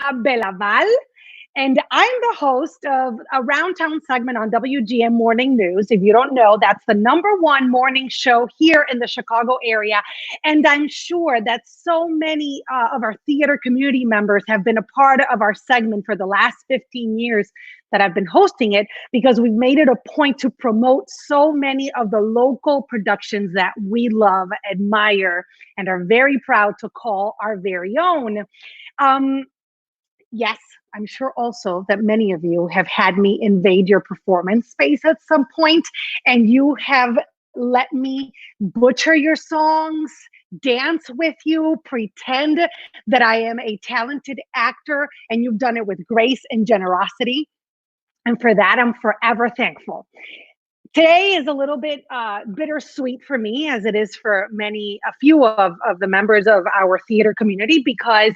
Belaval, and I'm the host of a Round Town segment on WGM Morning News. If you don't know, that's the #1 morning show here in the Chicago area. And I'm sure that so many of our theater community members have been a part of our segment for the last 15 years that I've been hosting it, because we've made it a point to promote so many of the local productions that we love, admire, and are very proud to call our very own. Um, Yes, I'm sure also that many of you have had me invade your performance space at some point, and you have let me butcher your songs, dance with you, pretend that I am a talented actor, and you've done it with grace and generosity. And for that, I'm forever thankful. Today is a little bit bittersweet for me, as it is for a few of the members of our theater community, because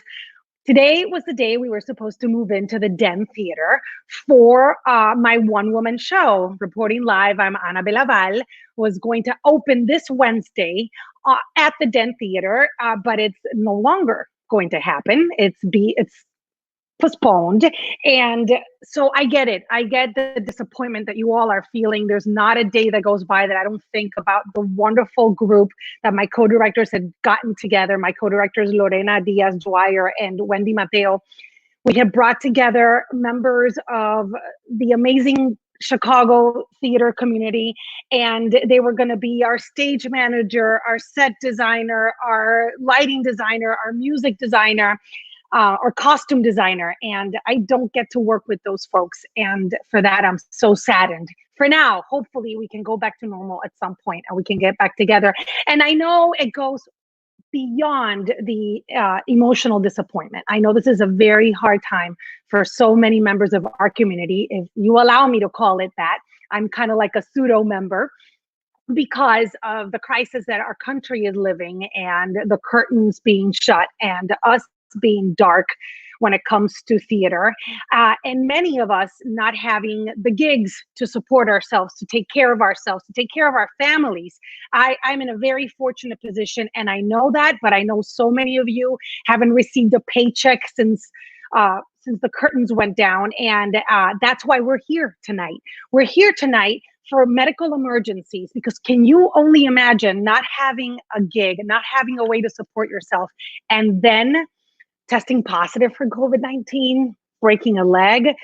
today was the day we were supposed to move into the Den Theater for my one-woman show. Reporting live, I'm Ana Belaval, was going to open this Wednesday at the Den Theater, but it's no longer going to happen. It's postponed. And so I get it. I get the disappointment that you all are feeling. There's not a day that goes by that I don't think about the wonderful group that my co-directors had gotten together. My co-directors, Lorena, Diaz, and Wendy, Matteo. We had brought together members of the amazing Chicago theater community, and they were going to be our stage manager, our set designer, our lighting designer, our music designer, or costume designer. And I don't get to work with those folks. And for that, I'm so saddened. For now, hopefully we can go back to normal at some point and we can get back together. And I know it goes beyond the emotional disappointment. I know this is a very hard time for so many members of our community, if you allow me to call it that. I'm kind of like a pseudo member, because of the crisis that our country is living, and the curtains being shut, and us being dark when it comes to theater, and many of us not having the gigs to support ourselves, to take care of ourselves, to take care of our families. I'm in a very fortunate position, and I know that, but I know so many of you haven't received a paycheck since the curtains went down, and that's why we're here tonight. We're here tonight for medical emergencies, because can you only imagine not having a gig, not having a way to support yourself, and then testing positive for COVID-19, breaking a leg,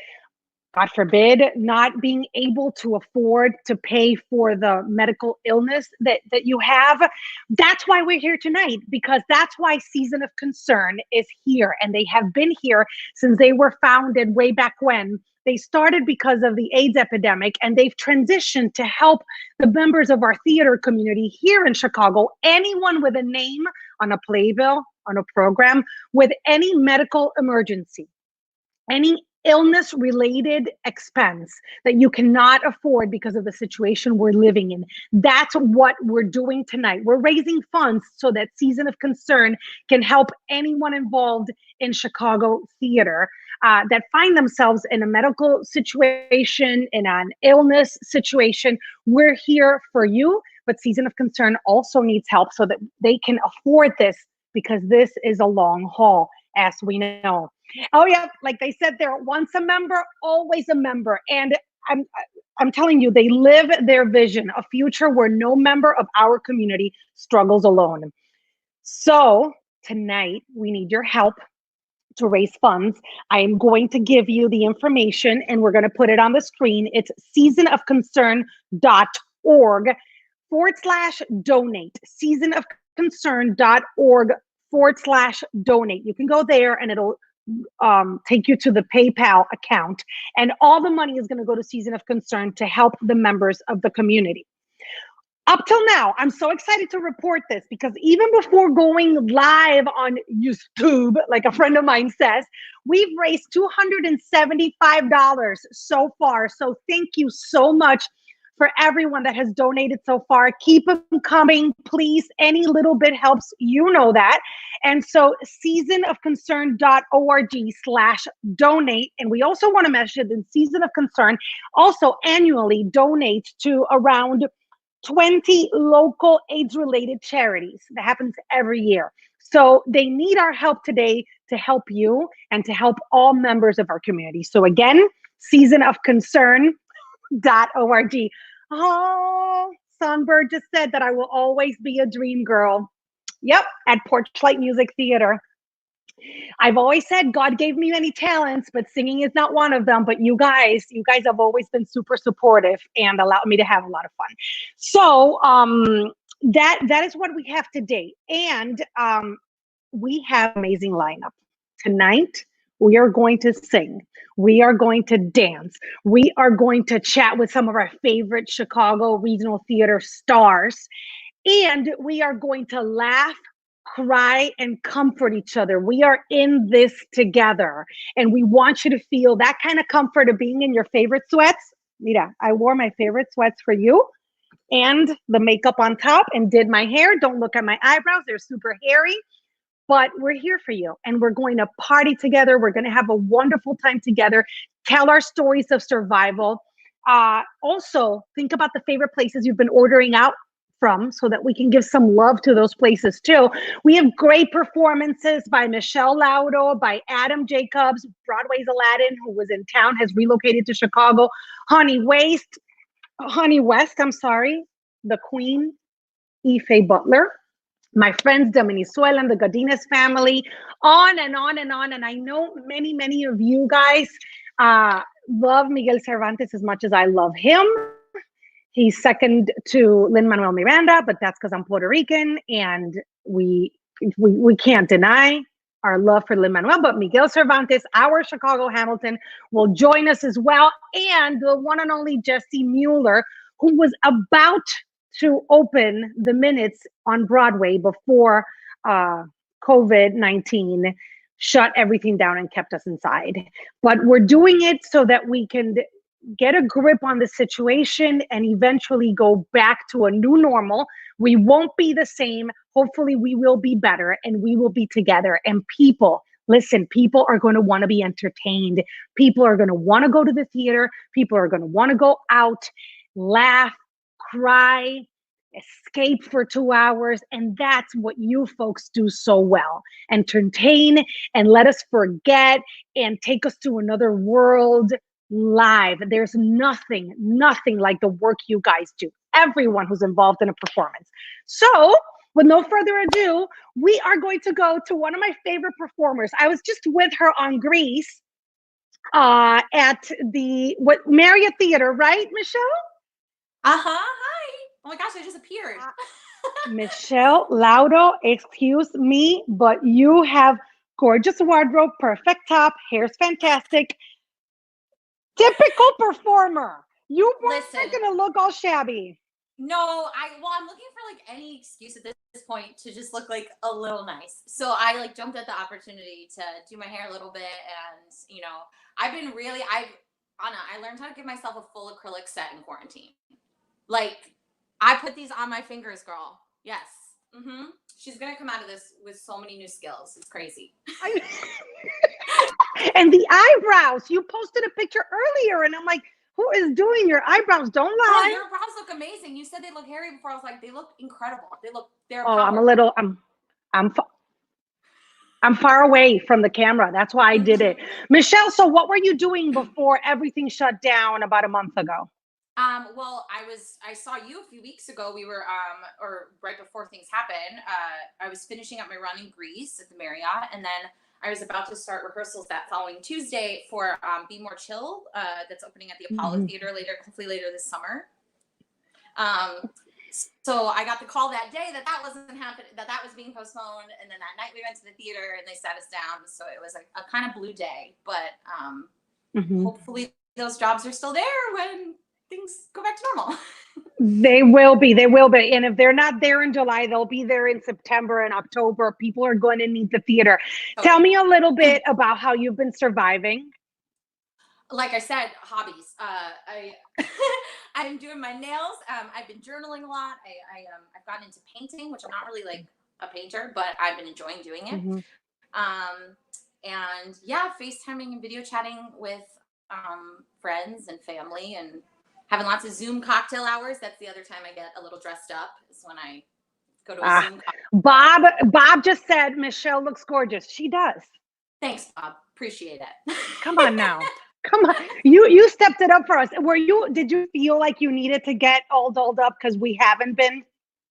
God forbid, not being able to afford to pay for the medical illness that you have. That's why we're here tonight, because that's why Season of Concern is here. And they have been here since they were founded way back when. They started because of the AIDS epidemic, and they've transitioned to help the members of our theater community here in Chicago, anyone with a name on a playbill, on a program, with any medical emergency, any illness-related expense that you cannot afford because of the situation we're living in. That's what we're doing tonight. We're raising funds so that Season of Concern can help anyone involved in Chicago theater that find themselves in a medical situation, in an illness situation. We're here for you, but Season of Concern also needs help so that they can afford this, because this is a long haul, as we know. Oh yeah, like they said there, once a member, always a member. And I'm telling you, they live their vision, a future where no member of our community struggles alone. So tonight, we need your help to raise funds. I am going to give you the information, and we're going to put it on the screen. It's seasonofconcern.org/donate. seasonofconcern.org/donate. You can go there and it'll take you to the PayPal account, and all the money is going to go to Season of Concern to help the members of the community. Up till now, I'm so excited to report this, because even before going live on YouTube, like a friend of mine says, we've raised $275 so far. So thank you so much for everyone that has donated so far. Keep them coming, please. Any little bit helps, you know that. And so seasonofconcern.org/donate. And we also want to mention that Season of Concern also annually donates to around 20 local AIDS-related charities. That happens every year. So they need our help today to help you and to help all members of our community. So again, seasonofconcern.org. Oh, Songbird just said that I will always be a dream girl. Yep, at Porchlight Music Theater. I've always said God gave me many talents, but singing is not one of them. But you guys have always been super supportive and allowed me to have a lot of fun. So that is what we have today. And we have an amazing lineup. Tonight, we are going to sing. We are going to dance. We are going to chat with some of our favorite Chicago Regional Theater stars. And we are going to laugh, cry, and comfort each other. We are in this together. And we want you to feel that kind of comfort of being in your favorite sweats. Mira, I wore my favorite sweats for you and the makeup on top and did my hair. Don't look at my eyebrows. They're super hairy. But we're here for you and we're going to party together. We're going to have a wonderful time together, tell our stories of survival. Also, think about the favorite places you've been ordering out from so that we can give some love to those places too. We have great performances by Michelle Laudo, by Adam Jacobs, Broadway's Aladdin, who was in town, has relocated to Chicago. Honey West, the Queen, Ifa Butler. My friends, Dominizuela and the Godinez family, on and on and on. And I know many, many of you guys love Miguel Cervantes as much as I love him. He's second to Lin-Manuel Miranda, but that's because I'm Puerto Rican and we can't deny our love for Lin-Manuel. But Miguel Cervantes, our Chicago Hamilton, will join us as well. And the one and only Jessie Mueller, who was about to open the Minutes on Broadway before COVID-19 shut everything down and kept us inside. But we're doing it so that we can get a grip on the situation and eventually go back to a new normal. We won't be the same. Hopefully we will be better and we will be together. And people, listen, people are going to want to be entertained. People are going to want to go to the theater. People are going to want to go out, laugh, cry, escape for 2 hours. And that's what you folks do so well. Entertain and let us forget and take us to another world live. There's nothing like the work you guys do. Everyone who's involved in a performance. So with no further ado, we are going to go to one of my favorite performers. I was just with her on Grease at the Marriott Theater, right, Michelle? Hi. Oh my gosh, I just appeared. Michelle Laudo, excuse me, but you have gorgeous wardrobe, perfect top, hair's fantastic. Typical performer. You weren't going to look all shabby. No, I'm looking for like any excuse at this point to just look like a little nice. So I like jumped at the opportunity to do my hair a little bit, and I learned how to give myself a full acrylic set in quarantine. Like, I put these on my fingers, girl. Yes. Mm-hmm. She's gonna come out of this with so many new skills. It's crazy. And the eyebrows. You posted a picture earlier, and I'm like, who is doing your eyebrows? Don't lie. Oh, your brows look amazing. You said they look hairy before. I was like, they look incredible. They're. Oh, I'm far away from the camera. That's why I did it. Michelle, so what were you doing before everything shut down about a month ago? Well, I saw you a few weeks ago. We were, or right before things happened, I was finishing up my run in Greece at the Marriott, and then I was about to start rehearsals that following Tuesday for Be More Chill, that's opening at the Apollo Theater hopefully later this summer. So I got the call that day that wasn't happening, that was being postponed, and then that night we went to the theater and they sat us down. So it was a kind of blue day, but hopefully those jobs are still there when things go back to normal. They will be. And if they're not there in July, they'll be there in September and October. People are going to need the theater. Okay. Tell me a little bit about how you've been surviving. Like I said, hobbies. I'm doing my nails. I've been journaling a lot. I've gotten into painting, which I'm not really like a painter, but I've been enjoying doing it. And yeah, FaceTiming and video chatting with friends and family, and having lots of Zoom cocktail hours. That's the other time I get a little dressed up, is when I go to a Zoom cocktail. Bob just said Michelle looks gorgeous. She does. Thanks, Bob. Appreciate it. Come on now. Come on. You stepped it up for us. Did you feel like you needed to get all dolled up because we haven't been?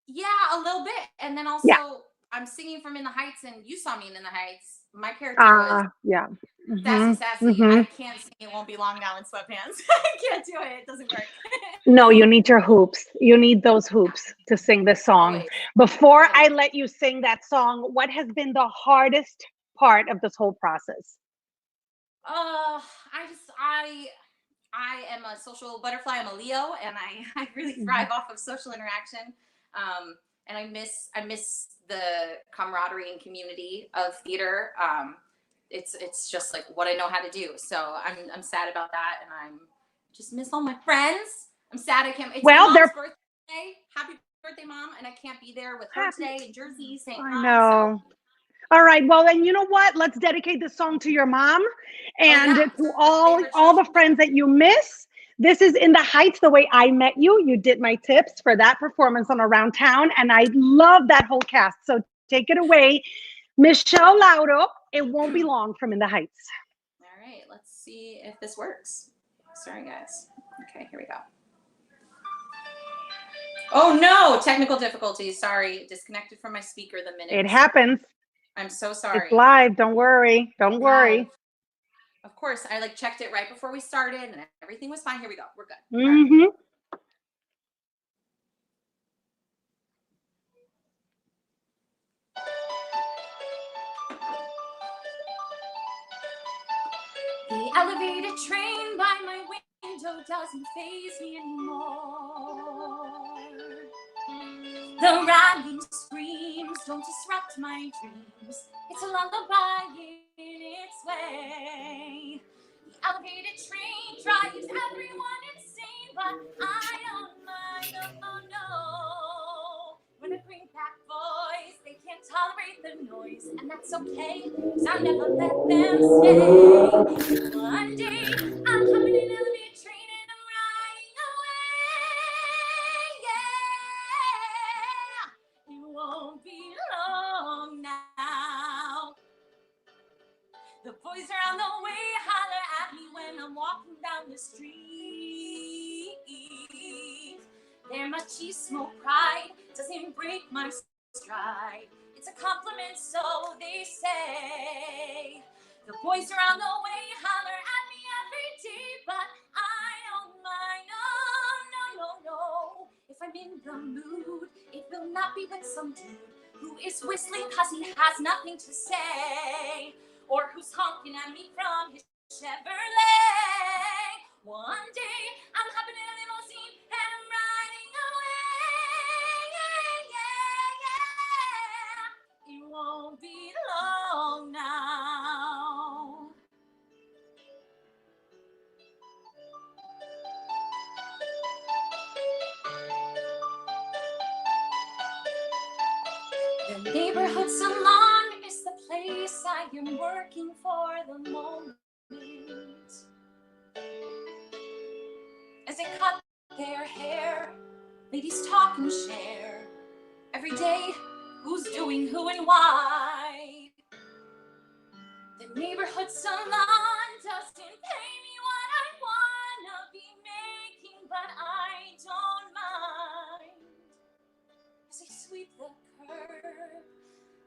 Yeah, a little bit. And then also, I'm singing from In the Heights, and you saw me in the Heights. My character was sassy. I can't sing It Won't Be Long Now in sweatpants. I can't do it. It doesn't work. No, you need your hoops. You need those hoops to sing this song. Always. Before I let you sing that song, what has been the hardest part of this whole process? I am a social butterfly. I'm a Leo, and I really thrive off of social interaction. And I miss the camaraderie and community of theater. It's just like what I know how to do. So I'm sad about that, and I'm just miss all my friends. I'm sad I can't. It's my mom's birthday. Happy birthday, Mom! And I can't be there with her today in Jersey, St. Mom. I know. So. All right. Well, then you know what? Let's dedicate this song to your mom and to all the friends that you miss. This is In the Heights, the way I met you. You did my tips for that performance on Around Town, and I love that whole cast. So take it away, Michelle Lauro. It Won't Be Long from In the Heights. All right. Let's see if this works. Sorry, guys. Okay, here we go. Oh no, technical difficulties. Sorry, disconnected from my speaker the minute. It happens. I'm so sorry. It's live. Don't worry. Don't worry. Of course, I checked it right before we started, and everything was fine. Here we go. We're good. Mm-hmm. The elevated train by my window doesn't faze me anymore. The rallying screams don't disrupt my dreams. It's a lullaby in its way. The elevated train drives everyone insane, but I don't mind, oh no. When I bring back voice, they can't tolerate the noise, and that's okay, 'cause I never let them stay. One day, I'm hopping in an elevated train and I'm riding away, yeah. It won't be long now. The boys are on the way, holler at me when I'm walking down the street. Their machismo pride doesn't break my stride. It's a compliment, so they say. The boys are on the way, holler at me every day, but I don't mind, no. If I'm in the mood, it will not be with some dude who is whistling 'cause he has nothing to say, or who's honking at me from his Chevrolet. One day, I'm hopping in a limousine and I'm riding away, yeah. It won't be long now. The neighborhood salon is the place I am working for the moment. As they cut their hair, ladies talk and share. Every day, who's doing who and why. The neighborhood salon doesn't pay me what I wanna be making, but I don't mind. As I sweep the curb,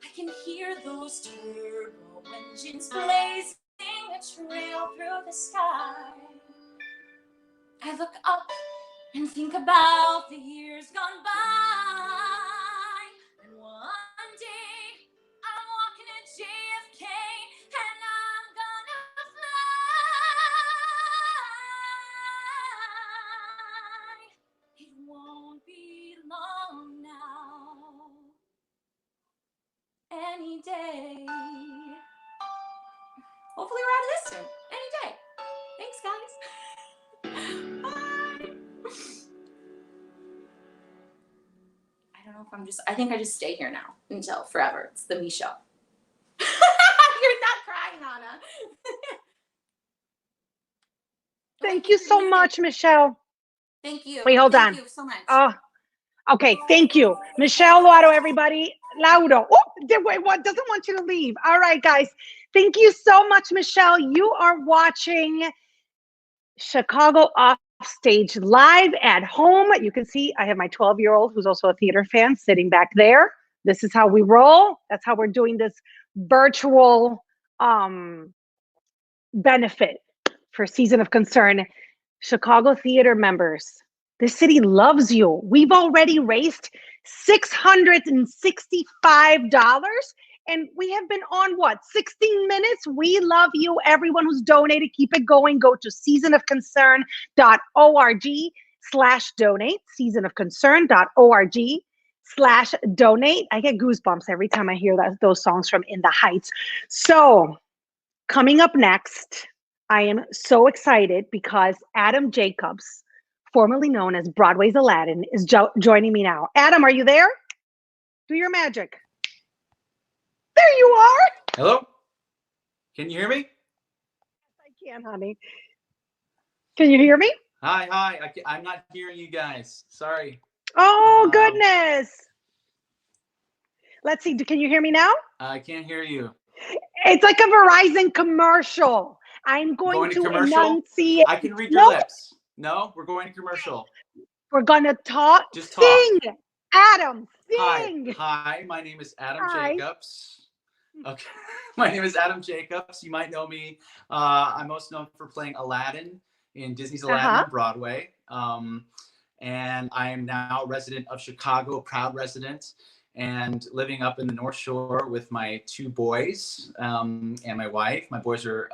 I can hear those turbo engines blazing a trail through the sky. I look up and think about the years gone by. And one day, I'm walking at JFK and I'm gonna fly. It won't be long now. Any day. Hopefully we're out of this soon. Any day. Thanks, guys. Bye. I don't know if I think I just stay here now until forever. It's the me show. You're not crying, Anna. Thank you so much, Michelle. Thank you. Wait, hold on. Thank you so much. Oh, okay. Thank you. Michelle Lauro, everybody. Lauro. Oh, wait, what? Doesn't want you to leave. All right, guys. Thank you so much, Michelle. You are watching Chicago Offstage live at home. You can see I have my 12-year-old who's also a theater fan sitting back there. This is how we roll. That's how we're doing this virtual benefit for Season of Concern. Chicago theater members, this city loves you. We've already raised $665 and we have been on what, 16 minutes? We love you, everyone who's donated. Keep it going. Go to seasonofconcern.org/donate, seasonofconcern.org/donate. I get goosebumps every time I hear those songs from In the Heights. So coming up next, I am so excited because Adam Jacobs, formerly known as Broadway's Aladdin, is joining me now. Adam, are you there? Do your magic. There you are. Hello? Can you hear me? I can, honey. Can you hear me? Hi. I'm not hearing you guys. Sorry. Oh, goodness. Let's see. Can you hear me now? I can't hear you. It's like a Verizon commercial. I'm going to enunciate. I can read your lips. No, we're going to commercial. We're going to talk. Just talk. Sing. Adam, sing. Hi. My name is Adam Jacobs. Okay. My name is Adam Jacobs. You might know me. I'm most known for playing Aladdin in Disney's Aladdin on Broadway. And I am now a resident of Chicago, a proud resident, and living up in the North Shore with my 2 boys and my wife. My boys are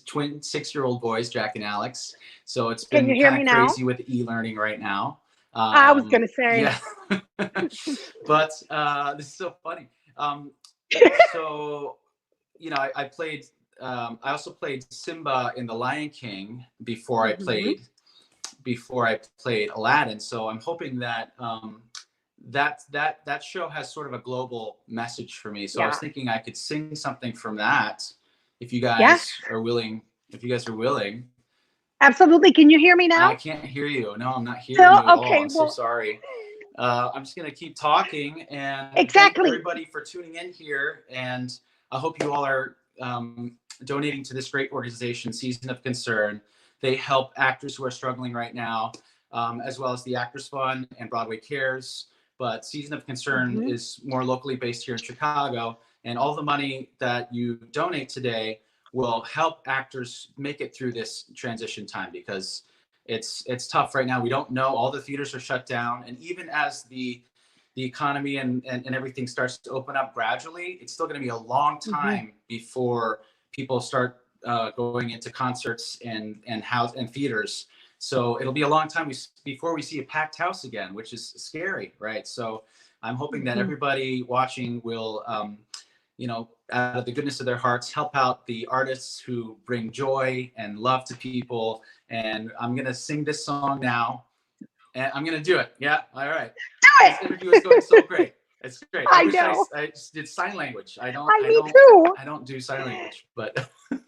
twin 6-year-old boys, Jack and Alex. So it's been kind of crazy with e-learning right now. I was going to say. Yeah. But this is so funny. So, you know, I also played Simba in The Lion King before I played Aladdin. So I'm hoping that that show has sort of a global message for me. So I was thinking I could sing something from that if you guys are willing. If you guys are willing. Absolutely. Can you hear me now? I can't hear you. No, I'm not hearing you at all. I'm so sorry. I'm just going to keep talking and thank everybody for tuning in here. And I hope you all are donating to this great organization, Season of Concern. They help actors who are struggling right now, as well as the Actors Fund and Broadway Cares. But Season of Concern is more locally based here in Chicago. And all the money that you donate today will help actors make it through this transition time, because it's tough right now. We don't know. All the theaters are shut down. And even as the economy and everything starts to open up gradually, it's still going to be a long time before people start going into concerts and theaters. So it'll be a long time before we see a packed house again, which is scary, right? So I'm hoping that everybody watching will, out of the goodness of their hearts, help out the artists who bring joy and love to people. And I'm going to sing this song now. And I'm going to do it. Yeah. All right. Do it. This interview is going so great. It's great. I know. I just did sign language. I don't do sign language, but 3,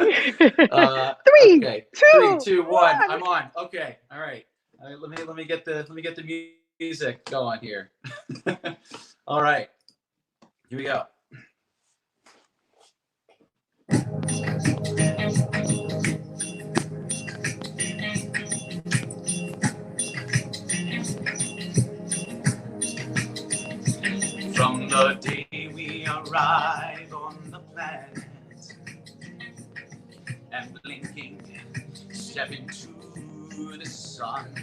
okay. 2, 3, 2, 1. I'm on. Okay. All right. Let me get the music going here. All right. Here we go. From the day we arrive on the planet and blinking, step into the sun,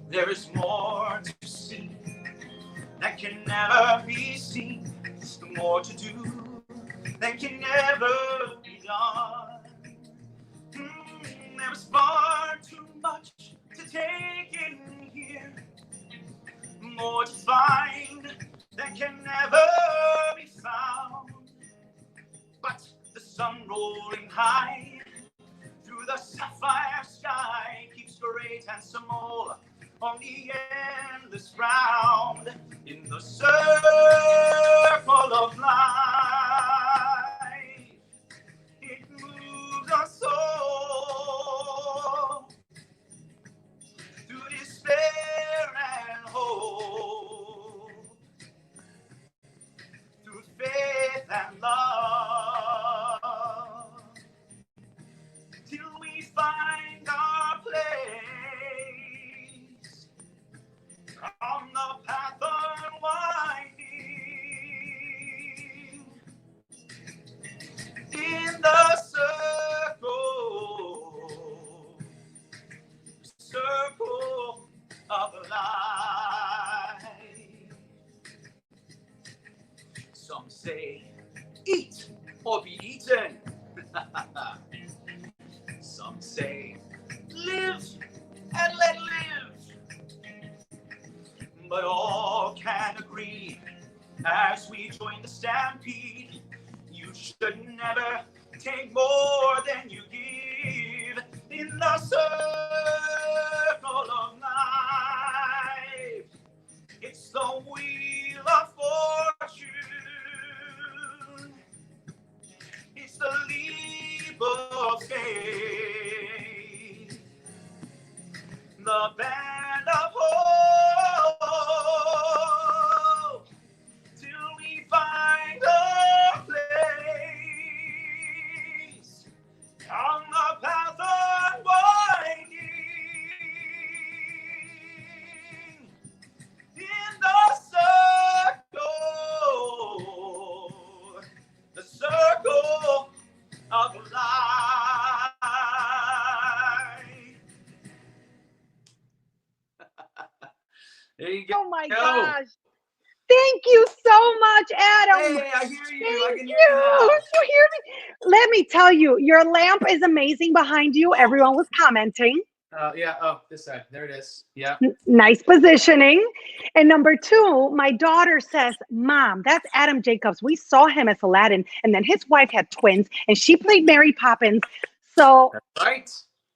there is more to see that can never be seen, more to do that can never be done. There is far too much to take in here, more to find that can never be found. But the sun rolling high through the sapphire sky keeps great and small on the endless round in the circle of life. It moves us all say, eat or be eaten. Some say, live and let live. But all can agree, as we join the stampede, you should never take more than you give in the circle of life. It's the wheel of fortune. It's the leap of faith. The band of hope till we find a place on the path unwinding in the circle of life. There you go. Oh my gosh. Thank you so much, Adam. Hey, I hear you. Thank I can hear you. you now. You hear me? Let me tell you, your lamp is amazing behind you. Everyone was commenting. Yeah. Oh, this side. There it is. Yeah. Nice positioning. And number two, my daughter says, Mom, that's Adam Jacobs. We saw him as Aladdin. And then his wife had twins and she played Mary Poppins. So That's right.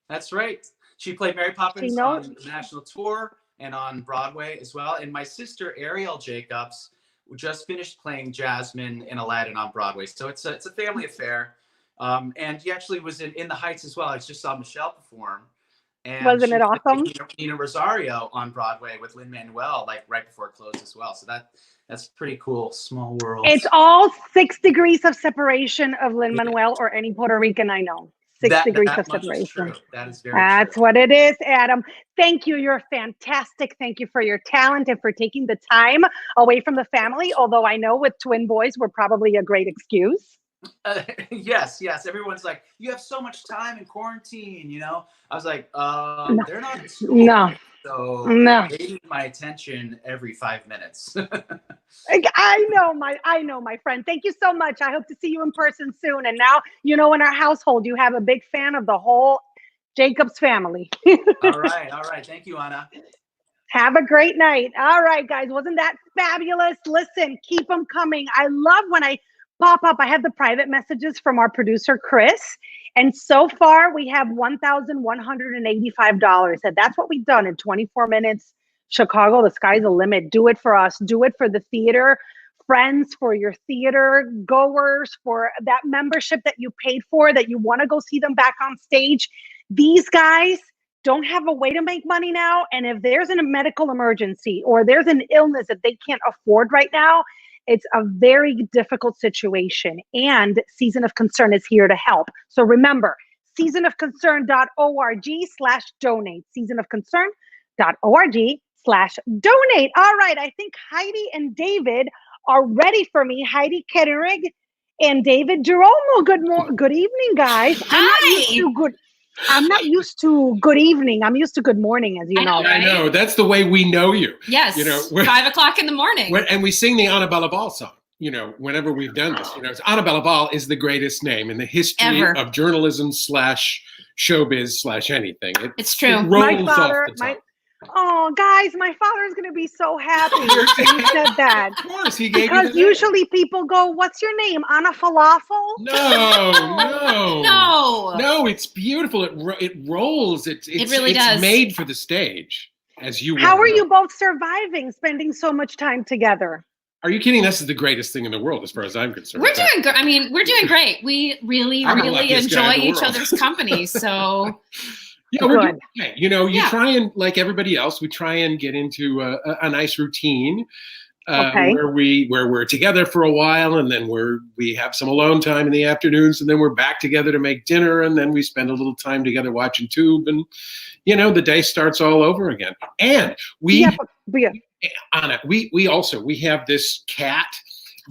That's right. She played Mary Poppins on the national tour and on Broadway as well. And my sister, Ariel Jacobs, just finished playing Jasmine in Aladdin on Broadway. So it's a family affair. And he actually was in The Heights as well. I just saw Michelle perform. And wasn't it awesome? Nina Rosario on Broadway with Lin-Manuel, like right before it closed as well. So that's pretty cool. Small world. It's all 6 degrees of separation of Lin-Manuel or any Puerto Rican I know. 6 degrees of separation. That is very That's true. what it is, Adam. Thank you. You're fantastic. Thank you for your talent and for taking the time away from the family. Although I know with twin boys, we're probably a great excuse. Yes. Everyone's like, you have so much time in quarantine, you know? I was like, No. they're not in school. No. So No. they need my attention every 5 minutes. I know, my friend. Thank you so much. I hope to see you in person soon. And now, you know, in our household, you have a big fan of the whole Jacobs family. All right. Thank you, Anna. Have a great night. All right, guys. Wasn't that fabulous? Listen, keep them coming. I love when I pop up. I have the private messages from our producer, Chris. And so far, we have $1,185. And that's what we've done in 24 minutes. Chicago, the sky's the limit. Do it for us. Do it for the theater. Friends, for your theater goers, for that membership that you paid for, that you want to go see them back on stage. These guys don't have a way to make money now. And if there's a medical emergency or there's an illness that they can't afford right now, it's a very difficult situation. And Season of Concern is here to help. So remember, seasonofconcern.org/donate. seasonofconcern.org/donate. All right. I think Heidi and David are ready for me. Heidi Ketterig and David Giromo. Good evening, guys. I'm not used to good evening. I'm used to good morning, as you know. I know. That's the way we know you. Yes. You know, 5 o'clock in the morning. And we sing the Anna Belaval song, you know, whenever we've done this. You know, Anna Belaval is the greatest name in the history of journalism / showbiz / anything. It's true. It rolls off the tongue. Oh, guys, my father's going to be so happy you said that. Of course, he gave because you usually people go, what's your name? Anna Falafel? No, it's beautiful. It rolls. It really does. It's made for the stage, as you How are you both surviving, spending so much time together? Are you kidding? This is the greatest thing in the world, as far as I'm concerned. We're doing good. I mean, we're doing great. We really enjoy each other's company. So... Yeah, we're doing okay. You know, you try and, like everybody else, we try and get into a nice routine where we're together for a while, and then we have some alone time in the afternoons, and then we're back together to make dinner, and then we spend a little time together watching Tube, and you know, the day starts all over again. And Anna, we have this cat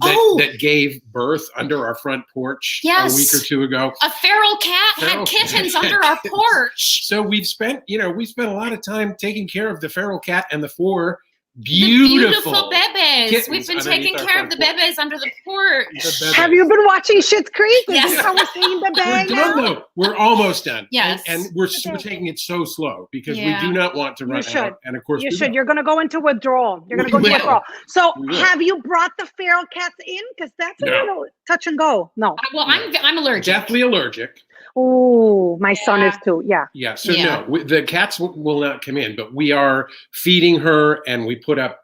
that gave birth under our front porch a week or two ago. A feral cat had kittens under our porch. So we've spent a lot of time taking care of the feral cat and the 4 beautiful bebes. We've been taking care of the bebes under the porch. Have you been watching Schitt's Creek? Yes. Is this how we're seeing the bag We're now? done, though. We're almost done. Yes. And we're taking it so slow because we do not want to run out. And of course, you should. You're going to go into withdrawal. You're going to go into withdrawal. So have you brought the feral cats in? Because that's a little touch and go. No. Well, I'm allergic. Definitely allergic. Oh, my son is too. Yeah. Yeah. So no, the cats will not come in, but we are feeding her, and we put up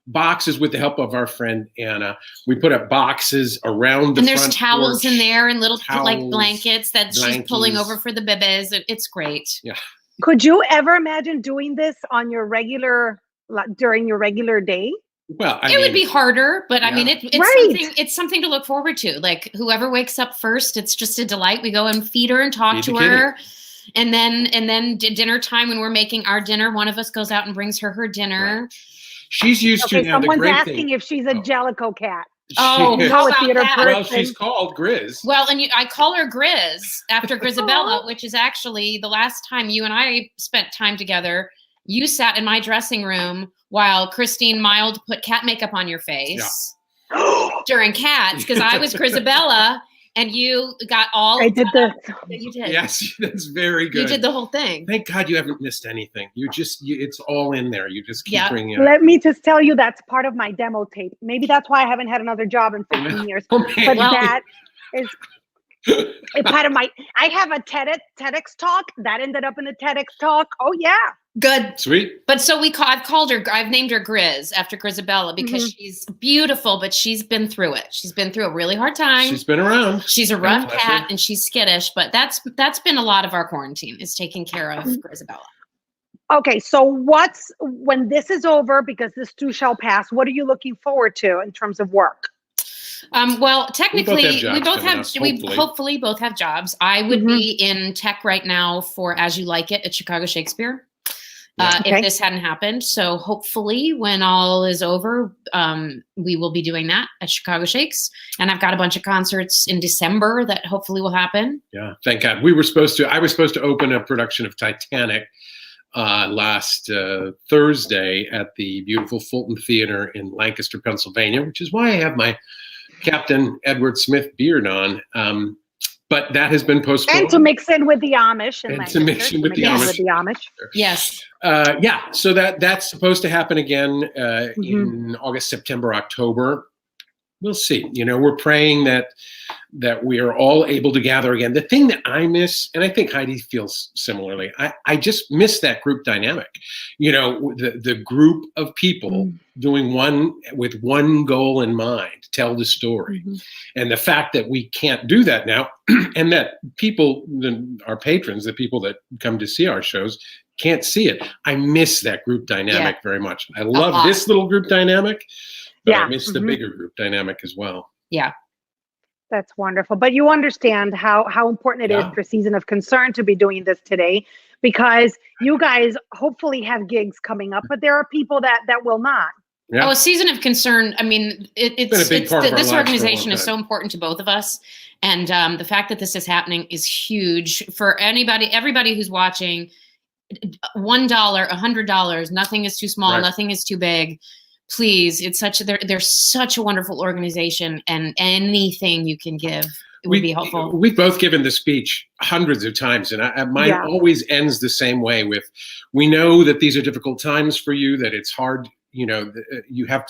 boxes with the help of our friend Anna. We put up boxes around the and there's front towels porch, in there and little like blankets that she's pulling over for the bebes. It's great. Yeah. Could you ever imagine doing this on your during your regular day? Well, it would be harder, but I mean, it's something to look forward to. Like whoever wakes up first, it's just a delight. We go and feed her and talk to her. And then dinner time, when we're making our dinner, one of us goes out and brings her dinner. Right. She's used to now. Someone's asking if she's a Jellico cat. Oh, no, a theater person. Well, she's called Grizz. Well, and I call her Grizz after Grizabella, which is actually the last time you and I spent time together. You sat in my dressing room while Christine Mild put cat makeup on your face during Cats, because I was Grizabella and you got all. I did the. You did. Yes, that's very good. You did the whole thing. Thank God you haven't missed anything. It's all in there. You just keep bringing it. Let me just tell you, that's part of my demo tape. Maybe that's why I haven't had another job in 15 years. But that is. It's part of I have a TEDx talk that ended up in the TEDx talk. Oh yeah. Good. Sweet. But so I've named her Grizz after Grizabella because she's beautiful, but she's been through it. She's been through a really hard time. She's been around. She's a rough cat and she's skittish, but that's been a lot of our quarantine, is taking care of Grizabella. Okay, so when this is over, because this too shall pass, what are you looking forward to in terms of work? Well, technically, we hopefully both have jobs. I would be in tech right now for As You Like It at Chicago Shakespeare. If this hadn't happened. So hopefully when all is over, we will be doing that at Chicago Shakes. And I've got a bunch of concerts in December that hopefully will happen. Yeah, thank God. I was supposed to open a production of Titanic last Thursday at the beautiful Fulton Theater in Lancaster, Pennsylvania, which is why I have my Captain Edward Smith beard on. But that has been postponed. And to mix in with the Amish. Amish. Yes. So that's supposed to happen again in August, September, October. We'll see. We're praying that we are all able to gather again. The thing that I miss, and I think Heidi feels similarly, I just miss that group dynamic. The group of people doing with one goal in mind, tell the story. And the fact that we can't do that now, and that people, our patrons, the people that come to see our shows, can't see it. I miss that group dynamic very much. I love this little group dynamic, but I miss the bigger group dynamic as well. Yeah. That's wonderful. But you understand how important it is for Season of Concern to be doing this today, because you guys hopefully have gigs coming up, but there are people that will not. Yeah. Oh, a Season of Concern. I mean, this organization is so important to both of us. And the fact that this is happening is huge for everybody who's watching. $1, $100, nothing is too small, nothing is too big. Please, they're such a wonderful organization, and anything you can give would be helpful. We've both given the speech hundreds of times, and mine always ends the same way with, we know that these are difficult times for you, that it's hard. You have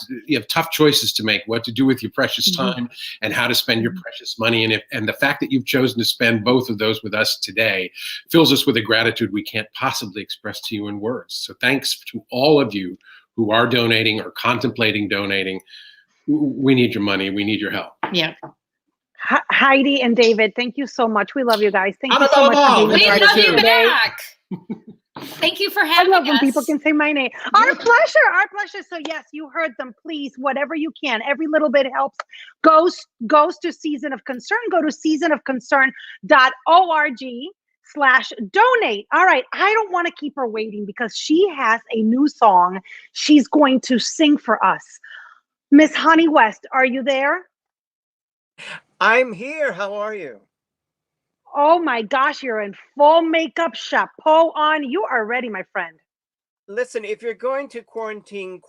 tough choices to make, what to do with your precious time and how to spend your precious money. And the fact that you've chosen to spend both of those with us today fills us with a gratitude we can't possibly express to you in words. So thanks to all of you who are donating or contemplating donating. We need your money. We need your help. Yeah. Heidi and David, thank you so much. We love you guys. Thank you so much for being here. We love you back. Thank you for having us. I love when people can say my name. Our pleasure. Our pleasure. So yes, you heard them. Please, whatever you can, every little bit helps. Goes to Season of Concern. Go to seasonofconcern.org/donate. All right. I don't want to keep her waiting because she has a new song she's going to sing for us. Miss Honey West, are you there? I'm here. How are you? Oh my gosh, you're in full makeup, chapeau on. You are ready, my friend. Listen, if you're going to quarantine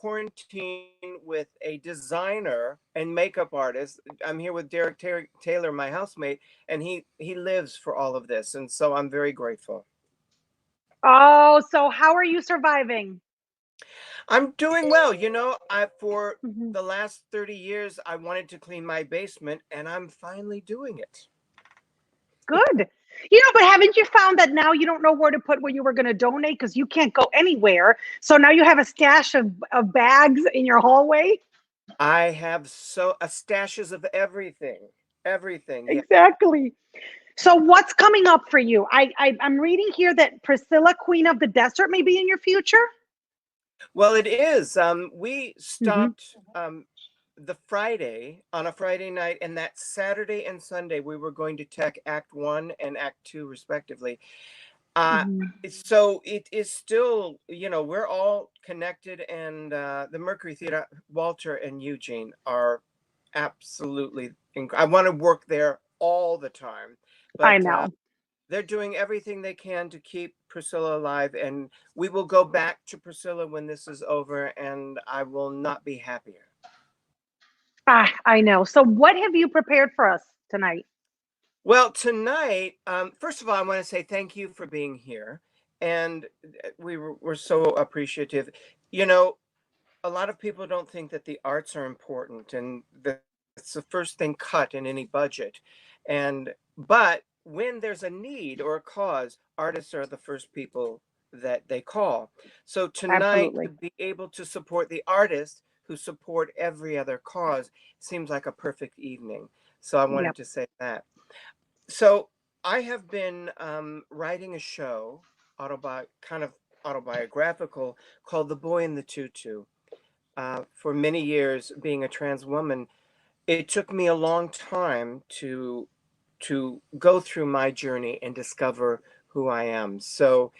with a designer and makeup artist. I'm here with Derek Taylor, my housemate, and he lives for all of this, and so I'm very grateful. Oh, so how are you surviving? I'm doing well. You know, for the last 30 years, I wanted to clean my basement, and I'm finally doing it. Good. You know, but haven't you found that now you don't know where to put what you were going to donate because you can't go anywhere? So now you have a stash of bags in your hallway? I have stashes of everything. Everything. Exactly. Yeah. So what's coming up for you? I'm reading here that Priscilla, Queen of the Desert, may be in your future. Well, it is. We stopped on a Friday night, and that Saturday and Sunday we were going to tech Act 1 and Act 2 respectively. So it is still, you know, we're all connected, and the Mercury Theater, Walter and Eugene are absolutely I want to work there all the time. But I know. They're doing everything they can to keep Priscilla alive, and we will go back to Priscilla when this is over, and I will not be happier. I know. So what have you prepared for us tonight? Well, tonight, first of all, I want to say thank you for being here, and we're so appreciative. You know, a lot of people don't think that the arts are important, and it's the first thing cut in any budget, but when there's a need or a cause, artists are the first people that they call. So tonight, to be able to support the artists who support every other cause seems like a perfect evening. So I wanted to say that. So I have been writing a show, kind of autobiographical, called The Boy in the Tutu. For many years, being a trans woman, it took me a long time to go through my journey and discover who I am. So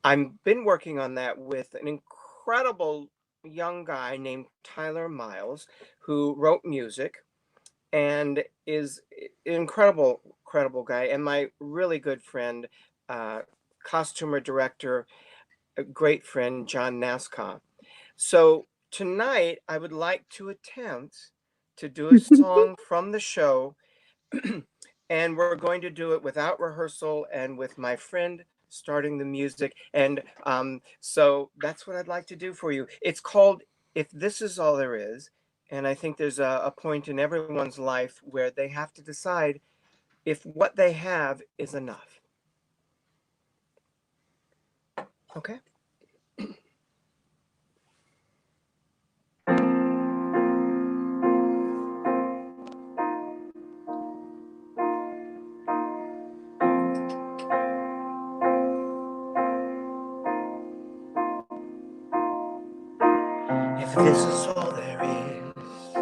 I've been working on that with an incredible young guy named Tyler Miles, who wrote music and is an incredible guy, and my really good friend, costumer director, a great friend, John Nascott. So tonight I would like to attempt to do a song from the show, and we're going to do it without rehearsal and with my friend starting the music. And so that's what I'd like to do for you. It's called If This Is All There Is. And I think there's a point in everyone's life where they have to decide if what they have is enough. Okay. If this is all there is,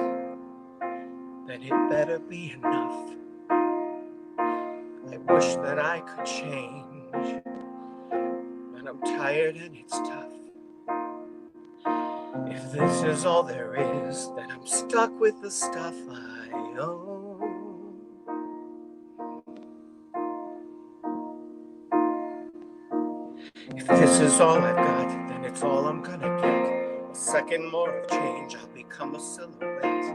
then it better be enough. I wish that I could change, but I'm tired and it's tough. If this is all there is, then I'm stuck with the stuff I own. If this is all I've got, then it's all I'm gonna get. A second more of change, I'll become a silhouette.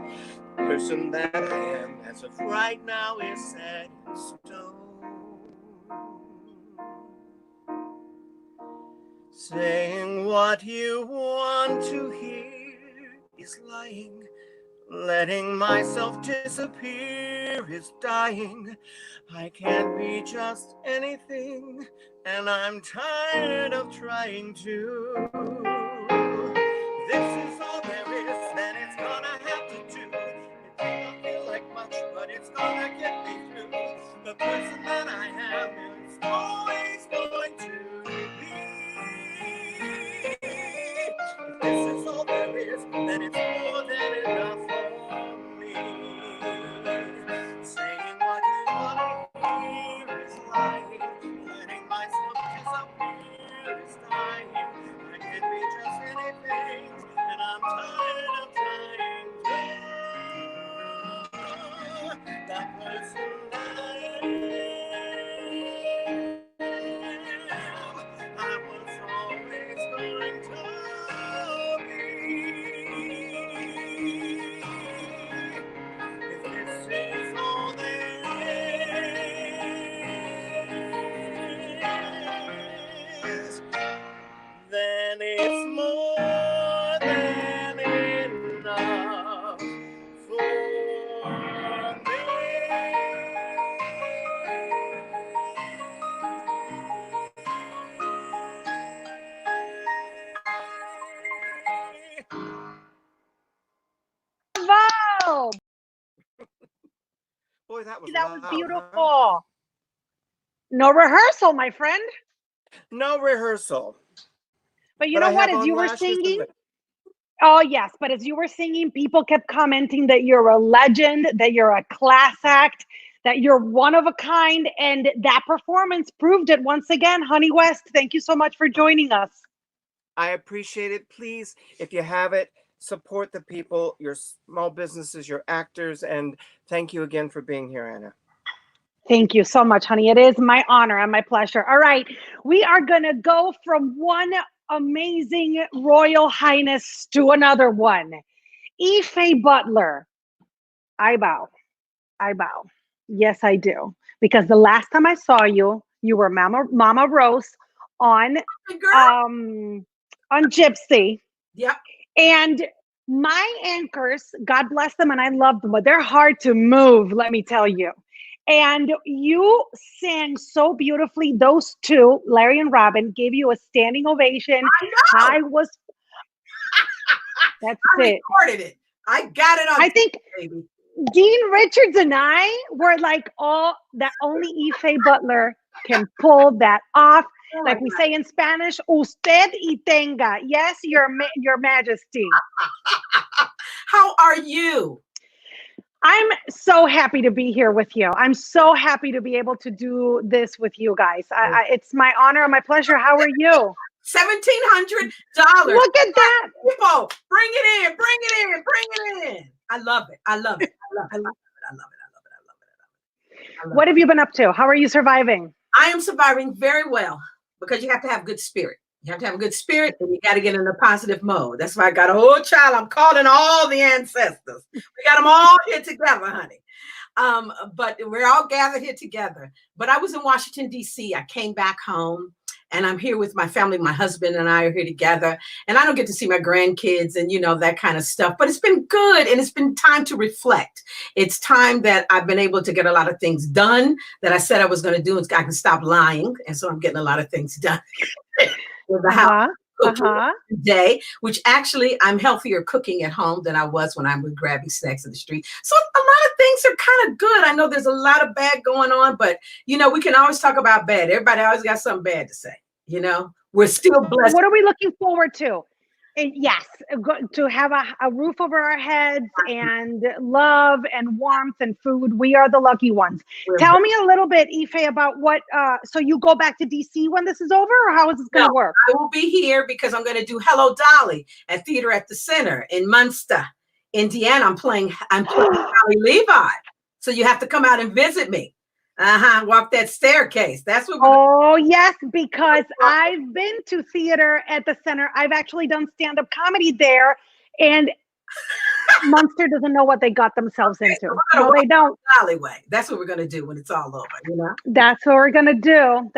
The person that I am as of right now is set in stone. Saying what you want to hear is lying. Letting myself disappear is dying. I can't be just anything, and I'm tired of trying to. This is all there is, then it's gonna have to do. It may not feel like much, but it's gonna get me through. The person that I am is always going to be. If this is all there is, then it's more than enough for me. Saying what you want to hear is lying. Letting myself disappear is dying. I can be Boy, that was beautiful. Huh? No rehearsal, my friend. No rehearsal. But you know what? As you were singing, oh yes, but as you were singing, people kept commenting that you're a legend, that you're a class act, that you're one of a kind, and that performance proved it once again. Honey West, thank you so much for joining us. I appreciate it. Please, if you have it, support the people, your small businesses, your actors, and thank you again for being here, Anna. Thank you so much, honey. It is my honor and my pleasure. All right, we are going to go from one amazing royal highness to another one. Ifa Butler. I bow. Yes, I do. Because the last time I saw you, you were Mama Rose on Gypsy. Yep. And my anchors, God bless them, and I love them, but they're hard to move, let me tell you. And you sang so beautifully. Those two, Larry and Robin, gave you a standing ovation. I know. That's I recorded it. I got it on. I think baby. Dean Richards and I were like, that only Ifa Butler can pull that off. Like we say in Spanish, usted y tenga. Yes, your majesty. How are you? I'm so happy to be here with you. I'm so happy to be able to do this with you guys. It's my honor and my pleasure. How are you? $1,700. Look at that. People, bring it in. I love it. What have you been up to? How are you surviving? I am surviving very well because you have to have good spirit. You have to have a good spirit and you got to get in a positive mode. That's why I got a whole child. I'm calling all the ancestors. We got them all here together, honey. But we're all gathered here together. But I was in Washington, D.C. I came back home and I'm here with my family. My husband and I are here together. And I don't get to see my grandkids and, that kind of stuff. But it's been good. And it's been time to reflect. It's time that I've been able to get a lot of things done that I said I was going to do. I can stop lying. And so I'm getting a lot of things done. With the house today, which actually I'm healthier cooking at home than I was when I would grab these snacks in the street. So a lot of things are kind of good. I know there's a lot of bad going on, but we can always talk about bad. Everybody always got something bad to say. We're still blessed. What are we looking forward to? Yes, to have a roof over our heads and love and warmth and food. We are the lucky ones. Tell me a little bit, Ifa, about what, so you go back to DC when this is over, or how is this going to work? I will be here because I'm going to do Hello Dolly at Theater at the Center in Munster, Indiana. I'm playing Dolly Levi. So you have to come out and visit me. Walk that staircase. That's what yes, because I've been to Theater at the Center. I've actually done stand-up comedy there, and Munster doesn't know what they got themselves into. No, they don't. Alleyway. That's what we're gonna do when it's all over. That's what we're gonna do.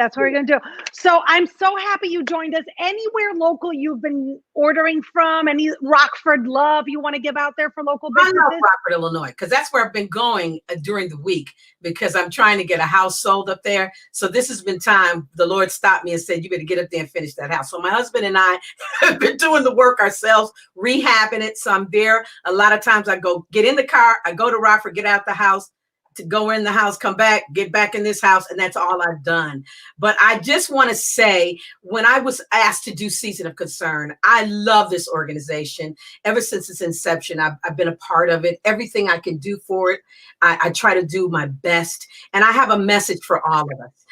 So I'm so happy you joined us. Anywhere local you've been ordering from? Any Rockford love you want to give out there for local businesses? I love Rockford, Illinois, because that's where I've been going during the week because I'm trying to get a house sold up there. So this has been time. The Lord stopped me and said, "You better get up there and finish that house." So my husband and I have been doing the work ourselves, rehabbing it. So I'm there. A lot of times I go get in the car, I go to Rockford, get out the house, to go in the house, come back, get back in this house, and that's all I've done. But I just want to say, when I was asked to do Season of Concern, I love this organization. Ever since its inception, I've been a part of it. Everything I can do for it, I try to do my best. And I have a message for all of us.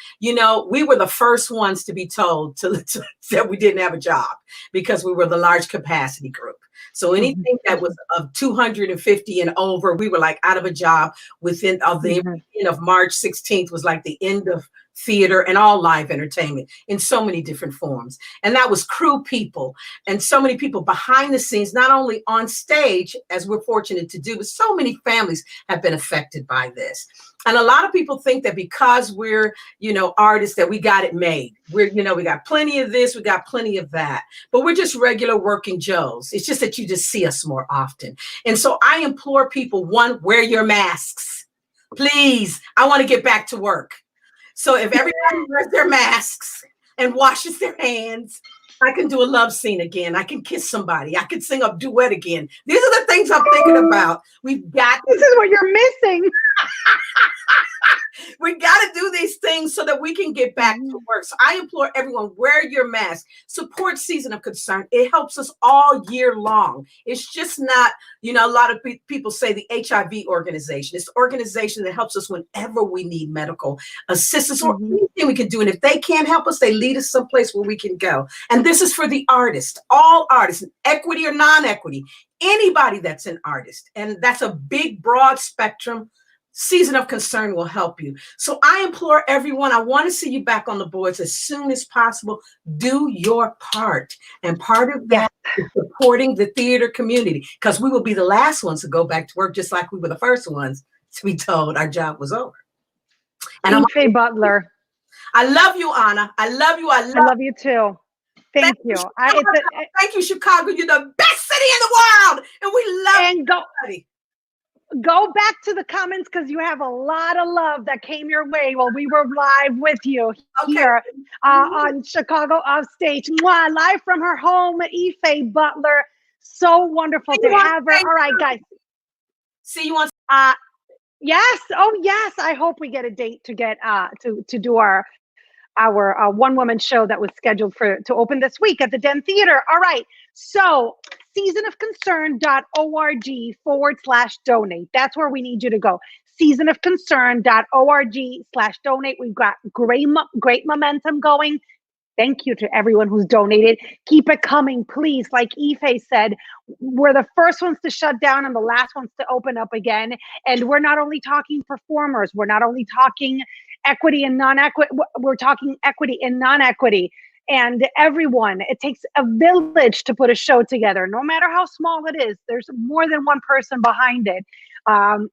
We were the first ones to be told that we didn't have a job because we were the large capacity group. So anything that was of 250 and over, we were like out of a job within the end of March 16th was like the end of theater and all live entertainment in so many different forms. And that was crew people and so many people behind the scenes, not only on stage, as we're fortunate to do, but so many families have been affected by this. And a lot of people think that because we're, artists that we got it made. We got plenty of this, we got plenty of that, but we're just regular working Joes. It's just that you just see us more often. And so I implore people, one, wear your masks. Please, I want to get back to work. So if everybody wears their masks, and washes their hands. I can do a love scene again. I can kiss somebody. I can sing a duet again. These are the things I'm thinking about. We've got. This is what you're missing. We got to do these things so that we can get back to work. So I implore everyone, wear your mask. Support Season of Concern. It helps us all year long. It's just not, a lot of people say the HIV organization. It's the organization that helps us whenever we need medical assistance or anything we can do. And if they can't help us, they lead us someplace where we can go. And this is for the artists, all artists, equity or non-equity, anybody that's an artist. And that's a big, broad spectrum. Season of Concern will help you. So I implore everyone, I want to see you back on the boards as soon as possible. Do your part. And part of that is supporting the theater community, because we will be the last ones to go back to work, just like we were the first ones to be told our job was over. And Ifa Butler. I love you, Anna. I love you. I love you too. Thank you. Thank you, Chicago. You're the best city in the world. And we love everybody. Go back to the comments, because you have a lot of love that came your way while we were live with you here on Chicago Offstage. Mwah, live from her home, Ifa Butler. So wonderful to have her. All right, guys. See you on. Yes. Oh, yes. I hope we get a date to get to do our one-woman show that was scheduled to open this week at the Den Theater. All right. So seasonofconcern.org/donate. That's where we need you to go. seasonofconcern.org/donate. We've got great momentum going. Thank you to everyone who's donated. Keep it coming, please. Like Ifa said, we're the first ones to shut down and the last ones to open up again. And we're not only talking performers, we're not only talking equity and non-equity, we're talking equity and non-equity. And everyone, it takes a village to put a show together. No matter how small it is, there's more than one person behind it. And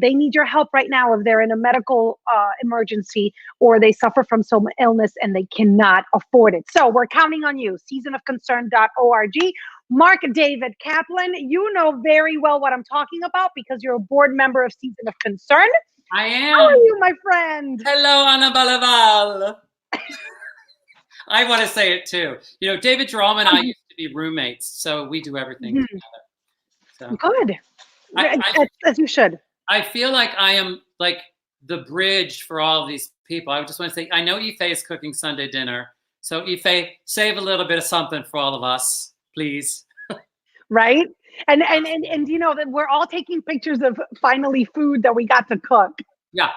they need your help right now if they're in a medical emergency or they suffer from some illness and they cannot afford it. So we're counting on you. Seasonofconcern.org. Mark David Kaplan, you know very well what I'm talking about because you're a board member of Season of Concern. I am. How are you, my friend? Hello, Anna Belaval. I want to say it too. David Jerome and I used to be roommates, so we do everything together. So good. As you should. I feel like I am like the bridge for all of these people. I just want to say, I know Ifa is cooking Sunday dinner. So Ifa, save a little bit of something for all of us, please. Right? And that we're all taking pictures of finally food that we got to cook. Yeah.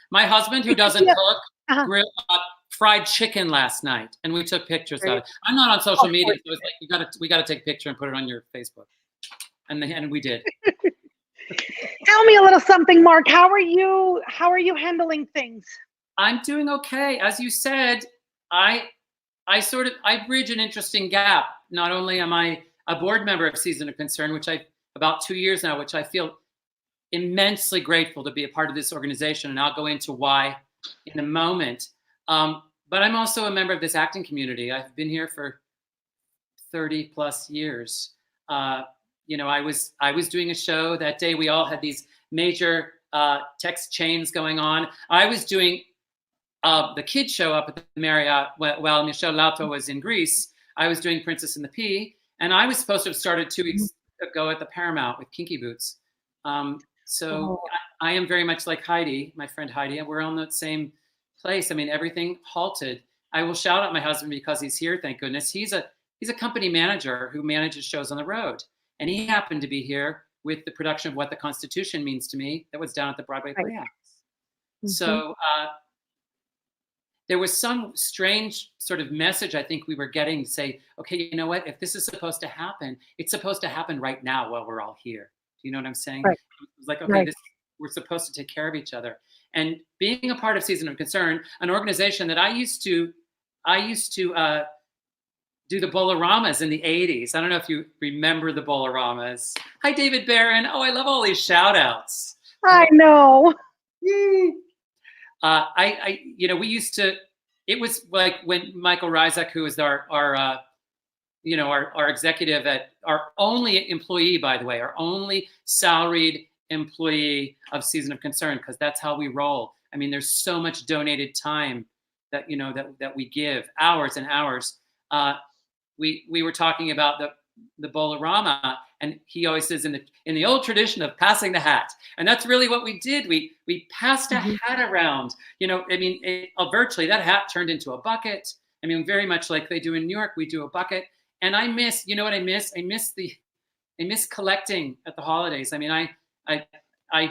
My husband, who doesn't cook, grilled fried chicken last night, and we took pictures of it. I'm not on social media, so it's like we got to take a picture and put it on your Facebook. And we did. Tell me a little something, Mark. How are you handling things? I'm doing okay. As you said, I bridge an interesting gap. Not only am I a board member of Season of Concern, which about 2 years now, which I feel immensely grateful to be a part of this organization, and I'll go into why in a moment. But I'm also a member of this acting community. I've been here for 30 plus years. I was doing a show that day. We all had these major text chains going on. I was doing the kids show up at the Marriott while Michel Lauto was in Greece. I was doing Princess and the Pea, and I was supposed to have started 2 weeks ago at the Paramount with Kinky Boots. I am very much like Heidi, my friend Heidi, and we're on the same place. I mean, everything halted. I will shout out my husband because he's here, thank goodness. He's a company manager who manages shows on the road. And he happened to be here with the production of What the Constitution Means to Me that was down at the Broadway Playhouse. Mm-hmm. So there was some strange sort of message I think we were getting to say, okay, you know what? If this is supposed to happen, it's supposed to happen right now while we're all here. Do you know what I'm saying? Right. It was like, okay, we're supposed to take care of each other. And being a part of Season of Concern, an organization that I used to do the Boleramas in the 80s. I don't know if you remember the Boleramas. Hi, David Barron. Oh, I love all these shout outs. I know. We used to, it was like when Michael Ryzak, who is our executive our only employee, by the way, our only salaried employee of Season of Concern, because that's how we roll. I mean, there's so much donated time that we give hours and hours. We were talking about the Bolorama, and he always says in the old tradition of passing the hat, and that's really what we did. We passed a hat around. Virtually that hat turned into a bucket. Very much like they do in New York, we do a bucket. And I miss, what I miss? I miss collecting at the holidays. I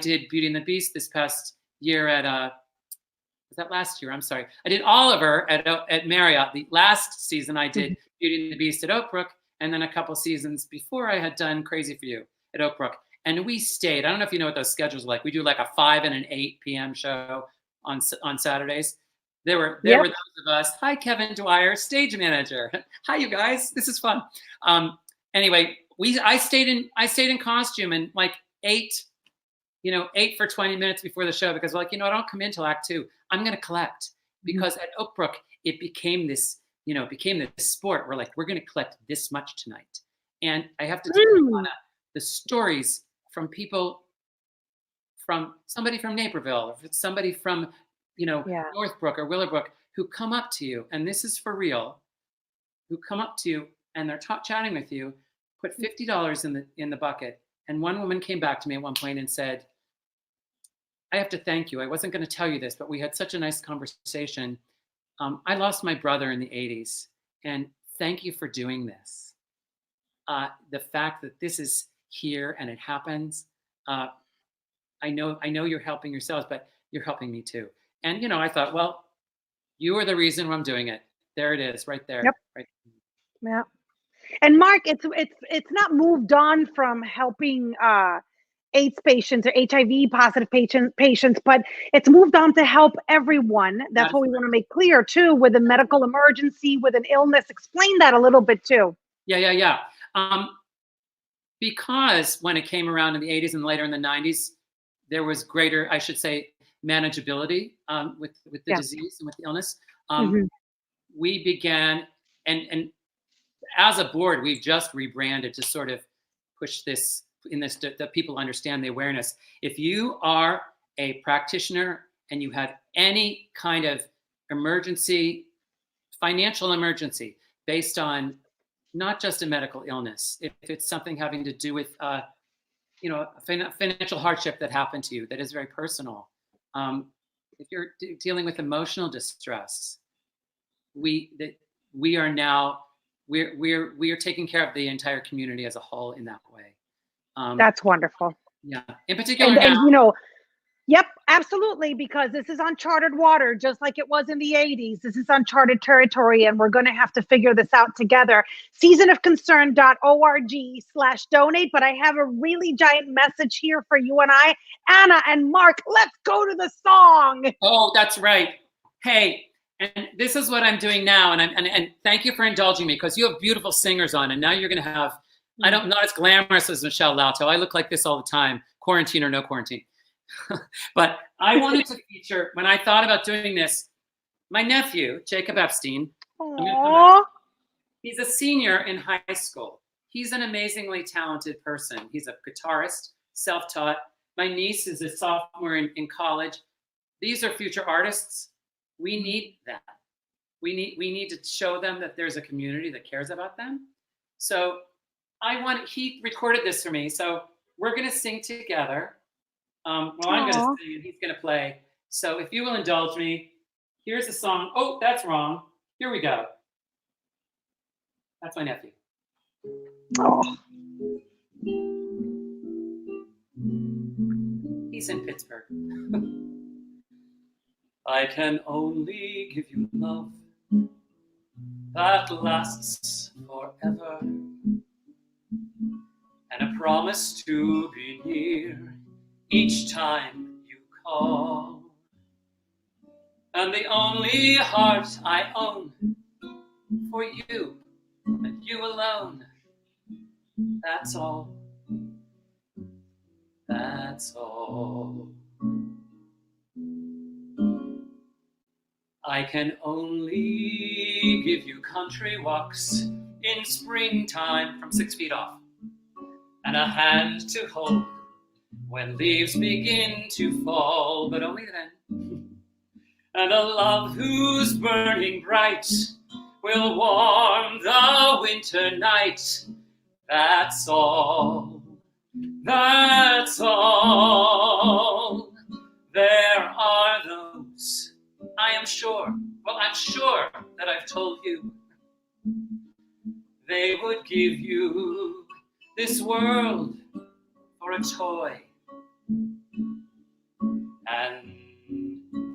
did Beauty and the Beast this past year at was that last year? I'm sorry. I did Oliver at Marriott. The last season I did Beauty and the Beast at Oakbrook, and then a couple seasons before I had done Crazy for You at Oakbrook. And we stayed. I don't know if you know what those schedules are like. We do like a 5 and an 8 p.m. show on Saturdays. There were those of us. Hi, Kevin Dwyer, stage manager. Hi, you guys. This is fun. Anyway, I stayed in costume and like ate for 20 minutes before the show because I don't come in till Act 2. I'm going to collect because at Oakbrook it became this sport. We're like, we're going to collect this much tonight, and I have to tell you, Anna, the stories from people, from somebody from Naperville, or if it's somebody from Northbrook or Willowbrook, who come up to you, and this is for real, who come up to you and they're chatting with you, put $50 in the bucket. And one woman came back to me at one point and said, I have to thank you. I wasn't going to tell you this, but we had such a nice conversation. I lost my brother in the 80s, and thank you for doing this. The fact that this is here and it happens, I know you're helping yourselves, but you're helping me too. And, I thought, well, you are the reason why I'm doing it. There it is, right there. Yep. Right. Yeah. And Mark, it's not moved on from helping AIDS patients or HIV positive patients, but it's moved on to help everyone. That's what we want to make clear too, with a medical emergency, with an illness. Explain that a little bit too. Yeah. Because when it came around in the 80s and later in the 90s, there was greater, I should say, manageability with the disease and with the illness. We began, and as a board, we've just rebranded to sort of push this in this, that people understand the awareness. If you are a practitioner and you have any kind of emergency, financial emergency based on not just a medical illness, if it's something having to do with a financial hardship that happened to you that is very personal, if you're dealing with emotional distress, we are taking care of the entire community as a whole in that way. That's wonderful. Yeah, in particular and yep, absolutely, because this is uncharted water, just like it was in the 80s. This is uncharted territory, and we're going to have to figure this out together. seasonofconcern.org/donate. But I have a really giant message here for you and I, Anna and Mark. Let's go to the song. Oh, that's right. Hey, and this is what I'm doing now, and thank you for indulging me, because you have beautiful singers on, and now you're going to have. Not as glamorous as Michelle Lauto. I look like this all the time, quarantine or no quarantine. But I wanted to feature, when I thought about doing this, my nephew, Jacob Epstein. He's a senior in high school. He's an amazingly talented person. He's a guitarist, self-taught. My niece is a sophomore in college. These are future artists. We need that. We need to show them that there's a community that cares about them. So he recorded this for me, so we're going to sing together. I'm going to sing and he's going to play. So if you will indulge me, here's a song. Oh, that's wrong. Here we go. That's my nephew. Oh. He's in Pittsburgh. I can only give you love that lasts forever, and a promise to be near each time you call. And the only heart I own for you and you alone. That's all. That's all. I can only give you country walks in springtime from 6 feet off, and a hand to hold when leaves begin to fall, but only then. and a love whose burning bright will warm the winter night. That's all. That's all. There are those, I am sure, well, I'm sure that I've told you, they would give you this world for a toy. And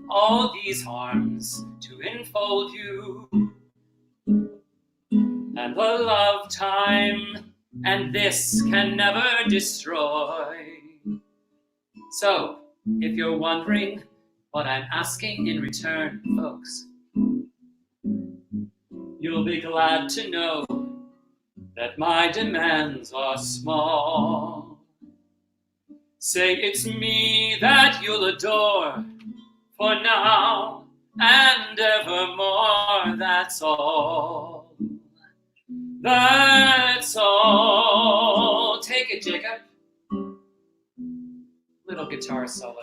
all these arms to enfold you, and the love time, and this can never destroy. So, if you're wondering what I'm asking in return, folks, you'll be glad to know that my demands are small. Say it's me that you'll adore for now and evermore. That's all. That's all. Take it, Jacob. Little guitar solo.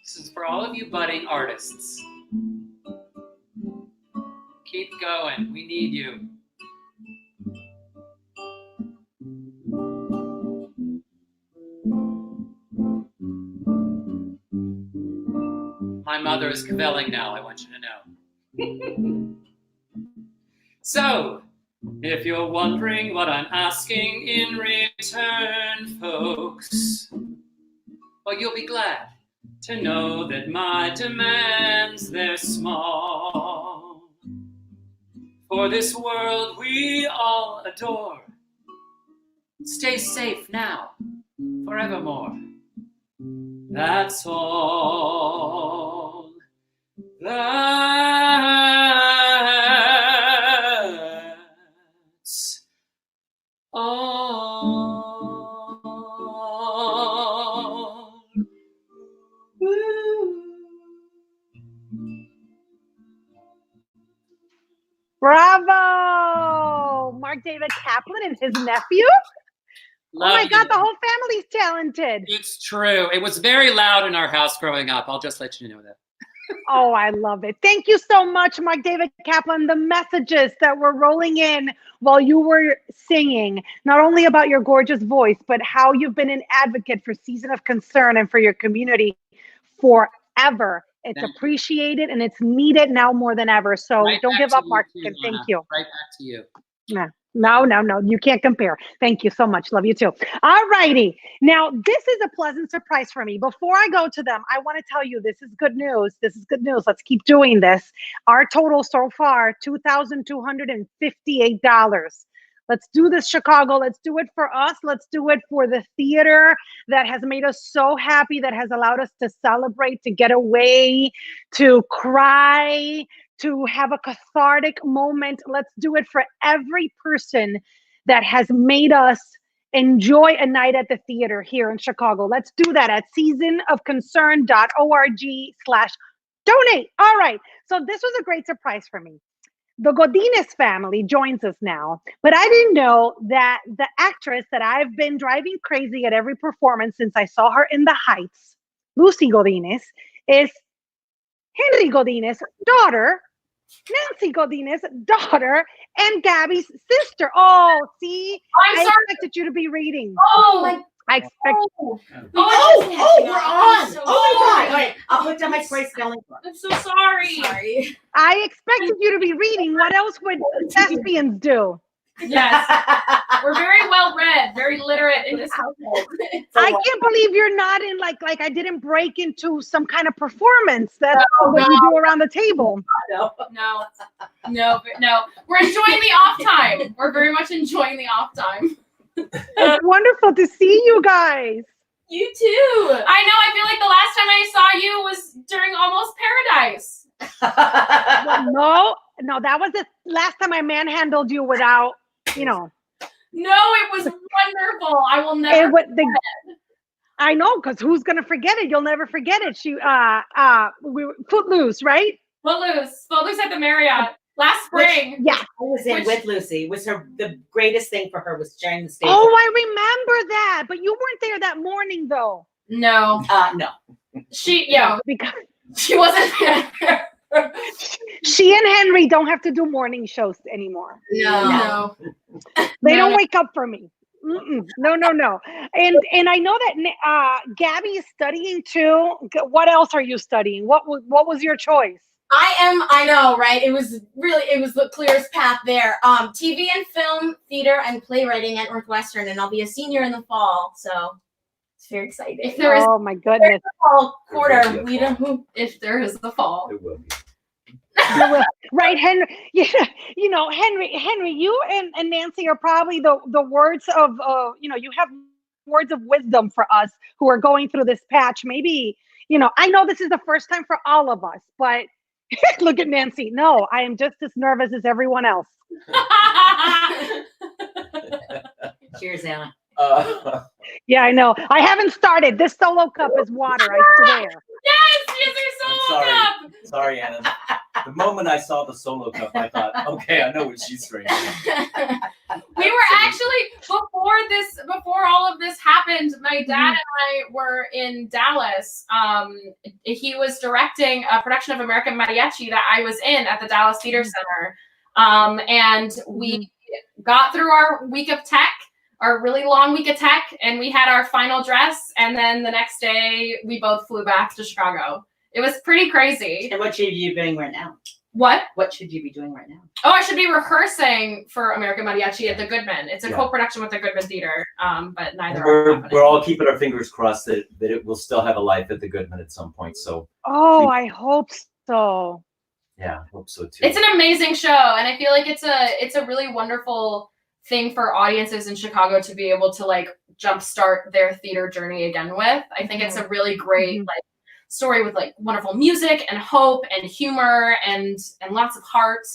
This is for all of you budding artists. Keep going. We need you. My mother is cavelling now, I want you to know. So, if you're wondering what I'm asking in return, folks, well, you'll be glad to know that my demands, they're small. For this world we all adore, stay safe now, forevermore. That's all. That's all. Bravo! Mark David Kaplan and his nephew? Love oh my you. God, the whole family's talented. It's true. It was very loud in our house growing up. I'll just let you know that. Oh, I love it. Thank you so much, Mark David Kaplan. The messages that were rolling in while you were singing, not only about your gorgeous voice, but how you've been an advocate for Season of Concern and for your community forever. It's appreciated and it's needed now more than ever. So don't give up, Mark. And thank you. Right back to you. No, you can't compare. Thank you so much. Love you too. All righty. Now, this is a pleasant surprise for me. Before I go to them, I want to tell you this is good news. This is good news. Let's keep doing this. Our total so far, $2,258. Let's do this, Chicago. Let's do it for us. Let's do it for the theater that has made us so happy, that has allowed us to celebrate, to get away, to cry, to have a cathartic moment. Let's do it for every person that has made us enjoy a night at the theater here in Chicago. Let's do that at seasonofconcern.org/donate. All right. So this was a great surprise for me. The Godinez family joins us now, but I didn't know that the actress that I've been driving crazy at every performance since I saw her in The Heights, Lucy Godinez, is Henry Godinez's daughter, Nancy Godinez's daughter, and Gabby's sister. Oh, see, I expected you to be reading. I expect. We're on. Oh my God! All right, I'll put down my spray spelling book. I'm so sorry. I expected you to be reading. What else would thespians do? Yes, we're very well read, very literate in this household. I can't believe you're not in like I didn't break into some kind of performance. That's what you do around the table. No. We're enjoying the off time. We're very much enjoying the off time. It's wonderful to see you guys. You too. I know. I feel like the last time I saw you was during Almost Paradise. No, that was the last time I manhandled you without, No, it was wonderful. I will never forget. I know, because who's gonna forget it? You'll never forget it. We were Footloose, right? Footloose at the Marriott last spring. I was in with Lucy. It was the greatest thing for her was sharing the stage. Oh, I remember that. But you weren't there that morning, though. No. No. Because She wasn't there. she and Henry don't have to do morning shows anymore. No. They don't wake up for me. No. And I know that Gabby is studying too. What else are you studying? What was your choice? I know, right? It was the clearest path there. TV and film, theater, and playwriting at Northwestern, and I'll be a senior in the fall, so it's very exciting. If there is, oh my goodness, fall quarter, we don't. if there is the fall, It will be. right, Henry? Yeah, Henry, you and Nancy are probably the words of you have words of wisdom for us who are going through this patch. Maybe I know this is the first time for all of us, but look at Nancy. No, I am just as nervous as everyone else. Cheers, Anna. Yeah, I know. I haven't started. This solo cup is water, I swear. yes, your solo cup. Sorry, Anna. The moment I saw the solo cup, I thought, okay, I know what she's drinking. We were actually before all of this happened. My dad and I were in Dallas. He was directing a production of American Mariachi that I was in at the Dallas Theater Center, and we got through our week of tech. Our really long week of tech, and we had our final dress, and then the next day we both flew back to Chicago. It was pretty crazy. And what should you be doing right now? What? What should you be doing right now? Oh, I should be rehearsing for American Mariachi at the Goodman. It's a co-production with the Goodman Theater, but neither are happening. We're all keeping our fingers crossed that it will still have a life at the Goodman at some point. So. Oh, I hope so. Yeah, I hope so too. It's an amazing show, and I feel like it's a really wonderful thing for audiences in Chicago to be able to like jumpstart their theater journey again with. I think it's a really great like story with like wonderful music and hope and humor and lots of heart.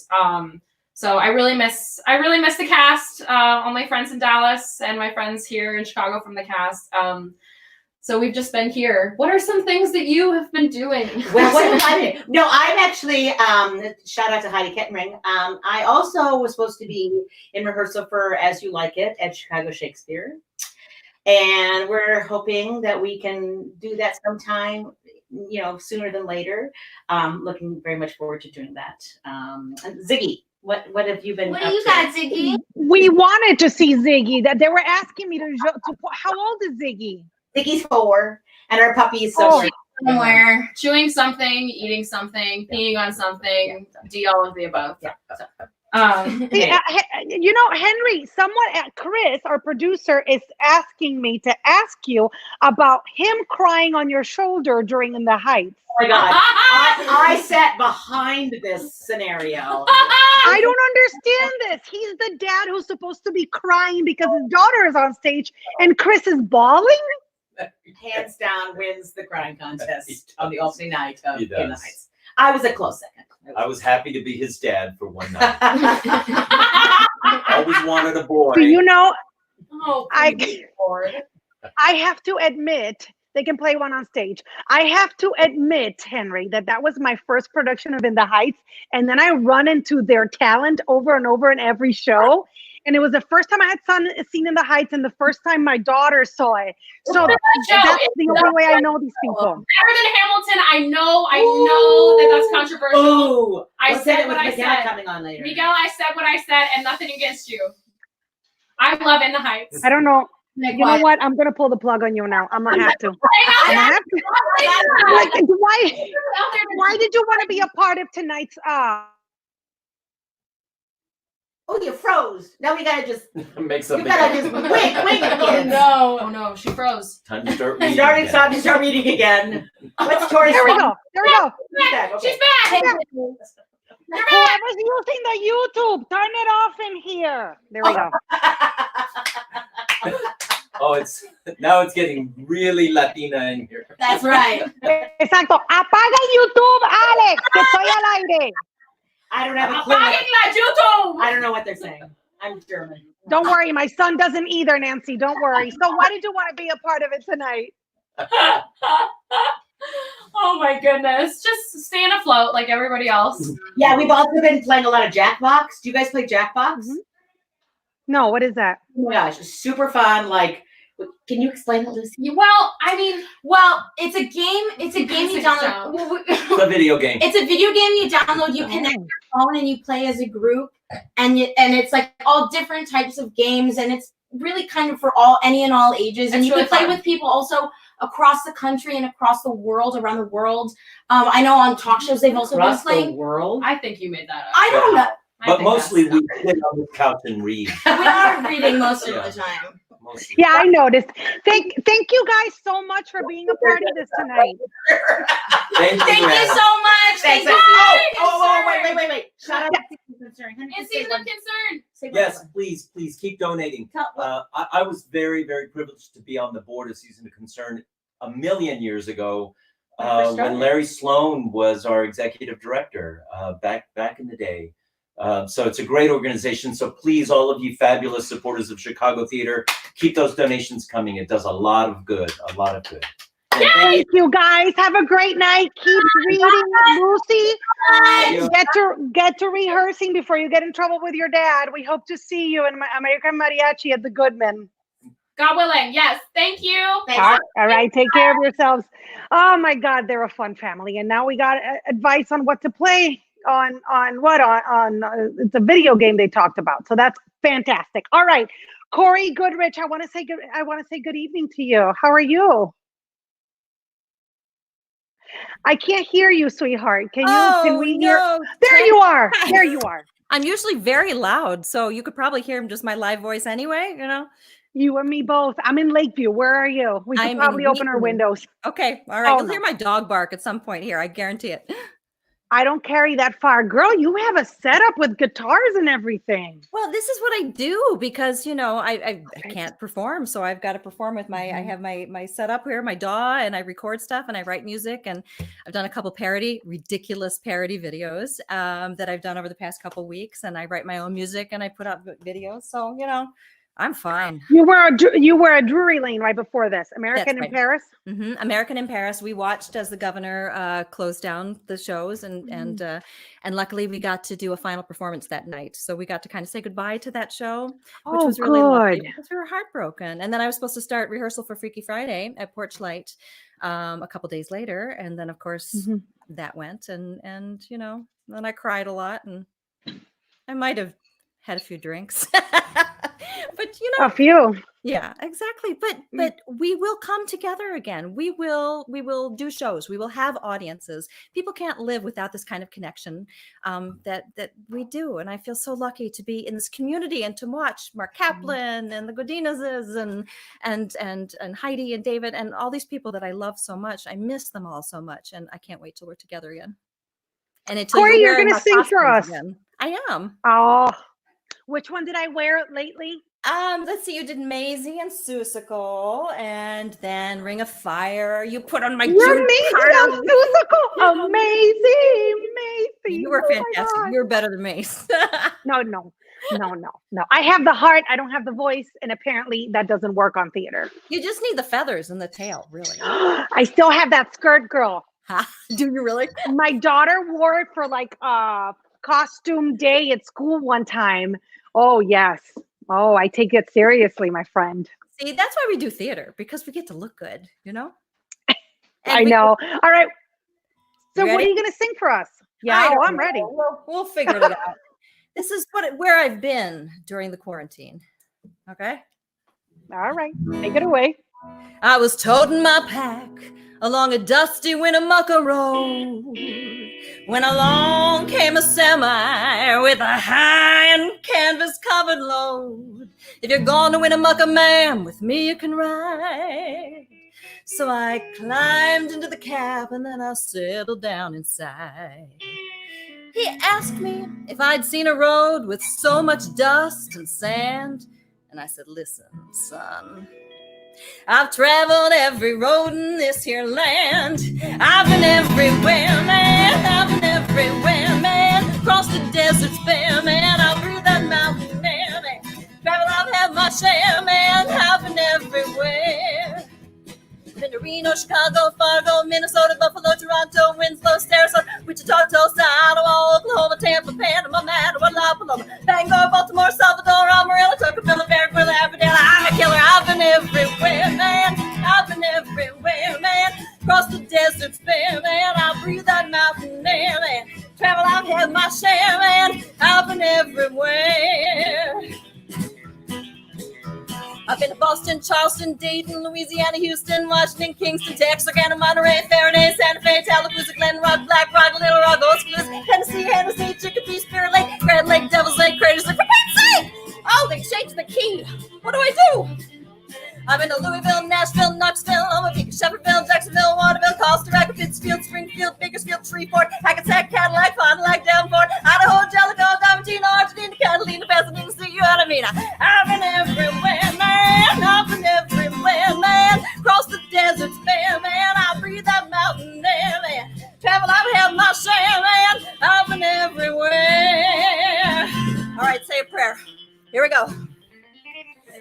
So I really miss the cast, all my friends in Dallas and my friends here in Chicago from the cast. So we've just been here. What are some things that you have been doing? Well, what have I been? No, I'm actually, shout out to Heidi Kettering. I also was supposed to be in rehearsal for As You Like It at Chicago Shakespeare. And we're hoping that we can do that sometime, sooner than later. Looking very much forward to doing that. And Ziggy, what have you been What up do you to? got, Ziggy? We wanted to see Ziggy. That they were asking me to how old is Ziggy? Ziggy's 4, and our puppy is somewhere chewing something, eating something, peeing on something, do all of the above. Yeah. Henry, Chris, our producer, is asking me to ask you about him crying on your shoulder during In the Heights. Oh my God. I sat behind this scenario. I don't understand this. He's the dad who's supposed to be crying because his daughter is on stage and Chris is bawling? Hands down wins the crying contest on the opening night of In the Heights. I was a close second. I was happy to be his dad for one night. Always wanted a boy. Do you know? Oh, I have to admit, they can play one on stage. I have to admit, Henry, that was my first production of In the Heights, and then I run into their talent over and over in every show. And it was the first time I had seen In the Heights, and the first time my daughter saw it. So that's the only way I know these people. Better than Hamilton. I know that's controversial. Ooh, I said what I Miguel said. coming on later. Miguel, I said what I said, and nothing against you. I love In the Heights. I don't know. You know what? I'm gonna pull the plug on you now. I'm gonna have to. Why did you want to be a part of tonight's? Oh, you froze. Now we gotta just make something. You gotta just wait. Oh no, she froze. Time to start reading. Time to start reading again. What's Tori's? There we go. She's back. Whoever's using the YouTube, turn it off in here. There we go. Oh, now it's getting really Latina in here. That's right. Exacto. Apaga el YouTube, Alex, que estoy al aire. I don't have a clue. YouTube. I don't know what they're saying. I'm German. Don't worry, my son doesn't either, Nancy. Don't worry. So why did you want to be a part of it tonight? Oh my goodness. Just staying afloat like everybody else. Yeah, we've also been playing a lot of Jackbox. Do you guys play Jackbox? No, what is that? Oh my gosh, it's super fun. Like Can you explain it, Lucy? Well, I mean, it's a game. It's a game you download. It's a video game. It's a video game you download. You connect your phone and you play as a group, and it's like all different types of games, and it's really kind of for any and all ages. And you can play with people also across the country and across the world, around the world. I know on talk shows they've also been playing. The world. I think you made that up. I don't know. But mostly we sit on the couch and read. We are reading most of the time. Yeah, I noticed. Thank you guys so much for being a part of this tonight. Thank you so much. Thanks. Wait. Shout out to Season of Concern. It's Season of Concern. Yes, please keep donating. I was very, very privileged to be on the board of Season of Concern a million years ago when Larry Sloan was our executive director back in the day. So it's a great organization. So please, all of you fabulous supporters of Chicago theater, keep those donations coming. It does a lot of good. Thank you guys. Have a great night. Keep reading, Lucy. Get to rehearsing before you get in trouble with your dad. We hope to see you in American Mariachi at the Goodman. God willing. Yes. Thank you. All right. Take care of yourselves. Oh my God, they're a fun family. And now we got advice on what to play. On it's a video game they talked about, so that's fantastic. All right, Cory Goodrich, I want to say good evening to you. How are you? I can't hear you, sweetheart. Can we hear? There you are. I'm usually very loud, so you could probably hear just my live voice anyway. You and me both. I'm in Lakeview. Where are you? We can probably open our windows. Okay, all right. You'll hear my dog bark at some point here. I guarantee it. I don't carry that far. Girl, you have a setup with guitars and everything. Well, this is what I do because, I can't perform. So I've got to perform with I have my setup here, my DAW, and I record stuff and I write music. And I've done a couple ridiculous parody videos that I've done over the past couple weeks. And I write my own music and I put out videos. So, I'm fine. You were at Drury Lane right before this. American in Paris? Mm-hmm. American in Paris. We watched as the governor closed down the shows and luckily we got to do a final performance that night. So we got to kind of say goodbye to that show, which was really lovely because we were heartbroken. And then I was supposed to start rehearsal for Freaky Friday at Porchlight a couple days later. And then of course that went and then I cried a lot and I might have had a few drinks. But a few. Yeah, exactly. But we will come together again. We will do shows. We will have audiences. People can't live without this kind of connection that we do. And I feel so lucky to be in this community and to watch Mark Kaplan and the Godinezes and Heidi and David and all these people that I love so much. I miss them all so much, and I can't wait till we're together again. And until Cory, you're going to sing for us. Again. I am. Oh. Which one did I wear lately? Let's see. You did Maisie and Seussical, and then Ring of Fire. You put on my. You're Maisie and Seussical. Amazing, Maisie. You were fantastic. You're better than Mace. No. I have the heart. I don't have the voice, and apparently that doesn't work on theater. You just need the feathers and the tail, really. I still have that skirt, girl. Do you really? My daughter wore it for like costume day at school one time. Oh yes. Oh, I take it seriously, my friend. See, that's why we do theater, because we get to look good, I know. All right. So what are you going to sing for us? Yeah, I'm ready. We'll figure it out. This is where I've been during the quarantine. Okay. All right. Take it away. I was toting my pack along a dusty Winnemucca road when along came a semi with a high and canvas-covered load. If you're going to Winnemucca, ma'am, with me you can ride. So I climbed into the cab and then I settled down inside. He asked me if I'd seen a road with so much dust and sand, and I said, listen, son, I've traveled every road in this here land. I've been everywhere, man. I've been everywhere, man. Across the deserts bare, man. I've through that mountain, man. Travel, I've had my share, man. I've been everywhere. been to Reno, Chicago, Fargo, Minnesota, Buffalo, Toronto, Winslow, Sarasota, Wichita, Tulsa, Ottawa, Oklahoma, Tampa, Panama, Manitoba, La Paloma, Bangor, Baltimore, Salvador, Amarillo, Tocqueville, Barranquilla, Aberdeen. I'm a killer. I've been everywhere, man. I've been everywhere, man. Across the deserts, bare, man. I breathe that mountain air, man. Travel, I've had my share, man. I've been everywhere. I've been to Boston, Charleston, Dayton, Louisiana, Houston, Washington, Kingston, Texarkana, Monterey, Faraday, Santa Fe, Tallapoosa, Glen Rock, Black Rock, Little Rock, Oskaloosa, Tennessee, Chicopee, Spirit Lake, Grand Lake, Devil's Lake, Craters Lake. For God's sake! Oh, they changed the key. What do I do? I've been to Louisville, Nashville, Knoxville, Omaha, Shepherdville, Jacksonville, Waterville, Costa Rica, Pittsfield, Springfield, Bakersfield, Shreveport, Hackensack, Cadillac, Fond du Lac, Davenport, Idaho, Jellicoe, Diamantina, Argentina, Catalina, Pasadena, see you out of Mina. I've been everywhere, man. I've been everywhere, man. Cross the deserts, bare, man. I breathe that mountain air, man. Travel, I've had my share, man. I've been everywhere. All right, say a prayer. Here we go.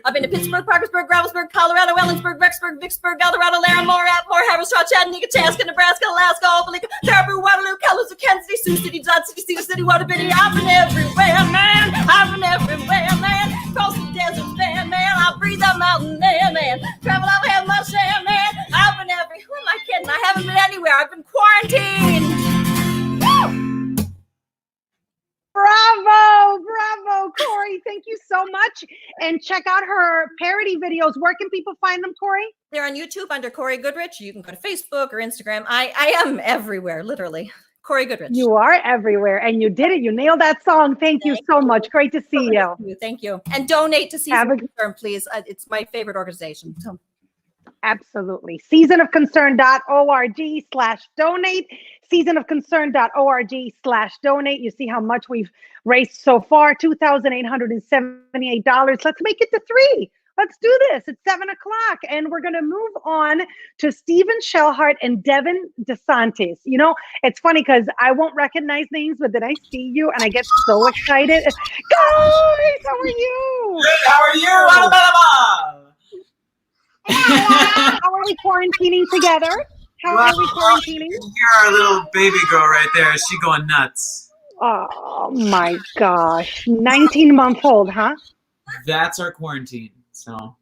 I've been to Pittsburgh, Parkersburg, Gravelsburg, Colorado, Ellensburg, Rexburg, Vicksburg, Colorado, Laramore, Atmore, Haverstraw, Chattanooga, Chaska, Nebraska, Alaska, Opelika, Caribou, Waterloo, Kalamazoo, Kansas City, Sioux City, Dodge City, Cedar City, Waterbury. I've been everywhere, man. I've been everywhere, man. Cross the deserts, man. I breathe that mountain air, man. Travel, I've had my share, man. I've been everywhere. Who am I kidding? I haven't been anywhere. I've been quarantined. Woo! Bravo, Cory. Thank you so much. And check out her parody videos. Where can people find them, Cory? They're on YouTube under Cory Goodrich. You can go to Facebook or Instagram. I am everywhere, literally. Cory Goodrich. You are everywhere, and you did it. You nailed that song. Thank you so much. Great to see you. Thank you. And donate to Season of Concern, please. It's my favorite organization. So. Absolutely. seasonofconcern.org/donate. seasonofconcern.org/donate. You see how much we've raised so far, $2,878. Let's make it to 3. Let's do this. It's 7:00, and we're going to move on to Stephen Schellhardt and Devin DeSantis. You know, it's funny because I won't recognize names, but then I see you and I get so excited. Guys, how are you? Good, how are you? How are we quarantining together? How are we quarantining? You can hear our little baby girl right there. She going nuts. Oh my gosh. 19-month-old, huh? That's our quarantine. So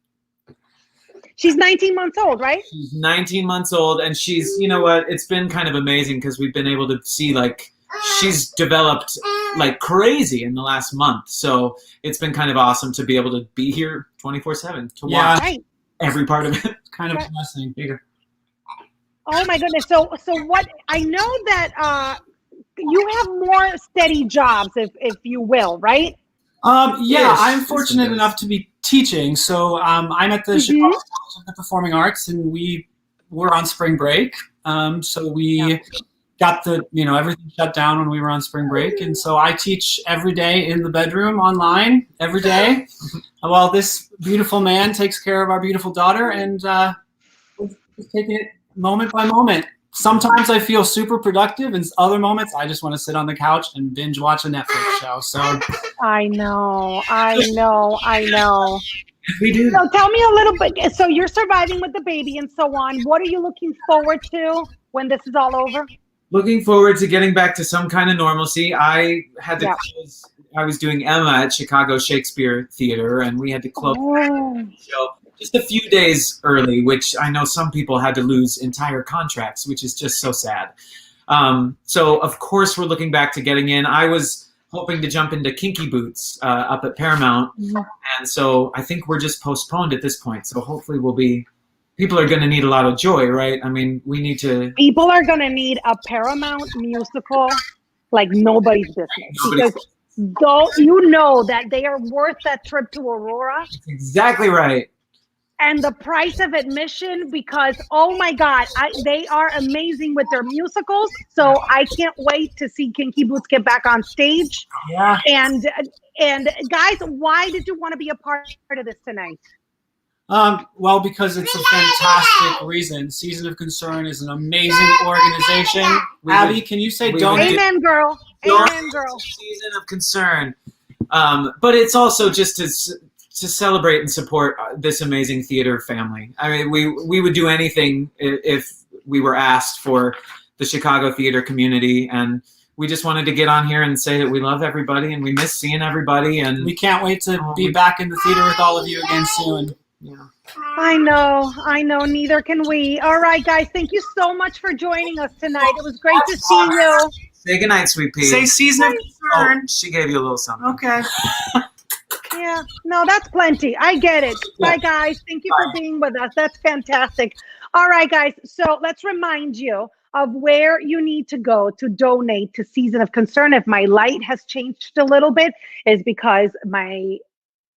she's 19 months old, right? She's 19 months old, and she's, you know what? It's been kind of amazing because we've been able to see, like, she's developed like crazy in the last month. So it's been kind of awesome to be able to be here 24/7 to watch every part of it. Kind of blessing. Oh my goodness. So what I know that you have more steady jobs, if you will, right? Yeah, I'm fortunate enough to be teaching. So I'm at the Chicago College of the Performing Arts, and we're on spring break. So we got everything shut down when we were on spring break. And so I teach every day in the bedroom online every day while this beautiful man takes care of our beautiful daughter, and we're taking it moment by moment. Sometimes I feel super productive, and other moments I just want to sit on the couch and binge watch a Netflix show. So I know. We do. So tell me a little bit. So you're surviving with the baby and so on. What are you looking forward to when this is all over? Looking forward to getting back to some kind of normalcy. I had to close. I was doing Emma at Chicago Shakespeare Theater, and we had to close the show just a few days early, which I know some people had to lose entire contracts, which is just so sad. So, of course, we're looking back to getting in. I was hoping to jump into Kinky Boots up at Paramount, and so I think we're just postponed at this point. So hopefully people are going to need a lot of joy, right? I mean, we need to... People are going to need a Paramount musical like nobody's business. Because you know that they are worth that trip to Aurora. That's exactly right. And the price of admission, because, oh my God, they are amazing with their musicals. So I can't wait to see Kinky Boots get back on stage. Yeah. And guys, why did you want to be a part of this tonight? Well, because it's a fantastic reason. Season of Concern is an amazing organization. Abby, can you say don't? Amen, girl. Amen, girl. Season of Concern. But it's also just celebrate and support this amazing theater family. I mean, we would do anything if we were asked for the Chicago theater community, and we just wanted to get on here and say that we love everybody and we miss seeing everybody, and we can't wait to be back in the theater with all of you again soon. Yeah. I know, neither can we. All right, guys, thank you so much for joining us tonight. It was great to see you. Say goodnight, Sweet Pea. Say season of concern. Oh, she gave you a little something. Okay. Yeah, no, that's plenty. I get it. Bye, guys. Thank you for being with us. That's fantastic. All right, guys. So let's remind you of where you need to go to donate to Season of Concern. If my light has changed a little bit, is because my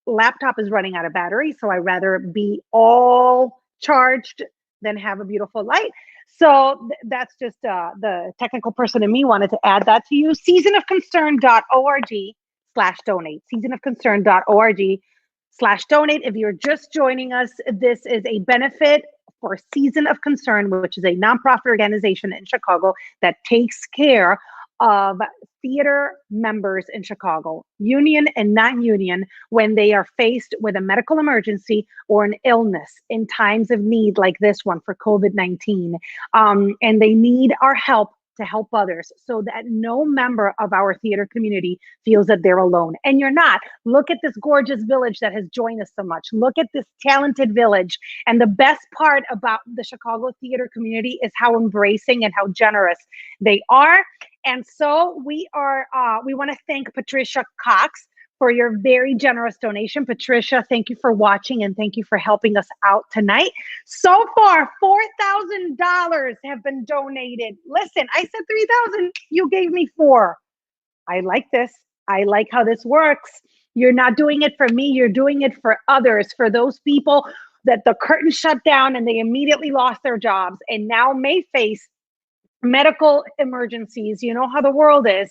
laptop is running out of battery. So I'd rather be all charged than have a beautiful light. So that's just the technical person in me wanted to add that to you. seasonofconcern.org/donate. seasonofconcern.org/donate. If you're just joining us, this is a benefit for Season of Concern, which is a nonprofit organization in Chicago that takes care of theater members in Chicago, union and non-union, when they are faced with a medical emergency or an illness in times of need like this one for COVID-19. And they need our help to help others so that no member of our theater community feels that they're alone. And you're not. Look at this gorgeous village that has joined us so much. Look at this talented village. And the best part about the Chicago theater community is how embracing and how generous they are. And so we want to thank Patricia Cox for your very generous donation. Patricia, thank you for watching and thank you for helping us out tonight. So far, $4,000 have been donated. Listen, I said 3,000, you gave me 4. I like this. I like how this works. You're not doing it for me, you're doing it for others, for those people that the curtain shut down and they immediately lost their jobs and now may face medical emergencies. You know how the world is.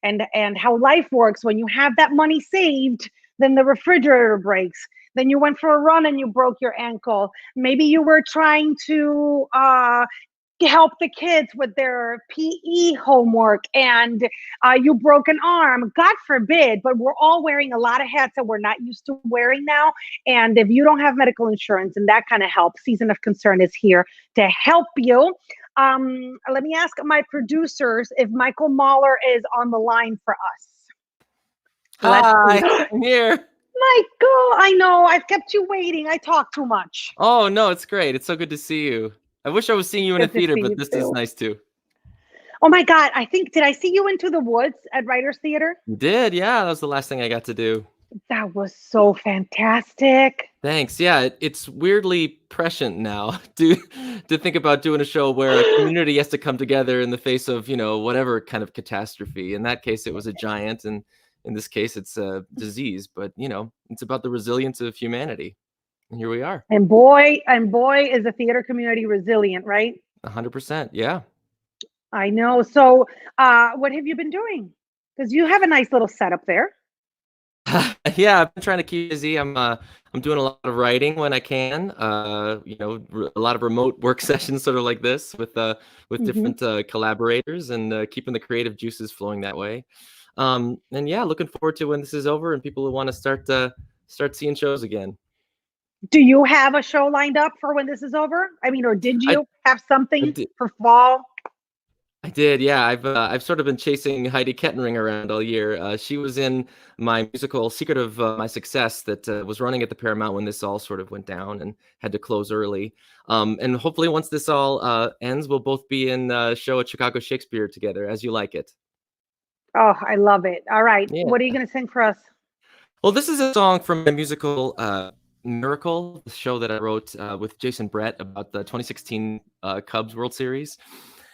And how life works. When you have that money saved, then the refrigerator breaks. Then you went for a run and you broke your ankle. Maybe you were trying to help the kids with their PE homework and you broke an arm. God forbid, but we're all wearing a lot of hats that we're not used to wearing now. And if you don't have medical insurance and that kind of help, Season of Concern is here to help you. Let me ask my producers if Michael Mahler is on the line for us. Hi, I'm here. Michael, I know I've kept you waiting. I talk too much. Oh no, it's great. It's so good to see you. I wish I was seeing you in a theater, but this is nice too. Oh my God, did I see you Into the Woods at Writers Theater? You did, yeah. That was the last thing I got to do. That was so fantastic. Thanks. Yeah, it's weirdly prescient now to think about doing a show where a community has to come together in the face of, whatever kind of catastrophe. In that case, it was a giant, and in this case, it's a disease. But it's about the resilience of humanity, and here we are. And boy, is the theater community resilient, right? 100%. Yeah. I know. So, what have you been doing? Because you have a nice little setup there. Yeah, I've been trying to keep busy. I'm doing a lot of writing when I can. A lot of remote work sessions, sort of like this, with different collaborators, and keeping the creative juices flowing that way. And yeah, looking forward to when this is over and people will want to start seeing shows again. Do you have a show lined up for when this is over? I mean, or did you have something for fall? I did, yeah. I've sort of been chasing Heidi Kettenring around all year. She was in my musical Secret of My Success that was running at the Paramount when this all sort of went down and had to close early. And hopefully once this all ends, we'll both be in a show at Chicago Shakespeare together, As You Like It. Oh, I love it. All right. Yeah. What are you going to sing for us? Well, this is a song from the musical Miracle, the show that I wrote with Jason Brett about the 2016 Cubs World Series.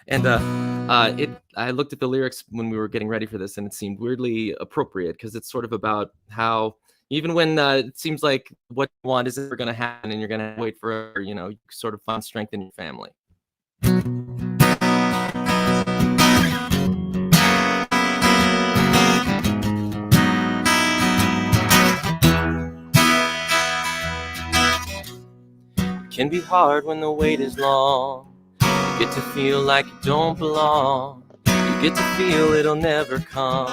And I looked at the lyrics when we were getting ready for this, and it seemed weirdly appropriate because it's sort of about how even when it seems like what you want isn't ever going to happen and you're going to wait forever, you sort of find strength in your family. It can be hard when the wait is long. You get to feel like you don't belong. You get to feel it'll never come.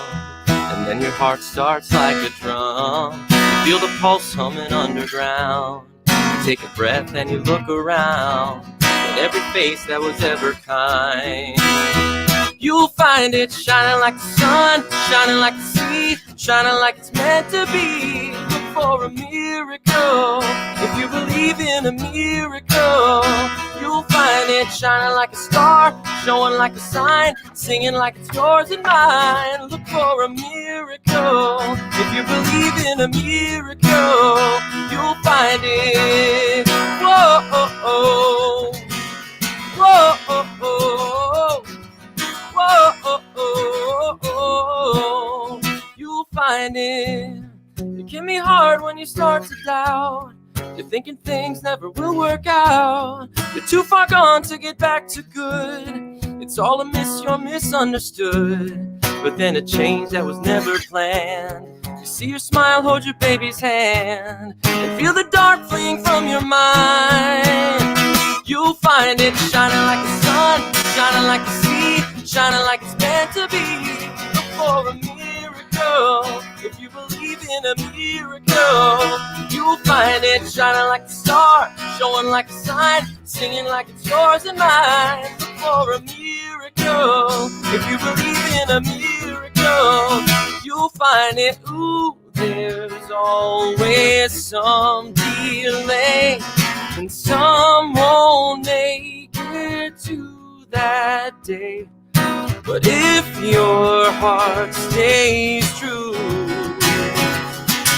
And then your heart starts like a drum. feel the pulse humming underground. You take a breath and you look around at every face that was ever kind. You'll find it shining like the sun, shining like the sea, shining like it's meant to be. Look for a miracle. If you believe in a miracle, you'll find it shining like a star, showing like a sign, singing like it's yours and mine. Look for a miracle. If you believe in a miracle, you'll find it. Whoa, oh, oh. Whoa, oh, oh. Whoa, oh, oh, oh. You'll find it. You give me hard when you start to doubt. You're thinking things never will work out. You're too far gone to get back to good. It's all a miss, you're misunderstood. But then a change that was never planned. You see your smile, hold your baby's hand, and feel the dark fleeing from your mind. You'll find it shining like the sun, shining like the sea, shining like it's meant to be. Look for a miracle. If you believe in a miracle, you'll find it shining like the star, showing like a sign, singing like it's yours and mine. Look for a miracle. If you believe in a miracle, you'll find it. Ooh, there's always some delay, and some won't make it to that day. But if your heart stays true,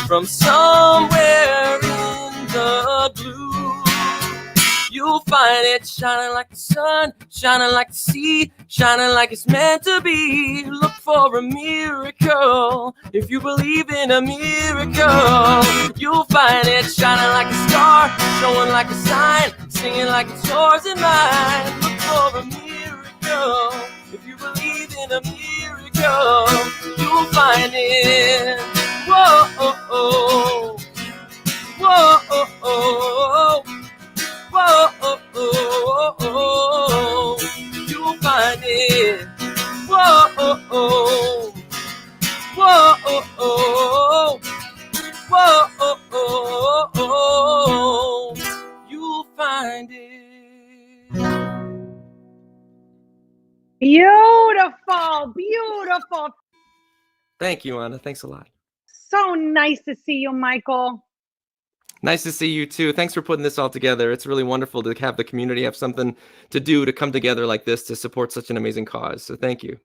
from somewhere in the blue, you'll find it shining like the sun, shining like the sea, shining like it's meant to be. Look for a miracle. If you believe in a miracle, you'll find it shining like a star, showing like a sign, singing like it's yours and mine. Look for a miracle. If you believe in a miracle, you'll find it. Whoa, oh, oh. Whoa, oh, oh. Whoa, oh, oh, oh. You'll find it. Whoa, oh, oh. Whoa, oh, oh. Whoa, oh, oh, oh. You'll find it. Beautiful, beautiful. Thank you, Anna. Thanks a lot. So nice to see you, Michael. Nice to see you too. Thanks for putting this all together. It's really wonderful to have the community have something to do, to come together like this to support such an amazing cause. So thank you.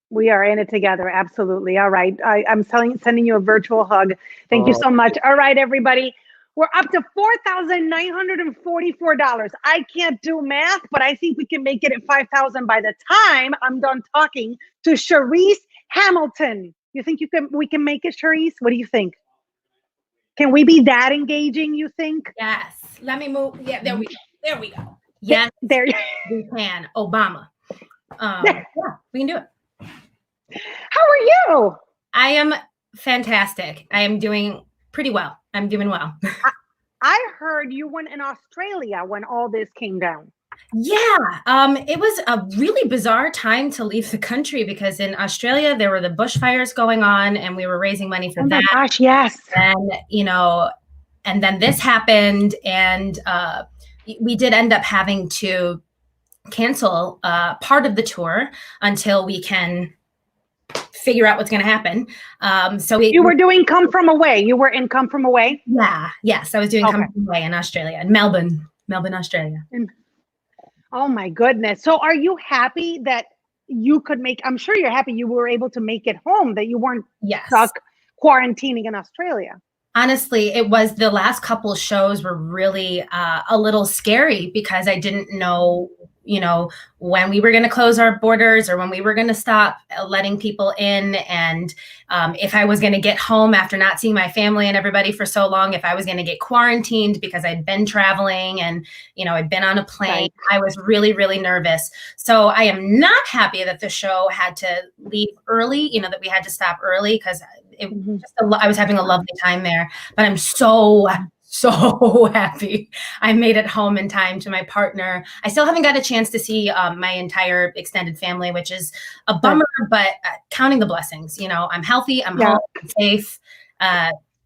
We are in it together. Absolutely. All right. I'm sending you a virtual hug. Thank you so much. All right, everybody. We're up to $4,944. I can't do math, but I think we can make it at $5,000 by the time I'm done talking to Charisse Hamilton. You think we can make it, Charisse? What do you think? Can we be that engaging, you think? Yes. Let me move. Yeah, there we go. There we go. Yes, there we can. obama. Yeah, we can do it. How are you? I am fantastic. I am doing pretty well. I'm doing well. I heard you went in Australia when all this came down. Yeah, it was a really bizarre time to leave the country because in Australia there were the bushfires going on, and we were raising money for that. Oh my gosh, yes. And and then this happened, and we did end up having to cancel part of the tour until we can figure out what's going to happen. So you were doing Come From Away. You were in Come From Away? Yeah. Yes, I was doing Come From Away in Australia, in Melbourne, Australia. Oh my goodness. So are you happy that you could I'm sure you're happy you were able to make it home, that you weren't stuck quarantining in Australia? Honestly, it was the last couple of shows were really a little scary because I didn't know, when we were going to close our borders or when we were going to stop letting people in. And if I was going to get home after not seeing my family and everybody for so long, if I was going to get quarantined because I'd been traveling and, I'd been on a plane, right. I was really, really nervous. So I am not happy that the show had to leave early, that we had to stop early because I was having a lovely time there, but I'm so happy I made it home in time to my partner. I still haven't got a chance to see my entire extended family, which is a bummer, but counting the blessings, I'm healthy, I'm home, I'm safe.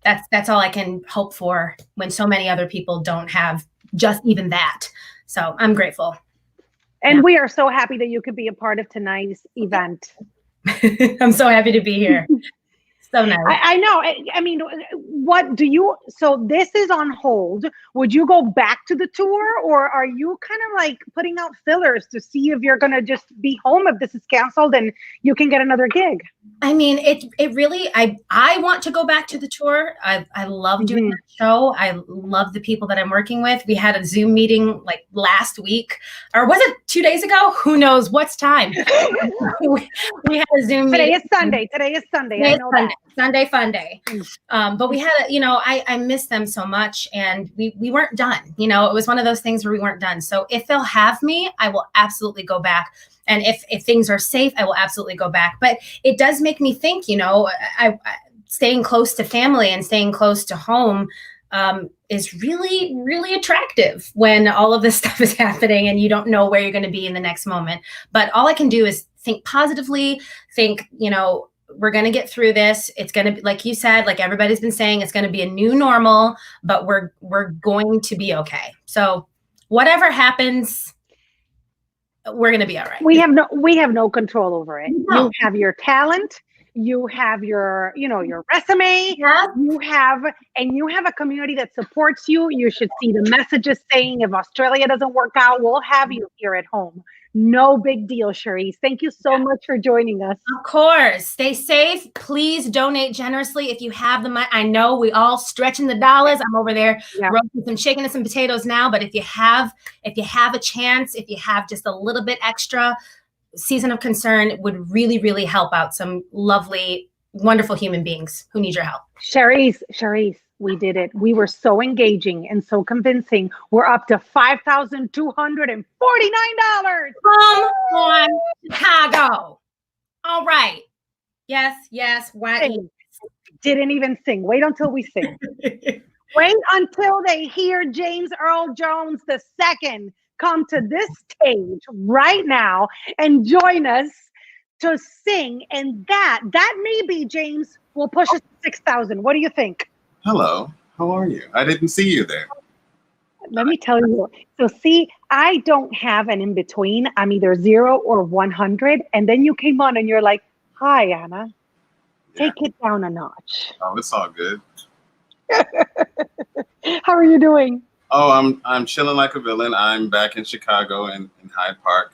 that's all I can hope for when so many other people don't have just even that. So I'm grateful. And we are so happy that you could be a part of tonight's event. I'm so happy to be here. So nice. I know. I mean, what do you, so this is on hold. Would you go back to the tour, or are you kind of like putting out fillers to see if you're going to just be home if this is canceled and you can get another gig? I mean, it really, I want to go back to the tour. I love doing that show. I love the people that I'm working with. We had a Zoom meeting like last week, or was it 2 days ago? Who knows? What's time? we had a Zoom meeting. Today is Sunday. I know that. Sunday fun day. But we had I miss them so much, and we weren't done. You know, it was one of those things where we weren't done. So if they'll have me, I will absolutely go back. And if things are safe, I will absolutely go back. But it does make me think, I staying close to family and staying close to home is really, really attractive when all of this stuff is happening and you don't know where you're going to be in the next moment. But all I can do is think positively, think, we're going to get through this. It's going to be, like you said, like everybody's been saying, it's going to be a new normal, but we're going to be okay. So whatever happens, we're going to be all right. We have no control over it. No. You have your talent. You have your resume. Yeah. You have a community that supports you. You should see the messages saying, if Australia doesn't work out, we'll have you here at home. No big deal, Charisse. Thank you so much for joining us. Of course. Stay safe. Please donate generously if you have the money. I know we all stretching the dollars. I'm over there roasting some chicken and some potatoes now. But if you have a chance, if you have just a little bit extra, Season of Concern would really, really help out some lovely, wonderful human beings who need your help. Charisse, we did it. We were so engaging and so convincing. We're up to $5,249. Come on, Chicago. All right. Yes. Why? Didn't even sing. Wait until we sing. Wait until they hear James Earl Jones II come to this stage right now and join us to sing. And that maybe, James, will push us to 6,000. What do you think? Hello, how are you? I didn't see you there. Let me tell you. So see, I don't have an in-between. I'm either 0 or 100. And then you came on and you're like, hi, Anna. Take it down a notch. Oh, it's all good. How are you doing? Oh, I'm chilling like a villain. I'm back in Chicago in Hyde Park.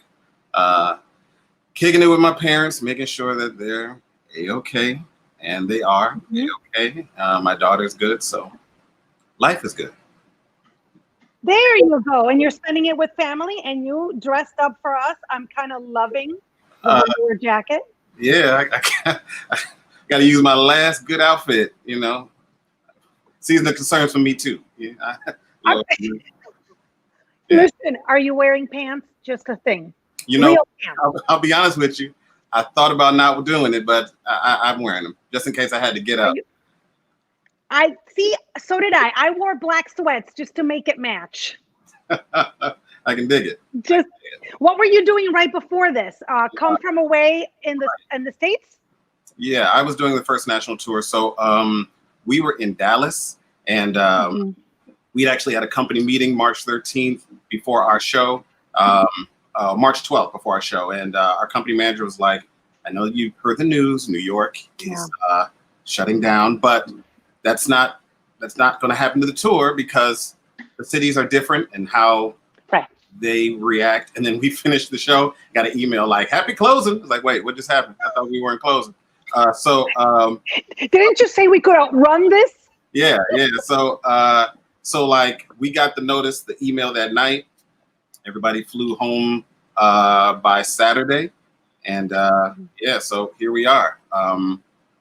Kicking it with my parents, making sure that they're A-okay. And they are A-okay. My daughter's good, so life is good. There you go. And you're spending it with family, and you dressed up for us. I'm kind of loving your jacket. Yeah, I got to use my last good outfit, Season of Concern for me, too. Yeah. Listen, are you wearing pants? Just a thing. I'll be honest with you. I thought about not doing it, but I'm wearing them just in case I had to get up. I see. So did I. I wore black sweats just to make it match. I can dig it. What were you doing right before this? Come from away in the States? Yeah, I was doing the first national tour. So we were in Dallas, and we'd actually had a company meeting March 13th before our show. March 12th before our show, and our company manager was like, I know you've heard the news, New York is shutting down, but that's not going to happen to the tour because the cities are different and how they react. And then we finished the show, got an email like, happy closing. I was like, wait, what just happened? I thought we weren't closing. Didn't you say we could outrun this? Yeah. So like we got the email that night. Everybody flew home by Saturday, and so here we are.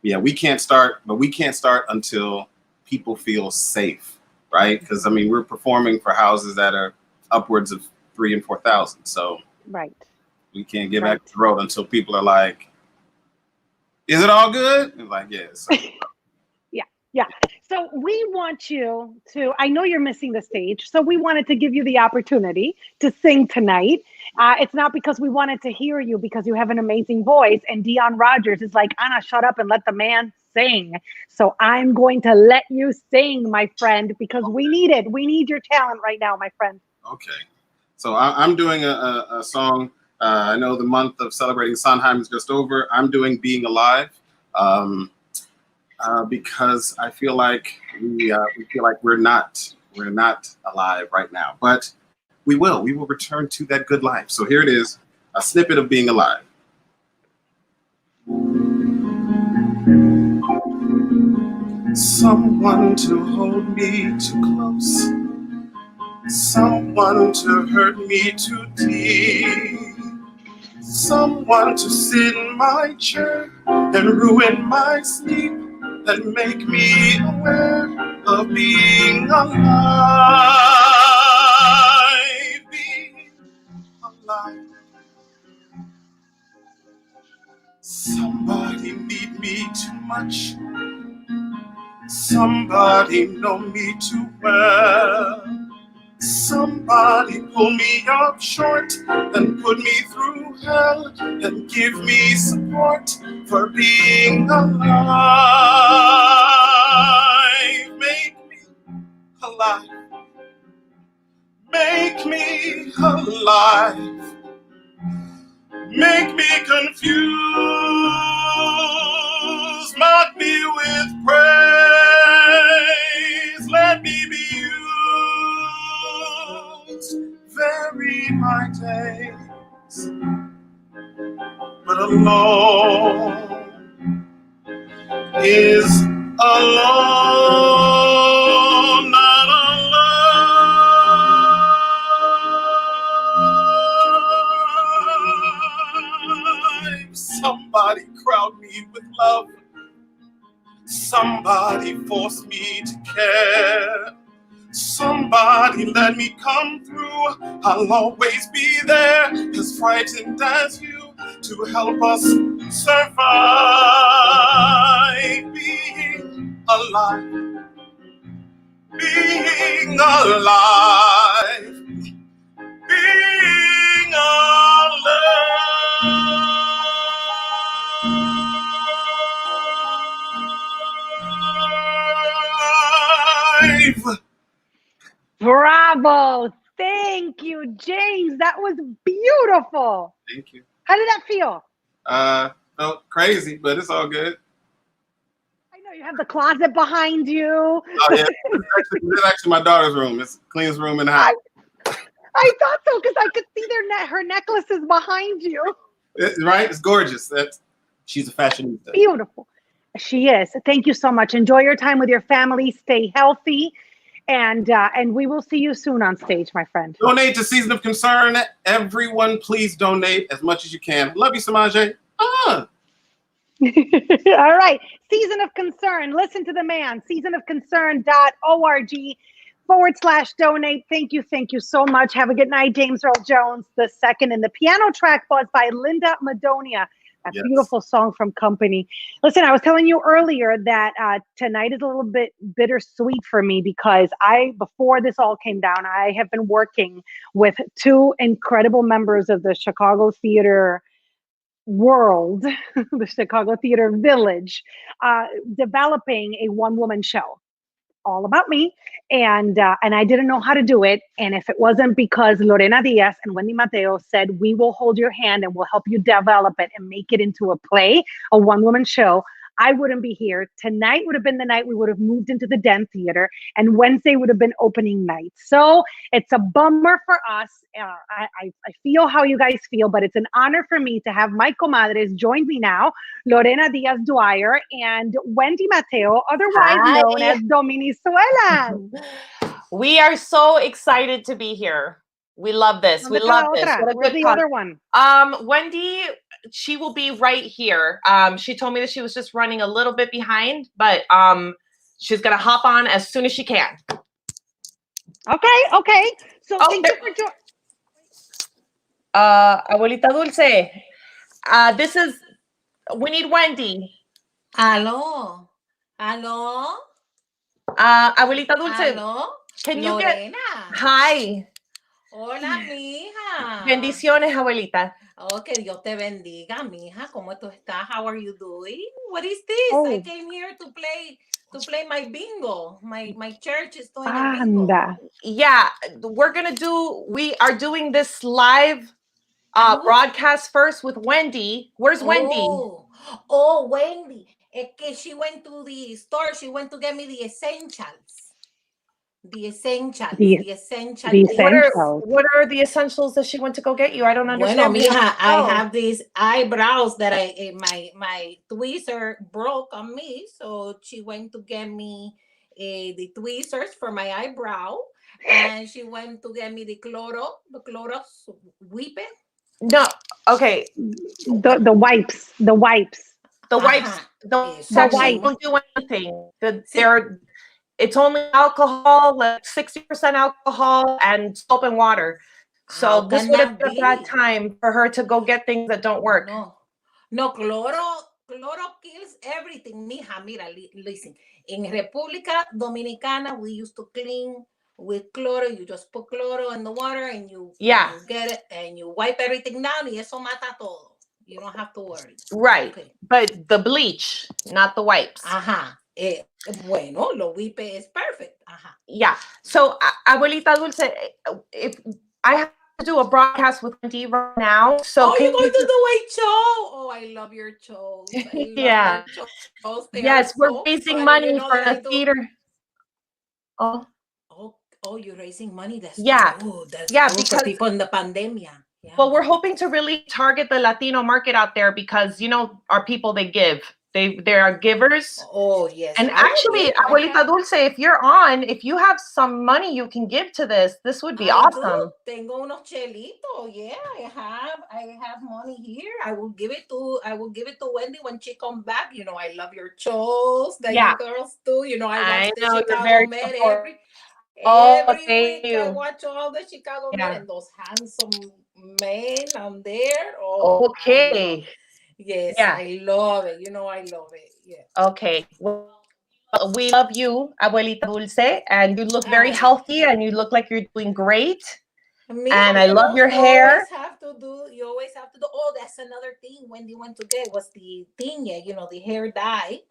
We can't start until people feel safe, right? Because we're performing for houses that are upwards of 3,000 and 4,000, so we can't get back to the road until people are like, "Is it all good?" And like, yes. Yeah. So we want you to, I know you're missing the stage, so we wanted to give you the opportunity to sing tonight. It's not because we wanted to hear you, because you have an amazing voice. And Dion Rogers is like, Anna, shut up and let the man sing. So I'm going to let you sing, my friend, because we need it. We need your talent right now, my friend. Okay. So I'm doing a song. I know the month of celebrating Sondheim is just over. I'm doing Being Alive because I feel like we feel like we're not alive right now, but we will return to that good life. So here it is, a snippet of Being Alive. Someone to hold me too close, someone to hurt me too deep, someone to sit in my chair and ruin my sleep and make me aware of being alive, being alive. Somebody need me too much, somebody know me too well, somebody pull me up short and put me through hell and give me support for being alive. Make me alive. Make me alive. Make me confused. Mark me with praise. Let me be used. Vary my days, but alone is alone, not alive. Somebody crowd me with love. Somebody force me to care. Somebody let me come through. I'll always be there, as frightened as you, to help us survive. Being alive. Being alive. Being alive. Bravo. Thank you, James. That was beautiful. Thank you. How did that feel? Felt crazy, but it's all good. I know you have the closet behind you. Oh, yeah. This is actually my daughter's room. It's the cleanest room in the house. I thought so, because I could see her necklaces behind you. Right? It's gorgeous. She's a fashionista. Beautiful. She is. Thank you so much. Enjoy your time with your family. Stay healthy. And we will see you soon on stage, my friend. Donate to Season of Concern. Everyone, please donate as much as you can. Love you, Samaj. All right. Season of Concern. Listen to the man. seasonofconcern.org/donate. Thank you so much. Have a good night, James Earl Jones II. And the piano track was by Linda Madonia. A beautiful song from Company. Listen, I was telling you earlier that tonight is a little bit bittersweet for me, because before this all came down, I have been working with two incredible members of the Chicago theater world, the Chicago Theater Village, developing a one-woman show all about me, and I didn't know how to do it. And if it wasn't because Lorena Diaz and Wendy Matteo said, we will hold your hand and we'll help you develop it and make it into a play, a one-woman show, I wouldn't be here. Tonight would have been the night we would have moved into the Den Theater, and Wednesday would have been opening night. So it's a bummer for us. I feel how you guys feel, but it's an honor for me to have my comadres join me now, Lorena Diaz Dwyer and Wendy Matteo, otherwise known as Dominizuelas. We are so excited to be here. We love this. We love this. What a Where's good the other one? Wendy, she will be right here. She told me that she was just running a little bit behind, but she's gonna hop on as soon as she can. Okay. So thank you for joining. Abuelita Dulce, we need Wendy. Aló. Abuelita Dulce. Aló. Can you Lorena. Hi. Hola, mija. Bendiciones, abuelita. Oh, que Dios te bendiga, mija. ¿Cómo tú estás? How are you doing? What is this? I came here to play my bingo. My church is doing a bingo. Yeah, we are doing this live broadcast first with Wendy. Where's Wendy? Oh, Wendy. Es que she went to the store. She went to get me the essentials. The essentials. What are the essentials that she went to go get you? I don't understand. Bueno, mija, I have these eyebrows that my tweezer broke on me, so she went to get me the tweezers for my eyebrow, and she went to get me the Clorox wipe. No, okay. The wipes. The wipes. The wipes don't do anything. It's only alcohol, like 60% alcohol and soap and water. So this would have been a bad time for her to go get things that don't work. No, cloro kills everything, mija. Mira, listen. In República Dominicana, we used to clean with cloro. You just put cloro in the water and you get it and you wipe everything down y eso mata todo. You don't have to worry. Right. Okay. But the bleach, not the wipes. Bueno, lo wipe is perfect. Yeah. So, Abuelita Dulce, if I have to do a broadcast with Wendy right now. So you're going to do a show. Oh, I love your shows. Yeah. Yes, we're raising money for the theater. Oh, you're raising money. That's good. That's good because for people in the pandemia. Yeah. Well, we're hoping to really target the Latino market out there because, our people, they give. They are givers. Oh, yes. And actually, Abuelita Dulce, if you have some money you can give to this would be awesome. Tengo unos chelitos. Yeah, I have money here. I will give it to Wendy when she comes back. I love your shows that you girls do. I watch the Chicago Med every week. I watch all the Chicago Med and those handsome men on there. Oh, okay. Yes, I love it. I love it. Yeah. Okay. Well, we love you, Abuelita Dulce, and you look very healthy and you look like you're doing great. And I love your hair. You always have to do. Oh, that's another thing Wendy went to get was the tinea, the hair dye.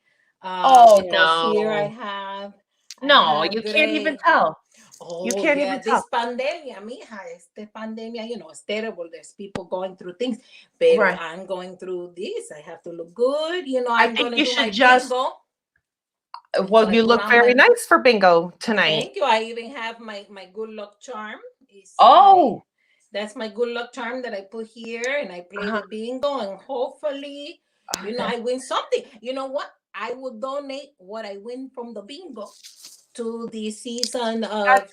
No. Here I have. You can't even tell. You can't even tell. This pandemia, mija, este pandemia, it's terrible. There's people going through things, but I'm going through this. I have to look good. I think you should just. Bingo. Well, you look very nice for bingo tonight. Thank you. I even have my good luck charm. That's my good luck charm that I put here, and I play the bingo, and hopefully, I win something. You know what? I will donate what I win from the bingo to the season of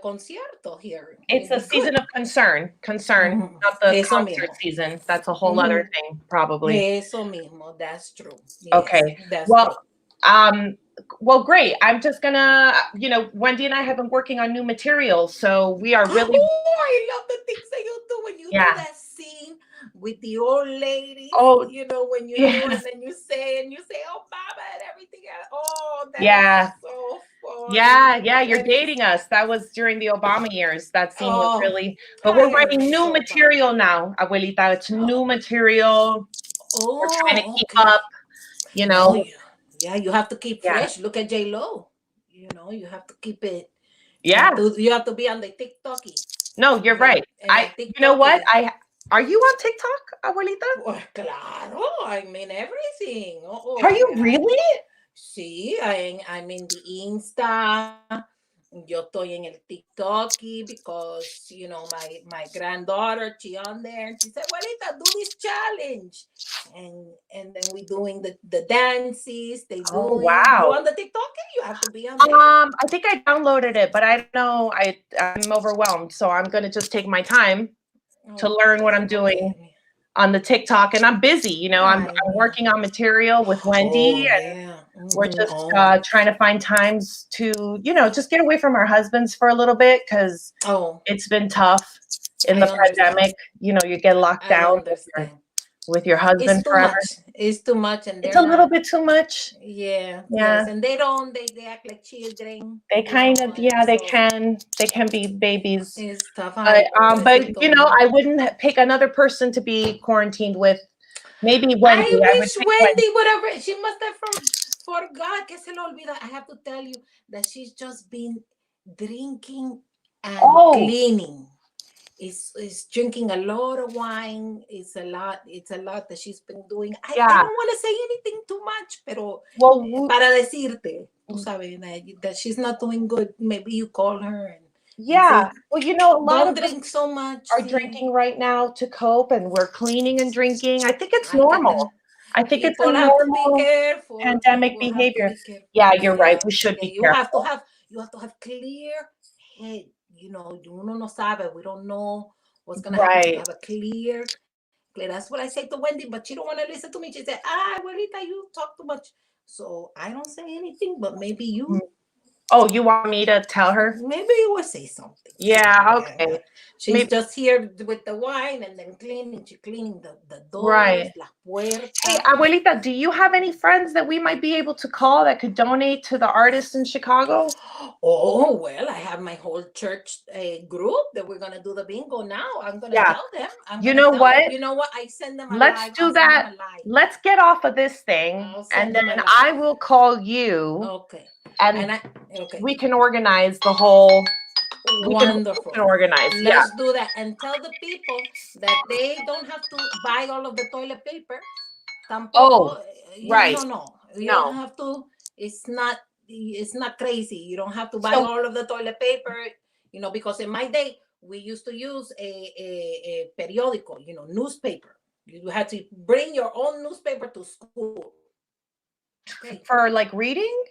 concierto here. It's a season of concern, not the concert season. That's a whole other thing, probably. Eso mismo, that's true. Yes, okay. Well, great. I'm just gonna, Wendy and I have been working on new materials, so we are really. Oh, I love the things that you do when you do that scene with the old lady. Oh, when you do and then you say, oh, Baba, and everything else. Oh, that's so fun. Yeah, you're dating us. That was during the Obama years. That scene was really, but we're writing new material now, Abuelita. It's new material. We're trying to keep up, Yeah, you have to keep fresh. Look at J-Lo. You have to keep it. Yeah. You have to be on the TikToky. No, you're right. You know what? Are you on TikTok, Abuelita? Well, claro. I'm in everything. Are you really? Sí, I'm in the Insta. Yo estoy en el TikToky because, my granddaughter, she on there. And she said, Abuelita, do this challenge. And then we doing the dances. Wow. You on the TikToky? You have to be on there. I think I downloaded it, but I don't know. I'm overwhelmed. So I'm going to just take my time to learn what I'm doing on the TikTok. And I'm busy, I'm working on material with Wendy and we're just trying to find times to, just get away from our husbands for a little bit because it's been tough in the pandemic. You get locked down with your with your husband forever. It's too much, and it's a little bit too much. Yeah. Yes, and they act like children. They kind of, they can be babies. It's tough. But I wouldn't pick another person to be quarantined with. Maybe Wendy. I wish Wendy, whatever. She must have forgot. Que se le olvida. I have to tell you that she's just been drinking and cleaning. Is drinking a lot of wine. It's a lot that she's been doing. I don't want to say anything too much, pero para decirte, tú sabes, that she's not doing good. Maybe you call her and say, a lot of drink so much. Are drinking right now to cope, and we're cleaning and drinking. I think it's normal. I think it's a normal pandemic behavior. Yeah, you're right. We should be careful. You have to have clear head. Uno no sabe. We don't know what's going to happen. You have a clear. That's what I say to Wendy, but she don't want to listen to me. She said, abuelita, you talk too much. So I don't say anything, but maybe you. Oh, you want me to tell her? Maybe you will say something. Yeah, okay. She's just here with the wine and then cleaning. She's cleaning the doors, right. las puertas. Hey, abuelita, do you have any friends that we might be able to call that could donate to the artists in Chicago? Oh, well, I have my whole church group that we're going to do the bingo now. I'm going to tell them. You know what? I send them Let's do that. Let's get off of this thing, and then I will call you. Okay. And we can organize the whole. Wonderful. We can organize. Let's do that and tell the people that they don't have to buy all of the toilet paper. Tampoco. Oh, right. No. You don't have to. It's not crazy. You don't have to buy all of the toilet paper. Because in my day we used to use a periódico. Newspaper. You had to bring your own newspaper to school. Okay. For like reading.